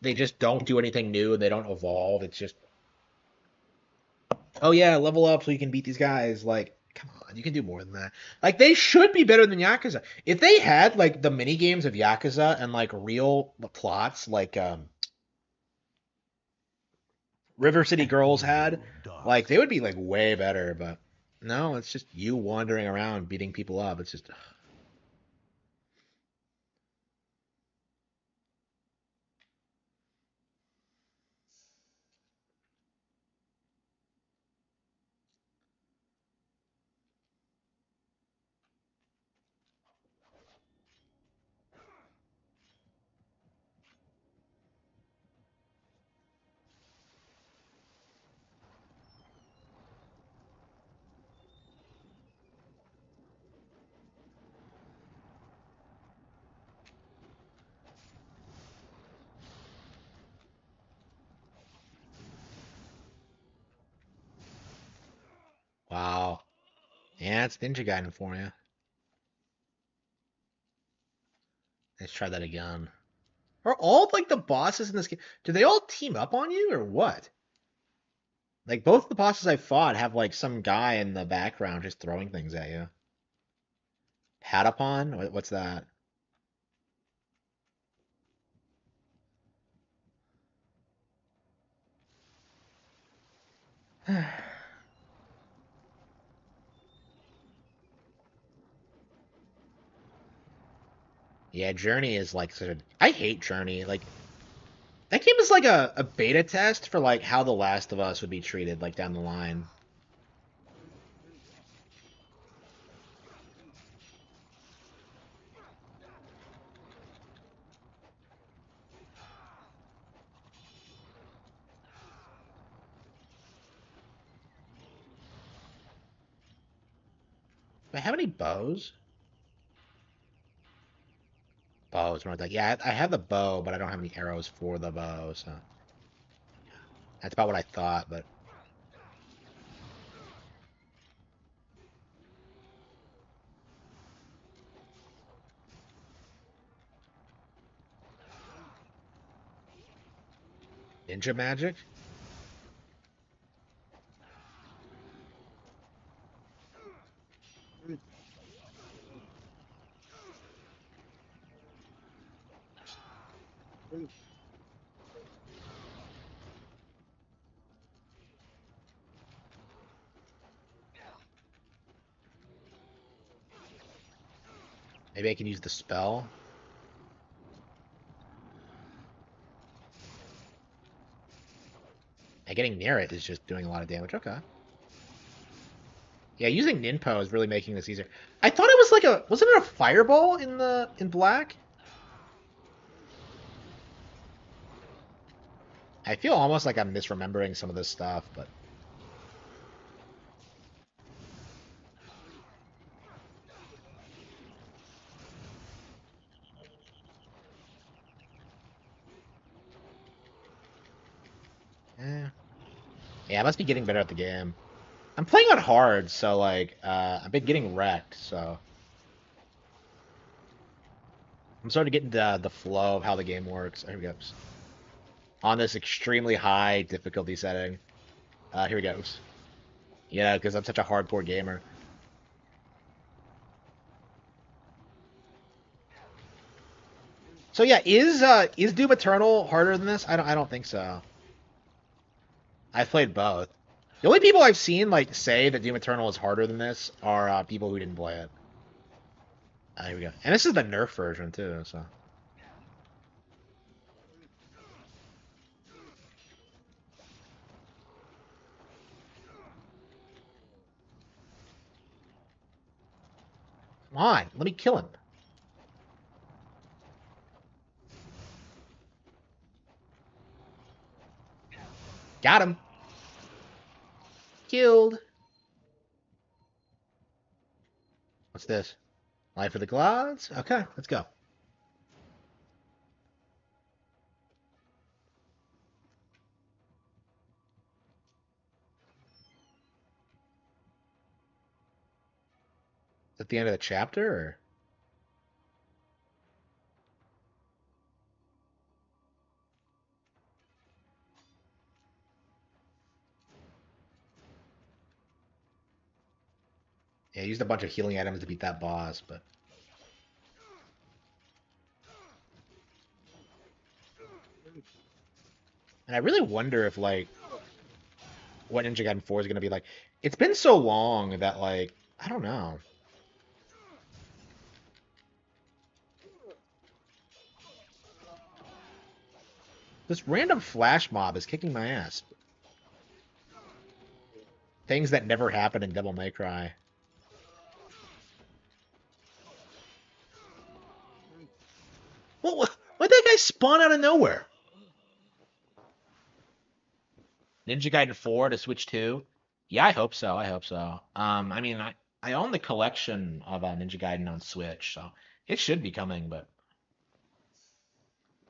They just don't do anything new and they don't evolve. It's just, oh yeah, level up so you can beat these guys. Like, come on, you can do more than that. Like, they should be better than Yakuza. If they had like the mini games of Yakuza and like real plots, like River City Girls had, like they would be like way better. But no, it's just you wandering around beating people up. It's just. Wow. Yeah, it's Ninja Gaiden for you. Let's try that again. Are all like the bosses in this game? Do they all team up on you or what? Like both the bosses I fought have like some guy in the background just throwing things at you. Patapon? What's that? Yeah, Journey is like such a. I hate Journey. Like that game is like a beta test for like how The Last of Us would be treated like down the line. Do I have any bows? Bows, more like yeah, I have the bow, but I don't have any arrows for the bow, so that's about what I thought, but ninja magic? Maybe I can use the spell. And getting near it is just doing a lot of damage. Okay. Yeah, using Ninpo is really making this easier. I thought it was like a wasn't it a fireball in black? I feel almost like I'm misremembering some of this stuff, but eh. Yeah, I must be getting better at the game. I'm playing on hard, so like I've been getting wrecked, so I'm starting to get into the flow of how the game works. Here we go. On this extremely high difficulty setting. Here we go. Yeah, because I'm such a hardcore gamer. So yeah, is Doom Eternal harder than this? I don't think so. I've played both. The only people I've seen like say that Doom Eternal is harder than this are people who didn't play it. Here we go. And this is the Nerf version too, so. Come on, let me kill him. Got him. Killed. What's this? Life of the Gods? Okay, let's go. At the end of the chapter, or? Yeah, I used a bunch of healing items to beat that boss, but... And I really wonder if, like, what Ninja Gaiden 4 is going to be like. It's been so long that, like, I don't know. This random flash mob is kicking my ass. Things that never happen in Devil May Cry. Why'd that guy spawn out of nowhere? Ninja Gaiden 4 to Switch 2? Yeah, I hope so. I hope so. I mean, I own the collection of Ninja Gaiden on Switch, so it should be coming, but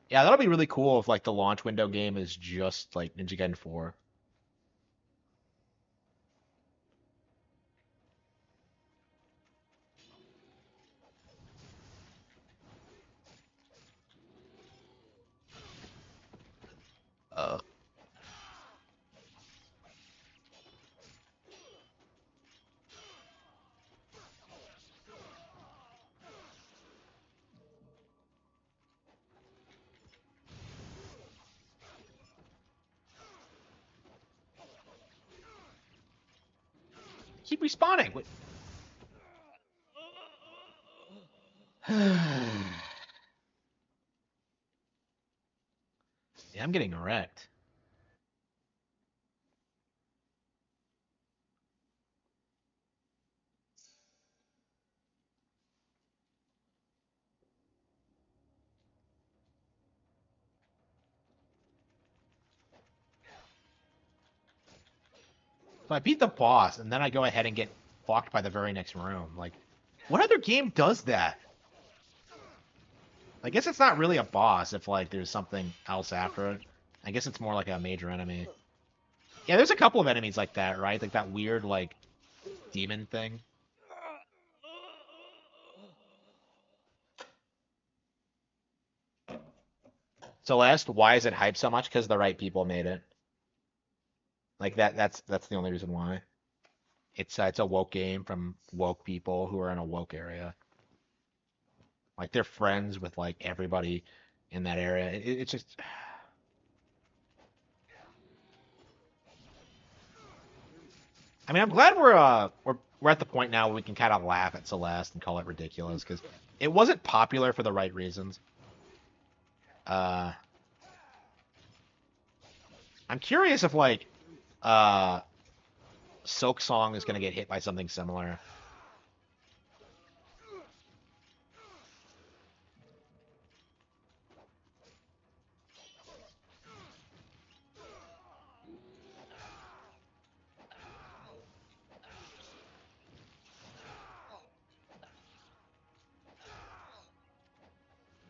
yeah, that'll be really cool if like the launch window game is just like Ninja Gaiden 4. Uh, Keep respawning. Wait. Yeah, I'm getting wrecked. So I beat the boss, and then I go ahead and get fucked by the very next room. Like, what other game does that? I guess it's not really a boss if, like, there's something else after it. I guess it's more like a major enemy. Yeah, there's a couple of enemies like that, right? Like that weird, like, demon thing. Celeste, why is it hyped so much? Because the right people made it. Like, that's the only reason why. It's a woke game from woke people who are in a woke area. Like, they're friends with, like, everybody in that area. It's just... I mean, I'm glad we're at the point now where we can kind of laugh at Celeste and call it ridiculous, because it wasn't popular for the right reasons. I'm curious if, like, Silk Song is going to get hit by something similar.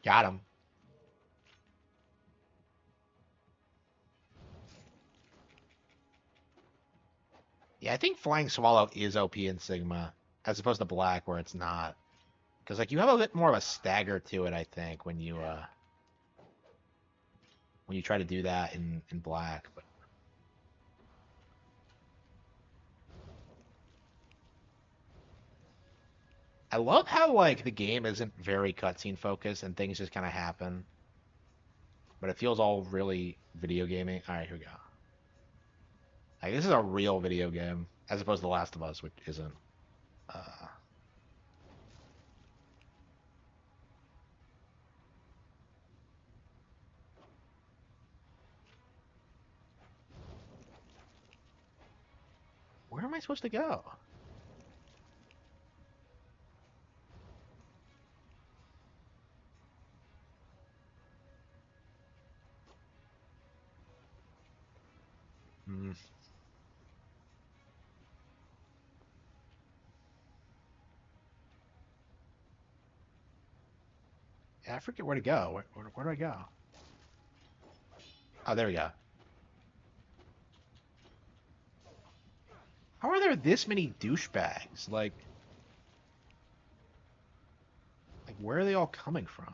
Got him. Yeah, I think Flying Swallow is OP in Sigma, as opposed to Black, where it's not. Because like you have a bit more of a stagger to it, I think, when you try to do that in black. But I love how like the game isn't very cutscene focused and things just kind of happen, but it feels all really video gaming. All right, here we go. Like this is a real video game as opposed to The Last of Us, which isn't. Uh, where am I supposed to go? Hmm. Yeah, I forget where to go. Where do I go? Oh, there we go. How are there this many douchebags? Like where are they all coming from?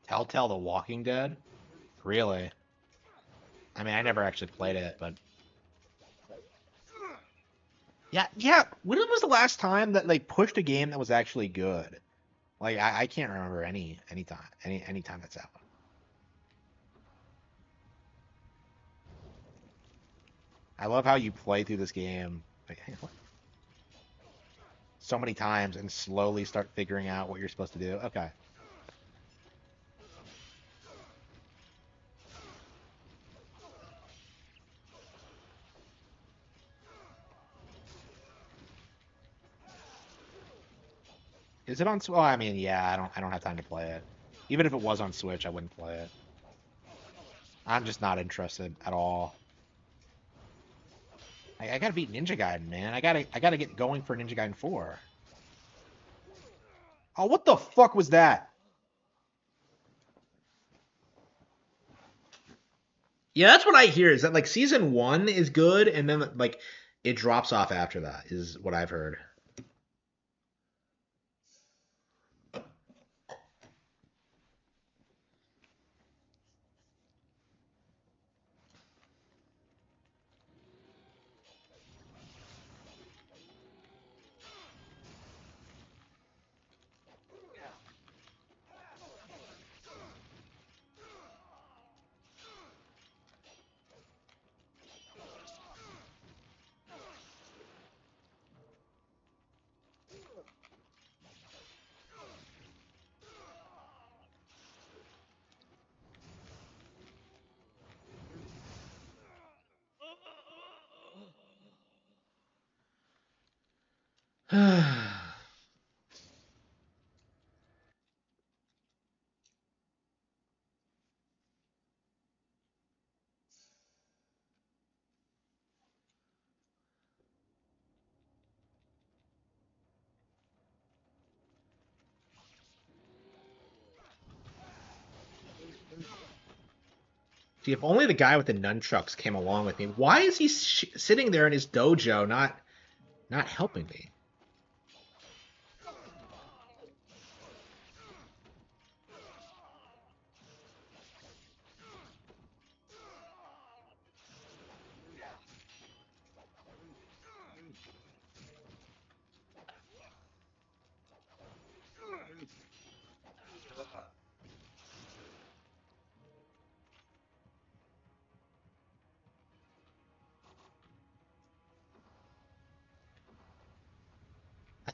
Telltale The Walking Dead? Really? I mean, I never actually played it, but yeah. When was the last time that they pushed a game that was actually good? Like I can't remember any time that's happened. I love how you play through this game like, so many times and slowly start figuring out what you're supposed to do. Okay. Is it on? Oh, I mean, yeah. I don't have time to play it. Even if it was on Switch, I wouldn't play it. I'm just not interested at all. I gotta beat Ninja Gaiden, man. I gotta get going for Ninja Gaiden 4. Oh, what the fuck was that? Yeah, that's what I hear. Is that like season one is good, and then like it drops off after that. Is what I've heard. See, if only the guy with the nunchucks came along with me. Why is he sitting there in his dojo, not helping me?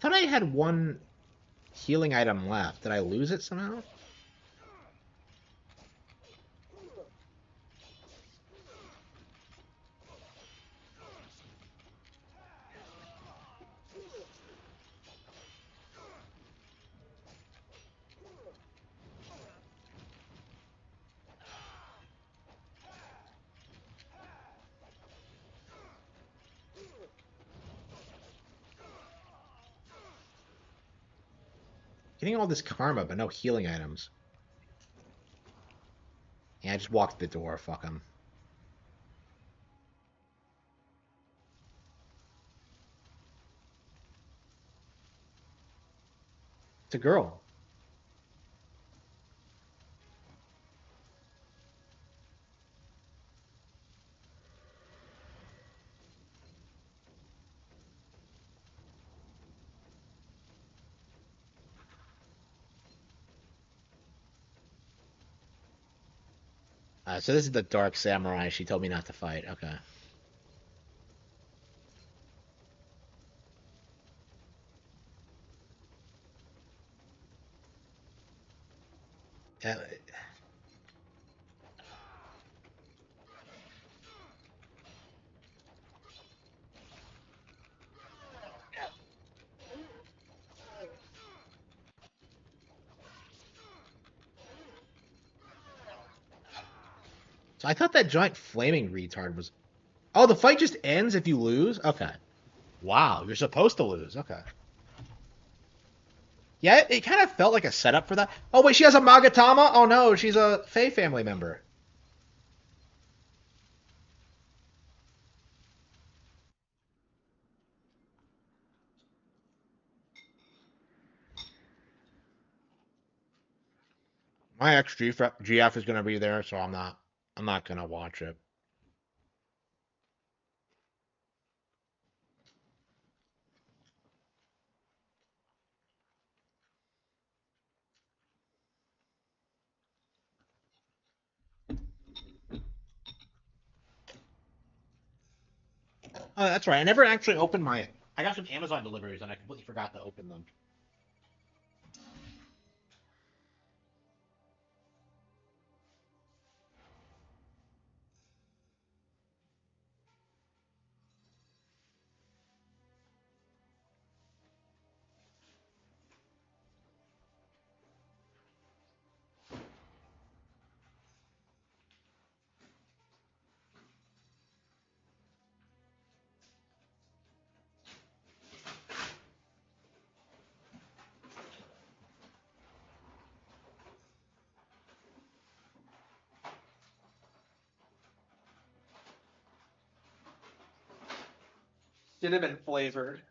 thought I had one healing item left. Did I lose it somehow? Getting all this karma, but no healing items. Yeah, I just walked the door. Fuck him. It's a girl. So this is the Dark Samurai. She told me not to fight. Okay. So I thought that giant flaming retard was... Oh, the fight just ends if you lose? Okay. Wow, you're supposed to lose. Okay. Yeah, it kind of felt like a setup for that. Oh, wait, she has a Magatama? Oh, no, she's a Fae family member. My ex GF is gonna be there, so I'm not gonna watch it. Oh, that's right. I never actually opened my. I got some Amazon deliveries and I completely forgot to open them.
Cinnamon flavored.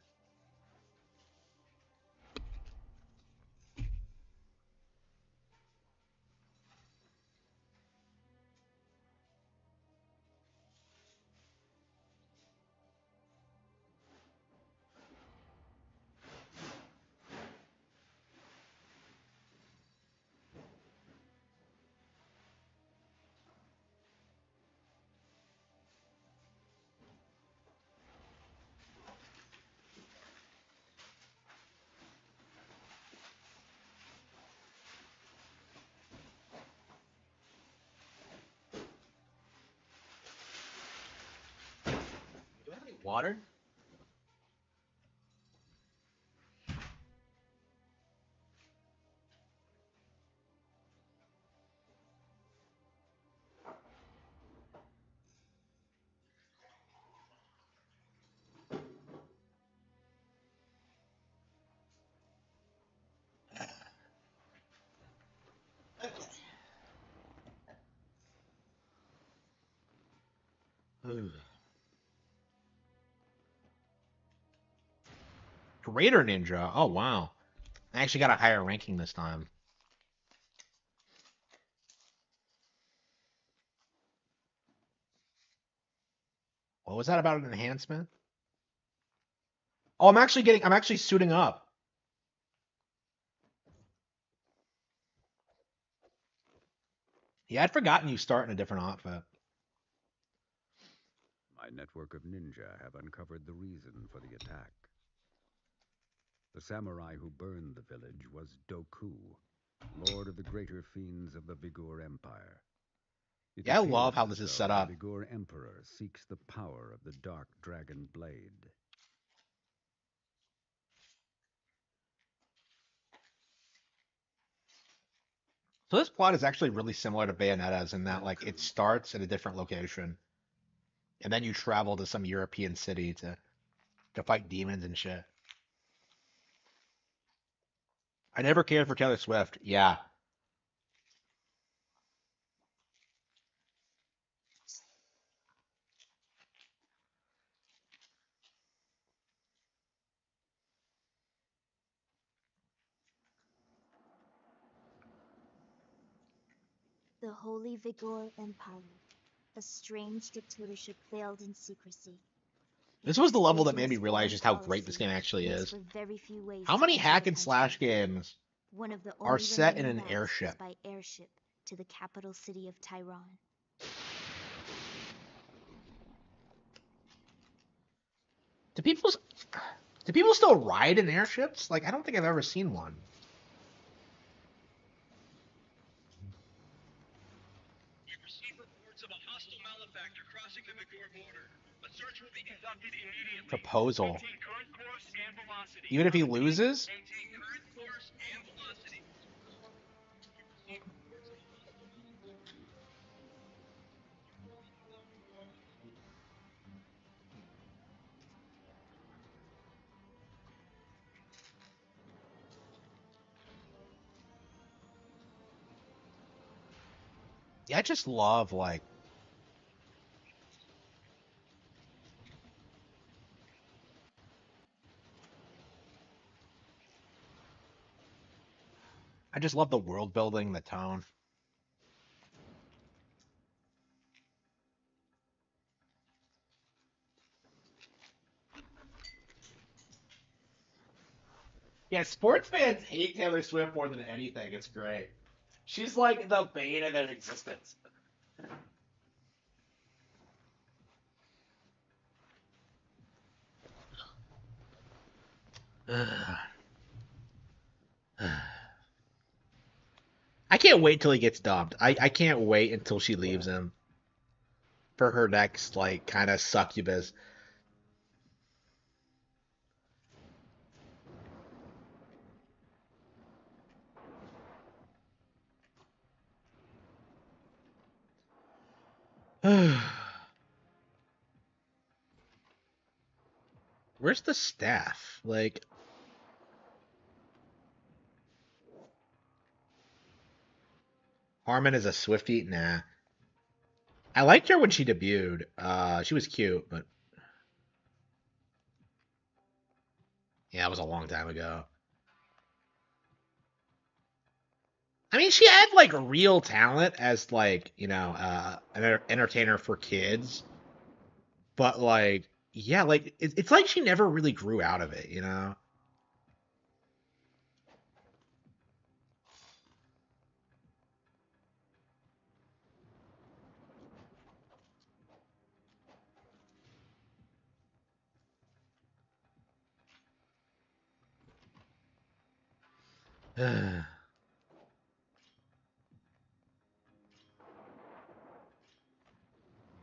Do I have any water? Greater Ninja. Oh wow. I actually got a higher ranking this time. What was that about an enhancement? Oh, I'm actually suiting up. Yeah, I'd forgotten you start in a different outfit.
My network of ninja have uncovered the reason for the attack. The samurai who burned the village was Doku, lord of the greater fiends of the Vigor Empire. It
Yeah, I
appears
love how
as
this is
though
set up.
the Vigor Emperor seeks the power of the Dark Dragon Blade.
So this plot is actually really similar to Bayonetta's in that like it starts at a different location, and then you travel to some European city to fight demons and shit. I never cared for Taylor Swift. Yeah.
The Holy Vigor Empire, a strange dictatorship veiled in secrecy.
This was the level that made me realize just how great this game actually is. How many hack and slash games
One of the
are
only
set in
remaining
an
routes is
airship?
by airship to the capital city of Tyron.
Do people do people still ride in airships? Like I don't think I've ever seen one.
We received reports of a hostile malefactor crossing the Vigor border. A search will be conducted immediately.
Proposal.
Maintain current course and velocity.
Even if he loses?
Maintain current course and velocity.
Yeah, I just love like I just love the world building, the tone. Yeah, sports fans hate Taylor Swift more than anything. It's great. She's like the bane of their existence. I can't wait till he gets dumped. I can't wait until she leaves him for her next like kind of succubus. Where's the staff? Like Harman is a Swiftie? Nah. I liked her when she debuted. She was cute, but yeah, it was a long time ago. I mean, she had like real talent as like an entertainer for kids, but like yeah, like it's like she never really grew out of it, you know?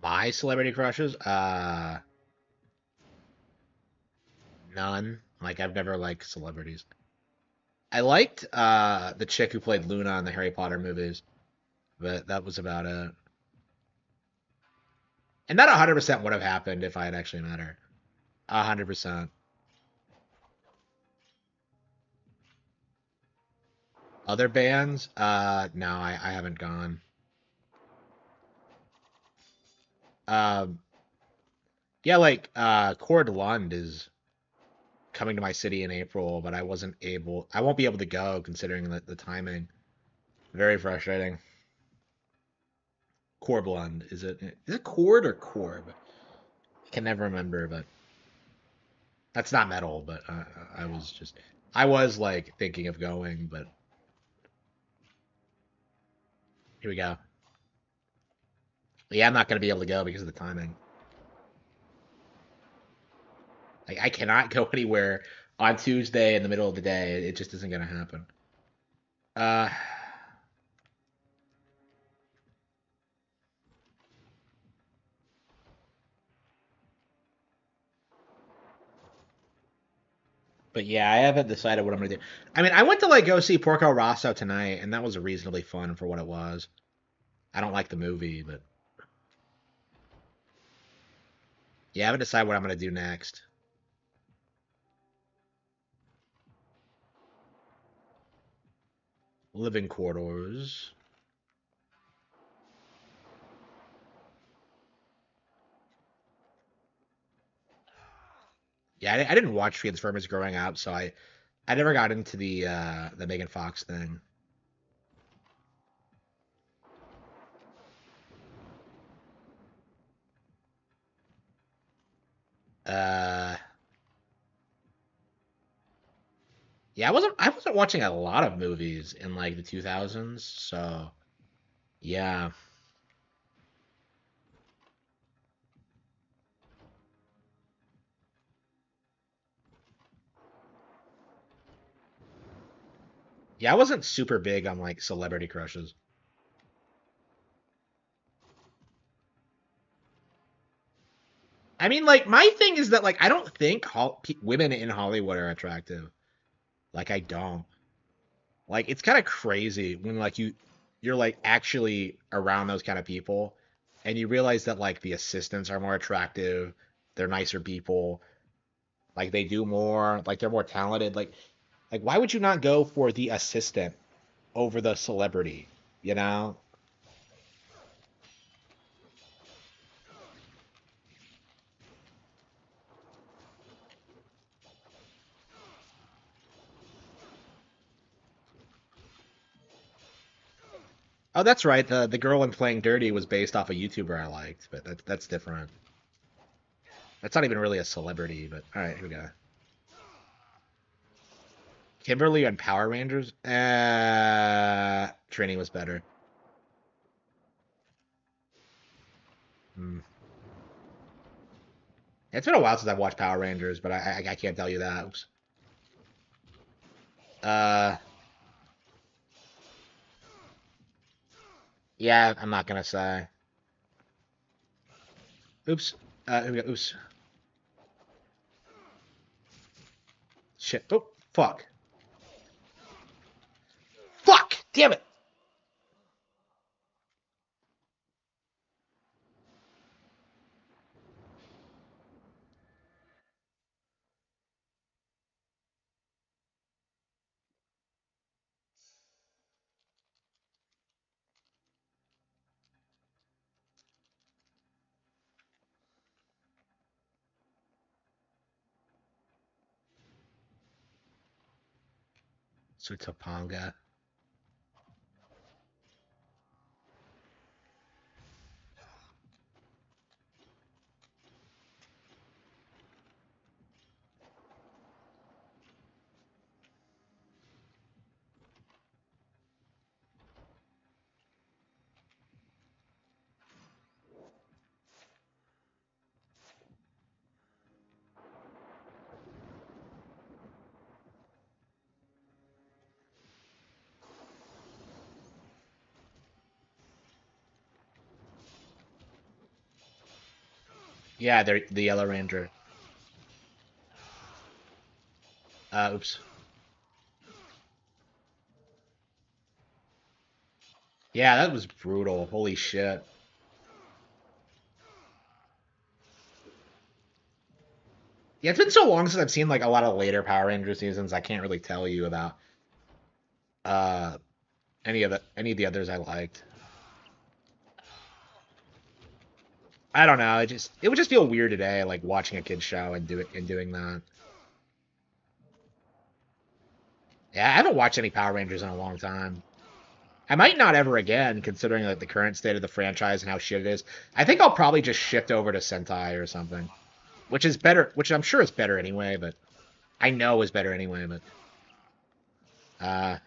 My celebrity crushes? None. Like I've never liked celebrities. I liked the chick who played Luna in the Harry Potter movies, but that was about it. And that 100% would have happened if I had actually met her. 100%. Other bands? No, I haven't gone. Um, yeah, like Cord Lund is coming to my city in April, but I won't be able to go considering the timing. Very frustrating. Corblund, is it Cord or Corb? I can never remember, but that's not metal, but I was like thinking of going, but here we go. Yeah, I'm not going to be able to go because of the timing. I cannot go anywhere on Tuesday in the middle of the day. It just isn't gonna happen. Uh, but yeah, I haven't decided what I'm gonna do. I mean, I went to like go see Porco Rosso tonight, and that was reasonably fun for what it was. I don't like the movie, but yeah, I haven't decided what I'm gonna do next. Living quarters. Yeah, I didn't watch Transformers growing up, so I never got into the Megan Fox thing. Uh, yeah, I wasn't watching a lot of movies in like the 2000s, so yeah. Yeah, I wasn't super big on like celebrity crushes. I mean, like my thing is that like I don't think women in Hollywood are attractive. Like I don't. Like it's kind of crazy when like you're like actually around those kind of people and you realize that like the assistants are more attractive, they're nicer people, like they do more, like they're more talented. Like why would you not go for the assistant over the celebrity, you know? Oh, that's right. The girl in Playing Dirty was based off a YouTuber I liked, but that's different. That's not even really a celebrity, but all right, here we go. Kimberly on Power Rangers? Training was better. Hmm. It's been a while since I've watched Power Rangers, but I can't tell you that. Oops. Uh, yeah, I'm not gonna say. Oops. Here we go. Oops. Shit. Oh, fuck. Fuck! Damn it! So Topanga. Yeah, they're the Yellow Ranger. Oops. Yeah, that was brutal. Holy shit. Yeah, it's been so long since I've seen like a lot of later Power Ranger seasons. I can't really tell you about uh any of the others I liked. I don't know. It would just feel weird today, like watching a kids show and doing that. Yeah, I haven't watched any Power Rangers in a long time. I might not ever again, considering like the current state of the franchise and how shit it is. I think I'll probably just shift over to Sentai or something, which is better. Which I'm sure is better anyway, but I know is better anyway. But uh,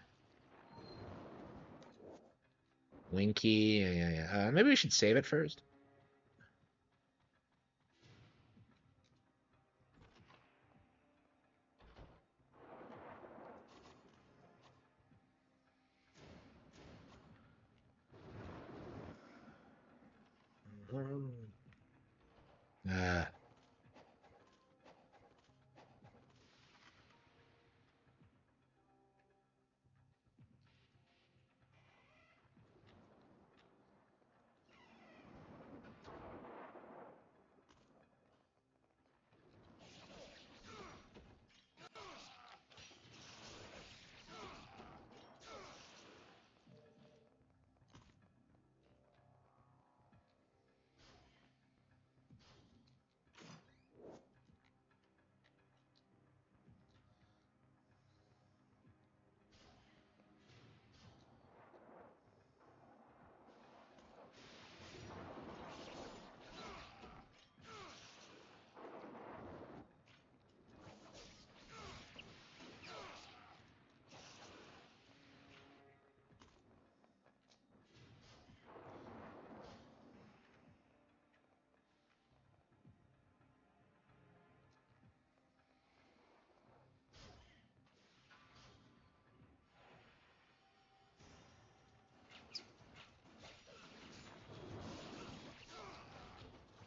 Winky, yeah. Maybe we should save it first.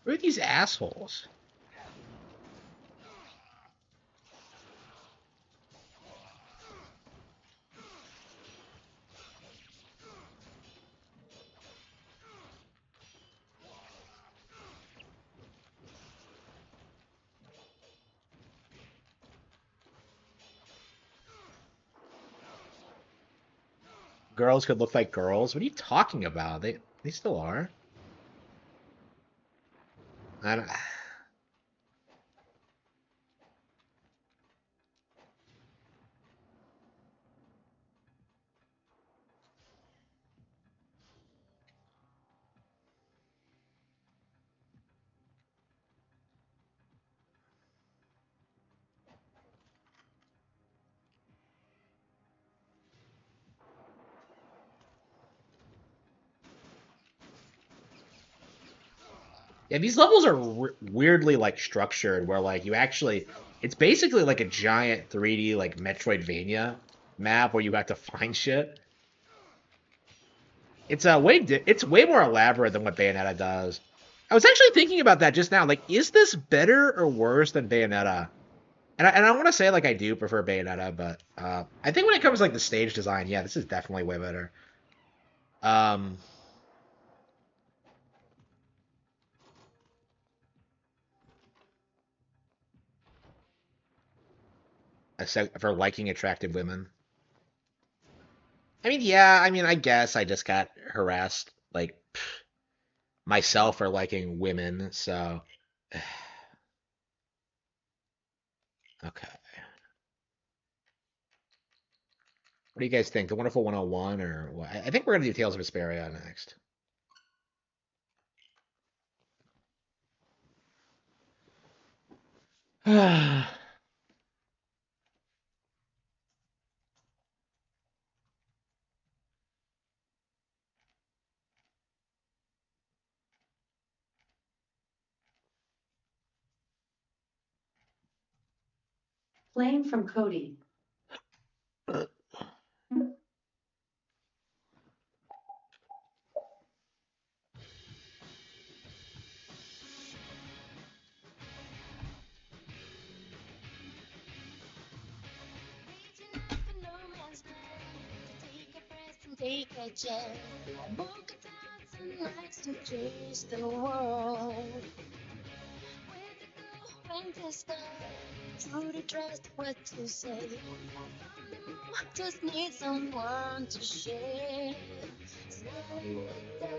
Who are these assholes? Girls could look like girls? What are you talking about? They still are. I don't... Yeah, these levels are weirdly like structured where like you actually it's basically like a giant 3D like Metroidvania map where you have to find shit. It's it's way more elaborate than what Bayonetta does. I was actually thinking about that just now. Like, is this better or worse than Bayonetta? And I want to say like I do prefer Bayonetta, but I think when it comes to, like the stage design, yeah, this is definitely way better. Um, for liking attractive women. I mean, yeah, I mean, I guess I just got harassed like myself for liking women, so okay. What do you guys think? The Wonderful 101 or what? I think we're gonna do Tales of Vesperia next.
Playing from Cody.
Take a chance. Walk a thousand nights to chase the world. Where to go, when to start. Truly trust what to say. Just need someone to share. Slowly it does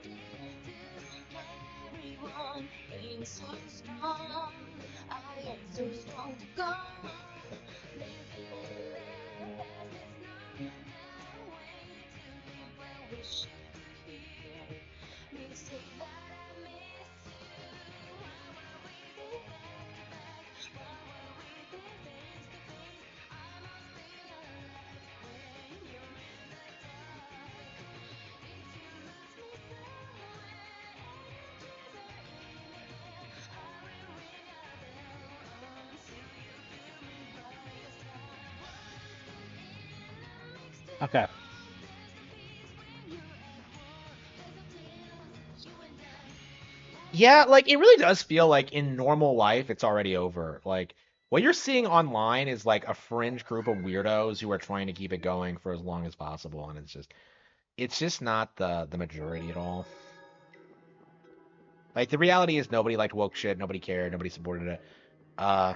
get to carry on. Ain't so strong. I am so strong to go. Living in the past is not the way to live. Well, we should hear me say that I miss you. Why were we this back to back? Why were we this face to face? I must be alive when you're in the dark. If you lose me somewhere, angels are in the air. I will ring a bell until you feel me by your side. In the mix
Okay. Yeah, like it really does feel like in normal life it's already over. Like what you're seeing online is like a fringe group of weirdos who are trying to keep it going for as long as possible, and it's just not the majority at all. Like the reality is nobody liked woke shit, nobody cared, nobody supported it. Uh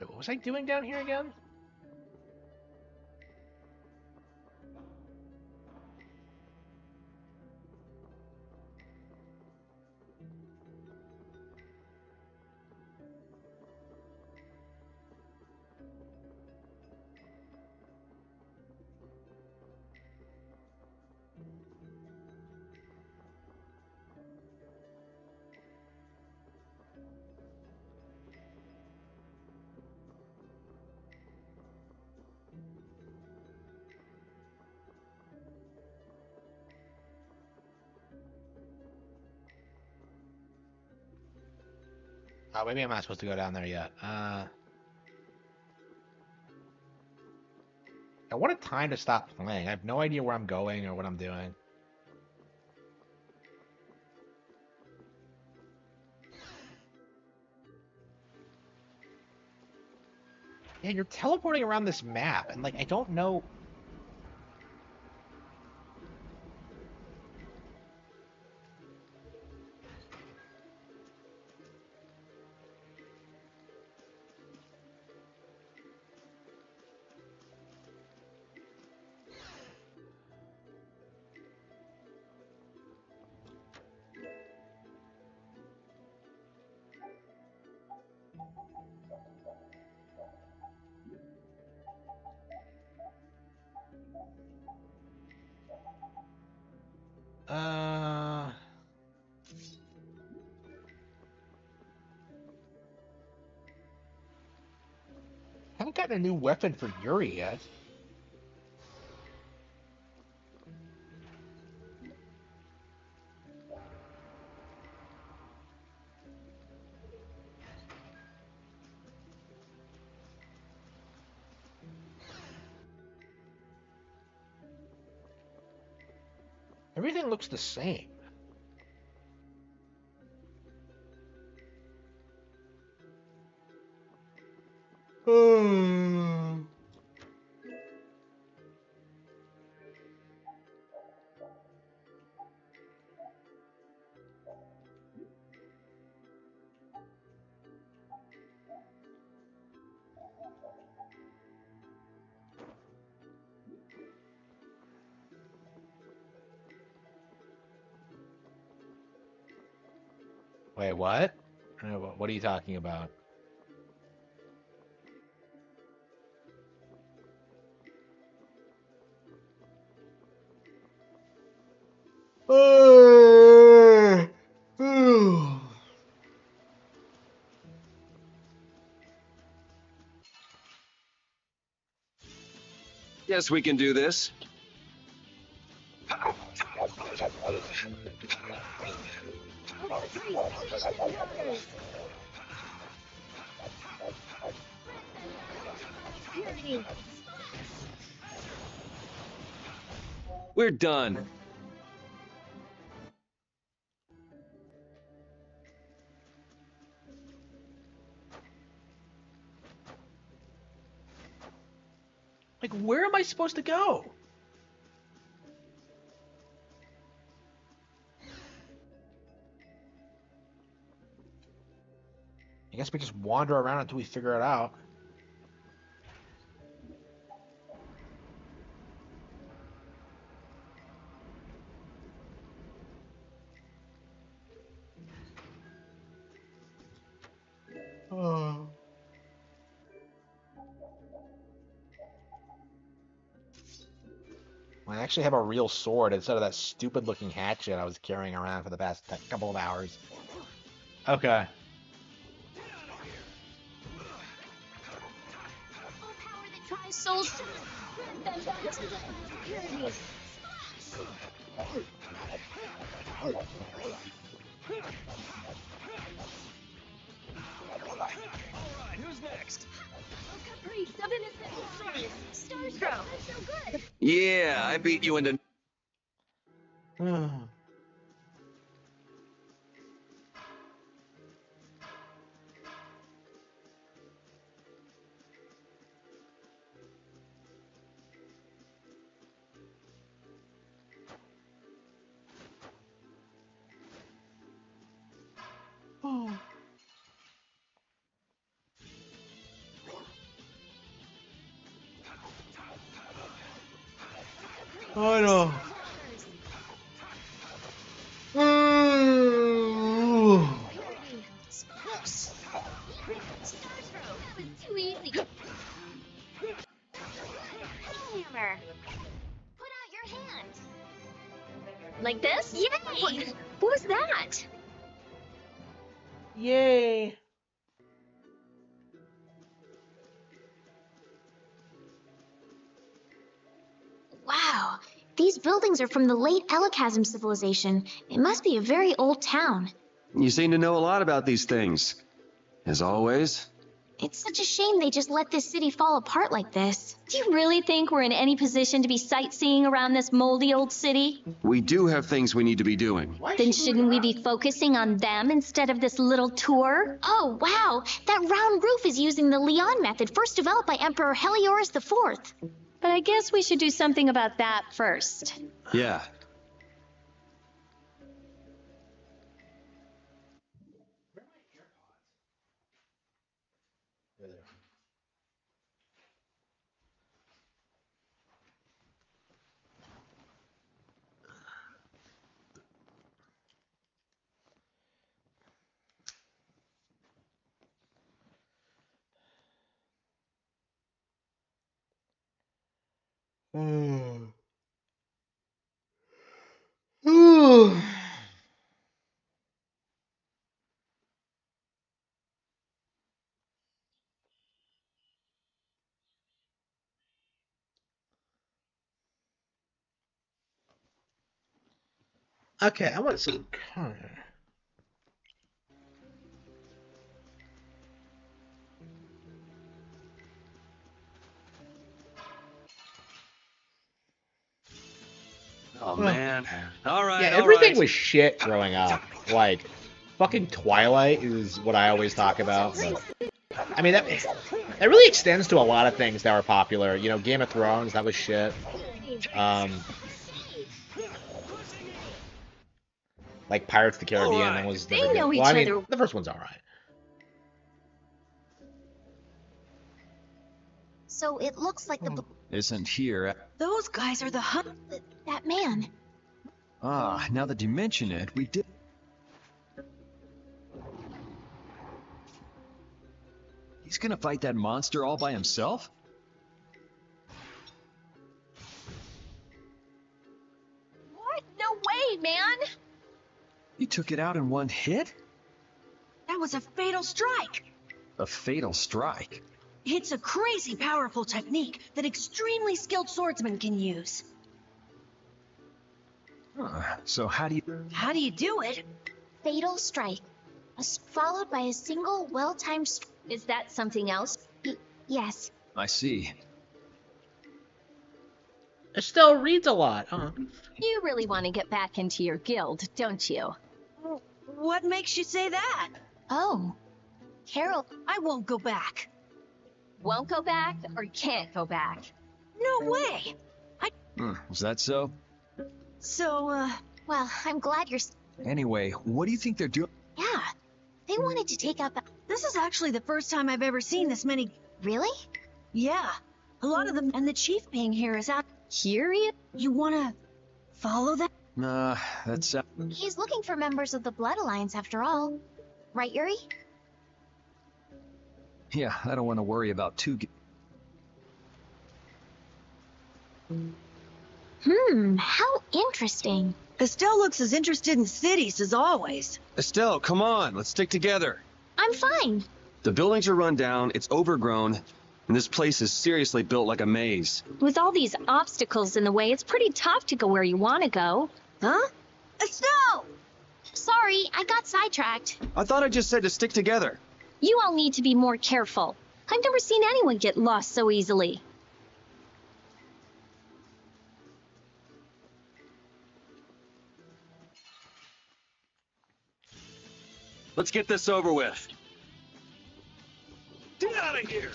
what was I doing down here again? Oh, maybe I'm not supposed to go down there yet. What a time to stop playing. I have no idea where I'm going or what I'm doing. Yeah, you're teleporting around this map, and, like, I don't know... Haven't gotten a new weapon for Yuri yet. Everything looks the same. Wait, what? What are you talking about?
Yes, we can do this. We're done.
Like, where am I supposed to go? I guess we just wander around until we figure it out. Oh. I actually have a real sword instead of that stupid-looking hatchet I was carrying around for the past couple of hours.
Okay.
Power that tries soul shot. Then back to the security.
Alright, who's next?
Priest of innocent Starstroke. That's so good.
Yeah, I beat you into...
I know.
That was too easy. Hammer. Put out your hand. Like this? Yay! What was that?
Yay!
Wow, these buildings are from the late Elachasm civilization. It must be a very old town.
You seem to know a lot about these things. As always.
It's such a shame they just let this city fall apart like this.
Do you really think we're in any position to be sightseeing around this moldy old city?
We do have things we need to be doing.
Then shouldn't we be focusing on them instead of this little tour?
Oh, wow. That round roof is using the Leon method, first developed by Emperor Heliodorus IV.
But I guess we should do something about that first.
Yeah.
Okay, I want to see.
Oh man. Alright,
Yeah, everything was shit growing up. Like, fucking Twilight is what I always talk about. But, I mean, that really extends to a lot of things that were popular. You know, Game of Thrones, that was shit. Like Pirates of the Caribbean, that was never good. Well, I mean, the first one's alright.
So it looks like the...
Isn't here.
Those guys are the that man.
Ah, now that you mention it, we did. He's gonna fight that monster all by himself?
What? No way, man!
You took it out in one hit?
That was a fatal strike.
A fatal strike?
It's a crazy powerful technique that extremely skilled swordsmen can use.
So how do you...
How do you do it?
Fatal strike. Followed by a single well-timed...
Is that something else?
Yes.
I see.
Estelle reads a lot, huh?
You really want to get back into your guild, don't you?
What makes you say that?
Oh. Carol...
I won't go back.
Won't go back or can't go back?
No way!
Is that so?
So,
Well, I'm glad you're...
Anyway, what do you think they're doing?
Yeah. They wanted to take out the...
This is actually the first time I've ever seen this many...
Really?
Yeah. A lot of them... And the chief being here is out...
Curious?
You wanna... follow that?
Nah, that's...
He's looking for members of the Blood Alliance after all. Right, Yuri?
Yeah, I don't want to worry about
How interesting.
Estelle looks as interested in cities as always.
Estelle, come on, let's stick together.
I'm fine.
The buildings are run down, it's overgrown, and this place is seriously built like a maze.
With all these obstacles in the way, it's pretty tough to go where you want to go.
Huh? Estelle!
Sorry, I got sidetracked.
I thought I just said to stick together.
You all need to be more careful. I've never seen anyone get lost so easily.
Let's get this over with.
Get out of here!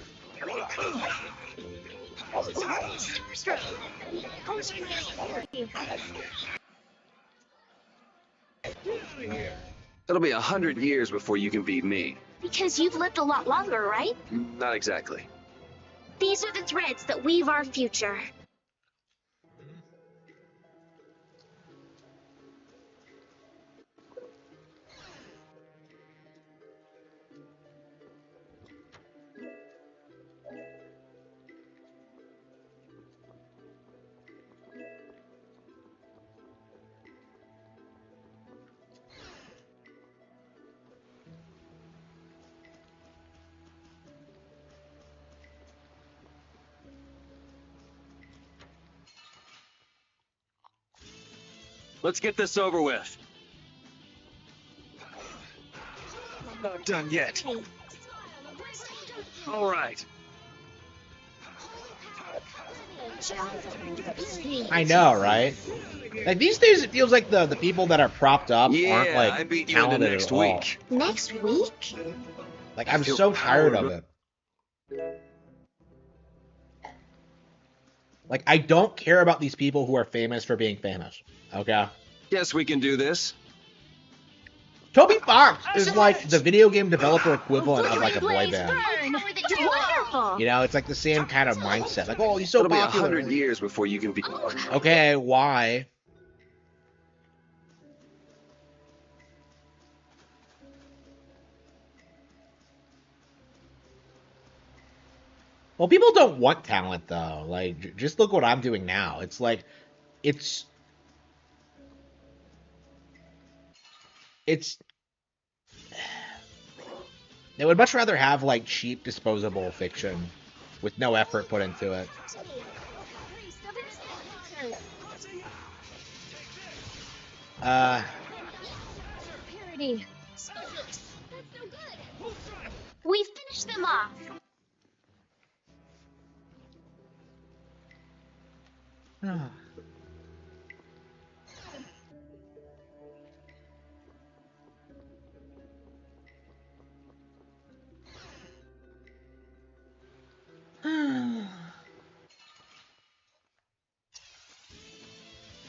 It'll be 100 years before you can beat me.
Because you've lived a lot longer, right?
Not exactly.
These are the threads that weave our future.
Let's get this over with. I'm not done yet. All right.
I know, right? Like these days, it feels like the people that are propped up aren't
Yeah,
like
I beat you into
talented
next
at all.
week.
Next week?
Like
I
I'm
feel
so tired of
power.
it. Like I don't care about these people who are famous for being famous. Okay.
Guess we can do this.
Toby Fox is like the video game developer equivalent of like a boy
Blaze
band.
burn! Wonderful!
You know, it's like the same kind of mindset. Like, oh, he's so
It'll be
popular.
100 years before you can be.
Okay, why? Well, people don't want talent though. Like, just look what I'm doing now. It's like, it's, it's. They would much rather have like cheap, disposable fiction with no effort put into it.
Parody. That's no good. We finished them off.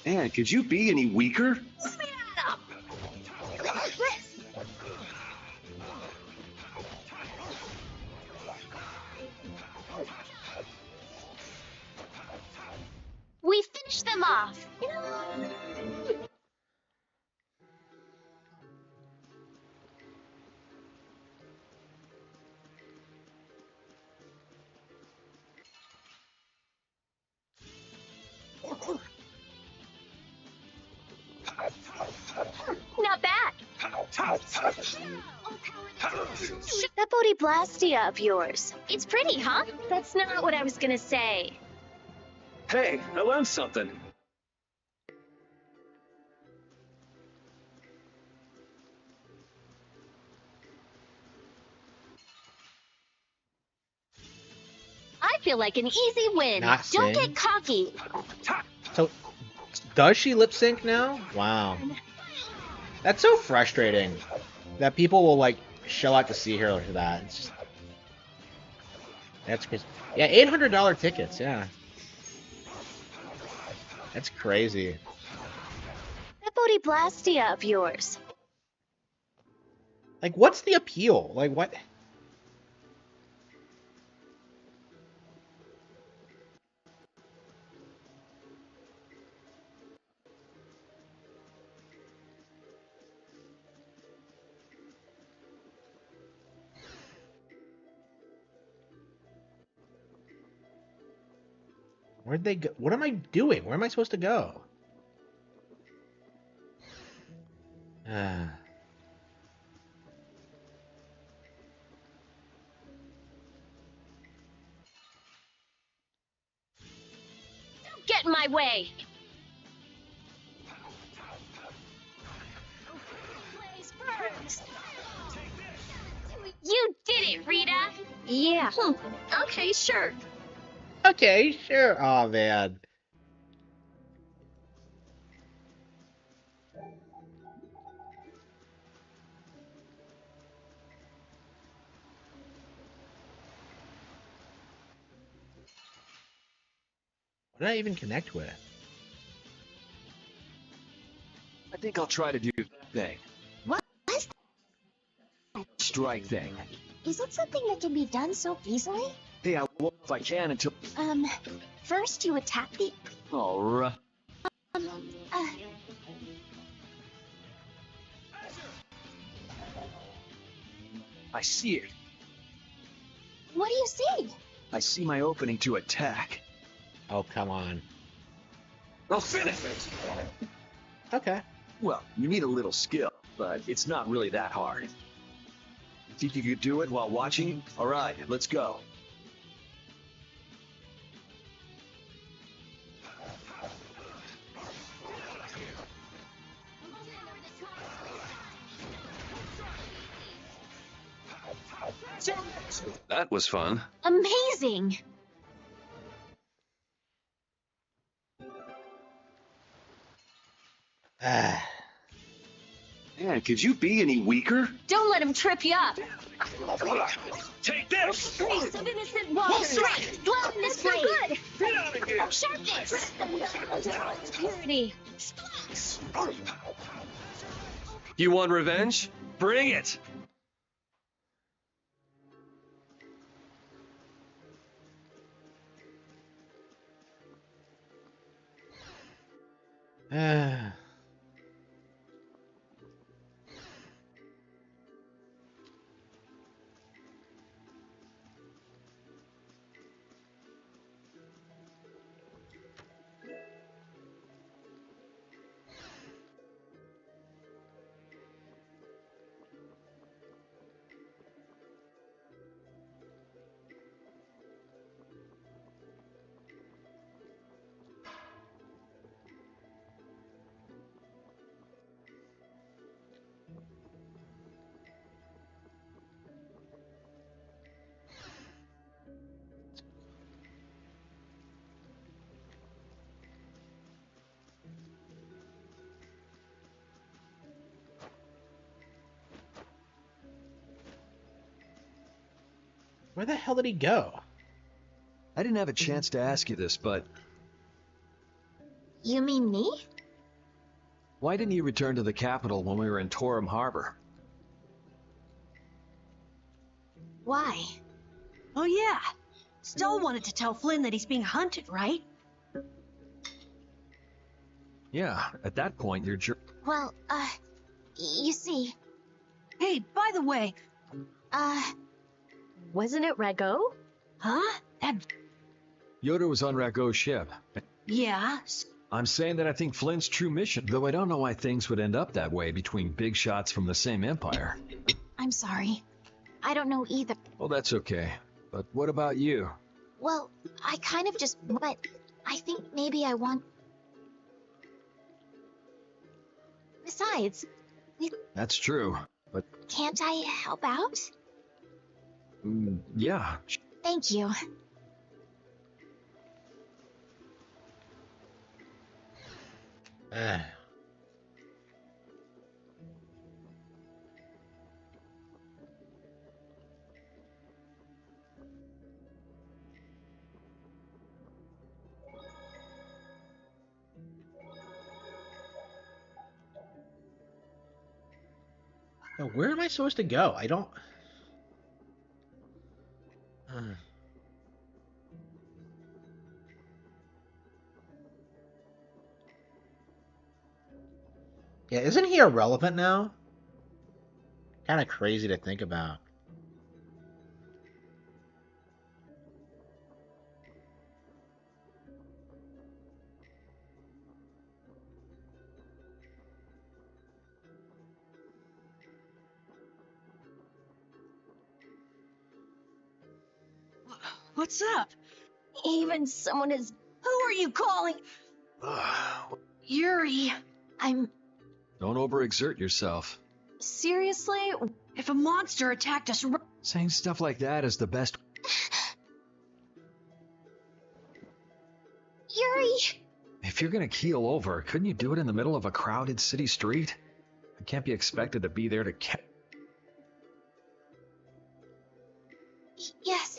Man, could you be any weaker?
We finished them off. Not bad. That Bodhi of yours. It's pretty, huh? That's not what I was gonna say.
Hey, I learned something.
I feel like an easy win.
Not
Don't
sing?
get cocky.
So, does she lip sync now? Wow. That's so frustrating that people will like shell out to see her like that. It's just, that's crazy. Yeah, $800 tickets. Yeah, that's crazy.
That Bodhi of yours.
Like, what's the appeal? Like, what? Where'd they go? What am I doing? Where am I supposed to go?
Don't get in my way. You did it, Rita. Yeah. Okay, sure.
Okay, sure. Oh man. What did I even connect with?
I think I'll try to do the thing.
What?
Strike thing.
Is that something that can be done so easily?
Hey, I won't if I can until.
First you attack the...
Alright. I see it.
What do you see?
I see my opening to attack.
Oh, come on.
I'll finish it!
Okay.
Well, you need a little skill, but it's not really that hard. Think you could do it while watching? Alright, let's go.
That was fun.
Amazing!
Man, could you be any weaker?
Don't let him trip you up.
Take this!
Grace of innocent waters. Dwell in this flame. Good.
Get out of here!
Sharpness. Purity.
You want revenge? Bring it!
Where the hell did he go?
I didn't have a chance to ask you this, but
You mean me?
why didn't you return to the capital when we were in Torum Harbor?
Why?
Oh, yeah. Stoll wanted to tell Flynn that he's being hunted, right?
Yeah, at that point, you're
Well, you see,
Hey, by the way,
Wasn't it Rago?
huh? That...
Yoda was on Rago's ship.
Yeah.
I'm saying that I think Flynn's true mission, though I don't know why things would end up that way between big shots from the same empire.
I'm sorry. I don't know either.
Well, that's okay. But what about you?
Well, I kind of just, but I think maybe I want. Besides,
That's true. But,
can't I help out?
yeah.
Thank you.
Now, where am I supposed to go? I don't... Yeah, isn't he irrelevant now? Kind of crazy to think about.
What's up?
Even someone is...
Who are you calling? Yuri.
Don't overexert yourself.
Seriously?
If a monster attacked us...
Saying stuff like that is the best.
Yuri!
If you're gonna keel over, couldn't you do it in the middle of a crowded city street? I can't be expected to be there to
Yes.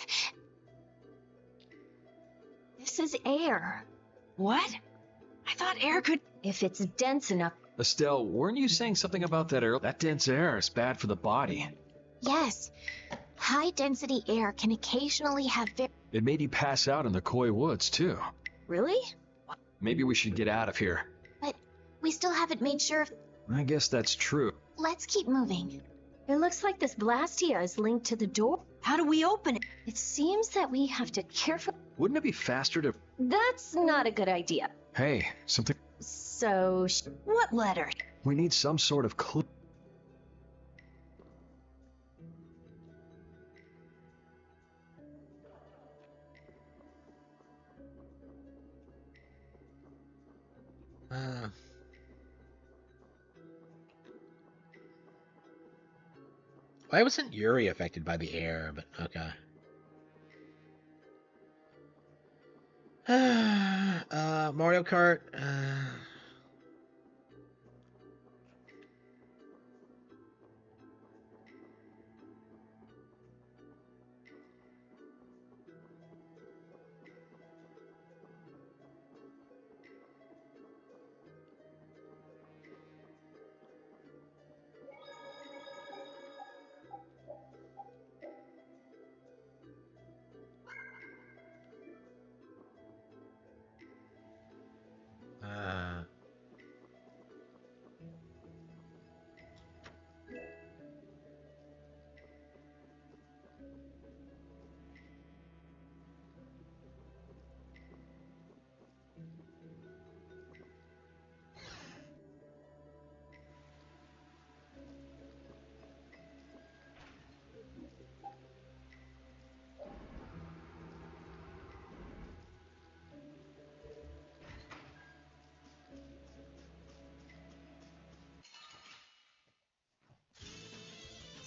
This is air.
What? I thought air could...
If it's dense enough...
Estelle, weren't you saying something about that air? That dense air is bad for the body.
Yes. High density air can occasionally have
It made you pass out in the Koi Woods, too.
Really?
Maybe we should get out of here.
But we still haven't made sure if...
I guess that's true.
Let's keep moving.
It looks like this Blastia is linked to the door.
How do we open it?
It seems that we have to carefully...
Wouldn't it be faster to...
That's not a good idea.
Hey, something...
So...
What letter?
We need some sort of clue.
Why wasn't Yuri affected by the air? But okay. Mario Kart.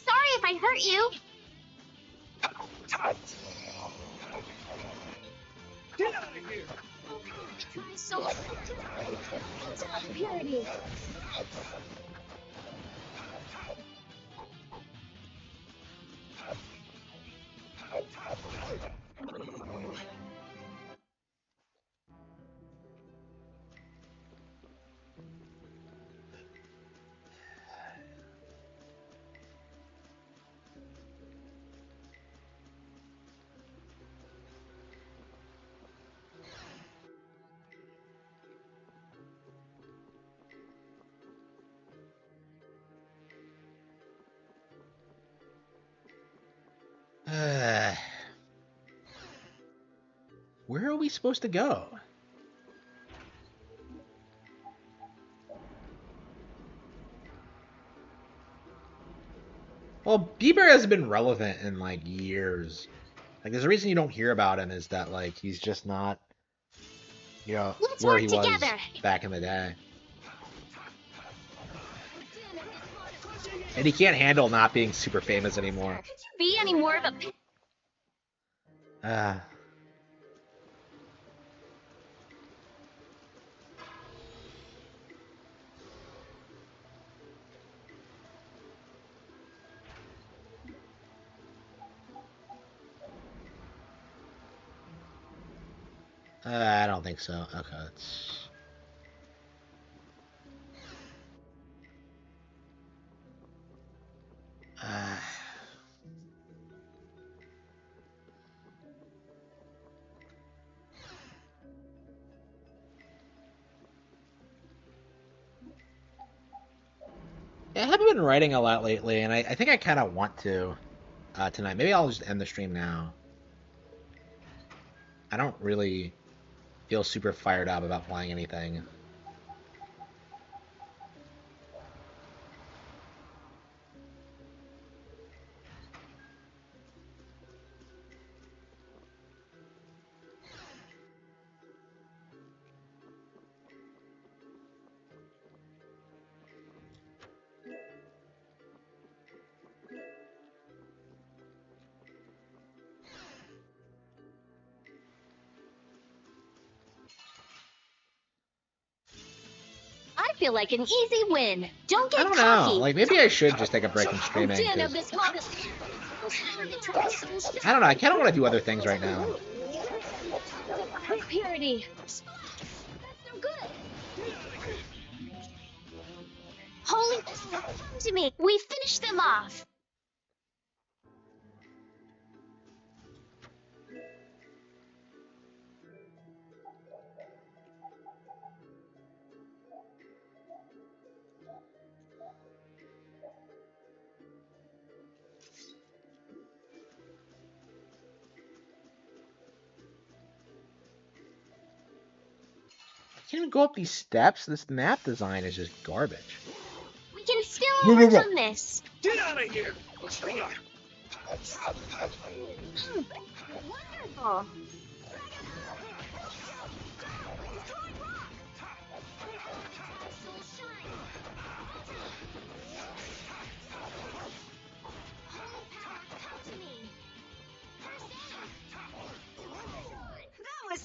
Sorry if I hurt you.
Get out of here!
Try so hard. Purity.
Where are we supposed to go? Well, Bieber hasn't been relevant in like years. Like, there's a reason you don't hear about him is that like he's just not, you know,
Let's
where
work
he was
together.
back in the day. And he can't handle not being super famous anymore.
Could you be any more of a
I don't think so. Okay. I haven't been writing a lot lately, and I think I kind of want to tonight. Maybe I'll just end the stream now. I don't really feel super fired up about playing anything.
I feel like an easy win. Don't get
I don't
cocky.
know. Like, maybe I should just take a break from streaming.
Dan of
'Cause
this hobby.
I don't know. I kind of want to do other things right now.
Purity. That's no good. Holy, come to me. We finished them off.
I can't even go up these steps. This map design is just garbage.
We can still overcome this.
Get out of here!
Wonderful.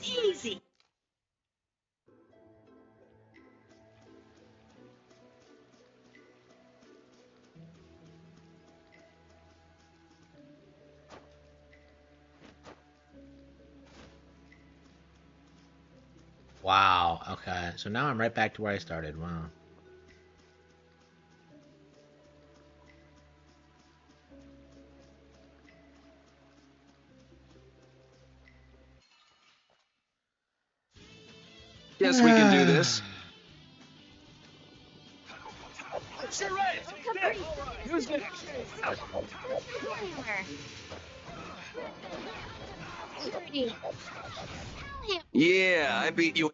easy.
Wow. Okay. So now I'm right back to where I started. Wow.
Yes, we can do this.
Who's next?
Yeah, I beat you.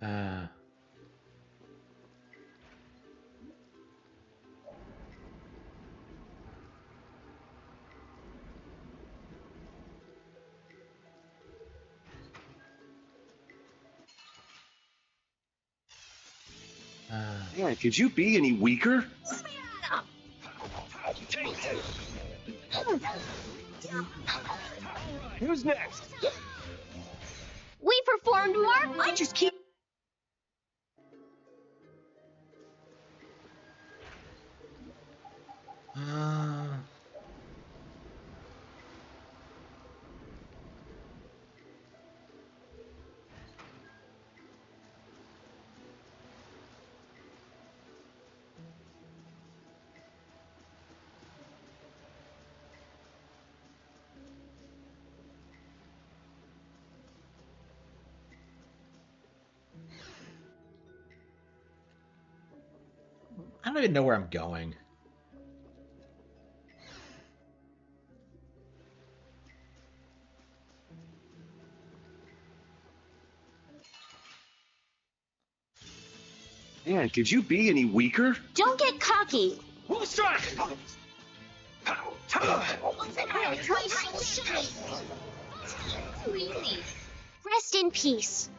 Uh,
Man, could you be any weaker?
Who's next?
We performed more.
I just keep.
uh, I don't even know where I'm going.
Man, could you be any weaker?
Don't get cocky.
Who's strike?
Too easy. Rest in peace.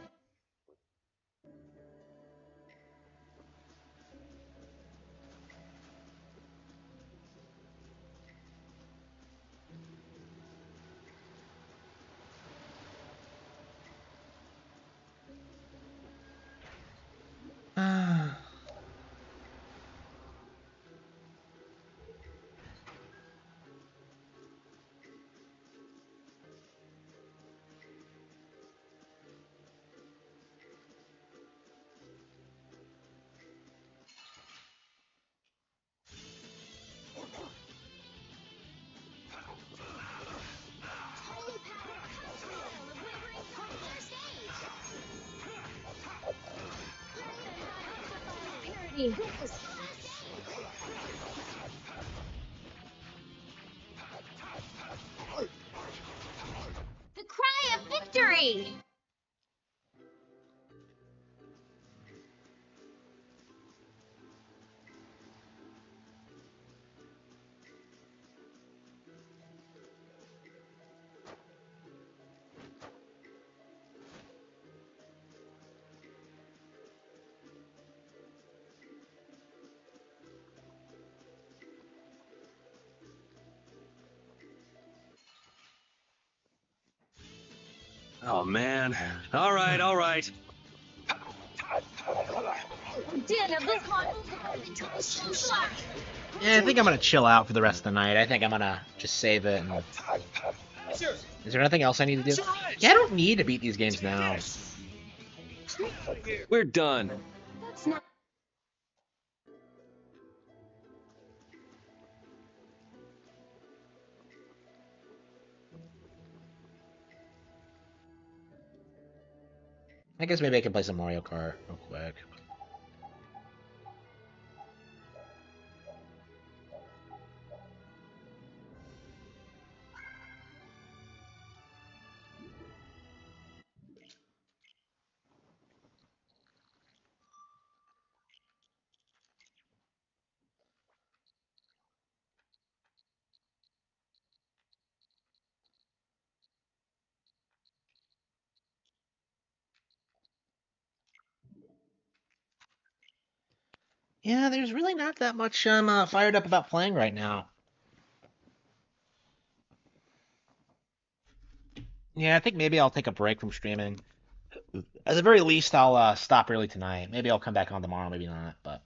The cry of victory!
Oh, man. All right, all right.
Yeah, I think I'm gonna chill out for the rest of the night. I think I'm gonna just save it. And... Is there nothing else I need to do? Yeah, I don't need to beat these games now.
We're done.
That's not.
I guess maybe I can play some Mario Kart real quick. Yeah, there's really not that much I'm fired up about playing right now. Yeah, I think maybe I'll take a break from streaming. At the very least, I'll stop early tonight. Maybe I'll come back on tomorrow, maybe not, but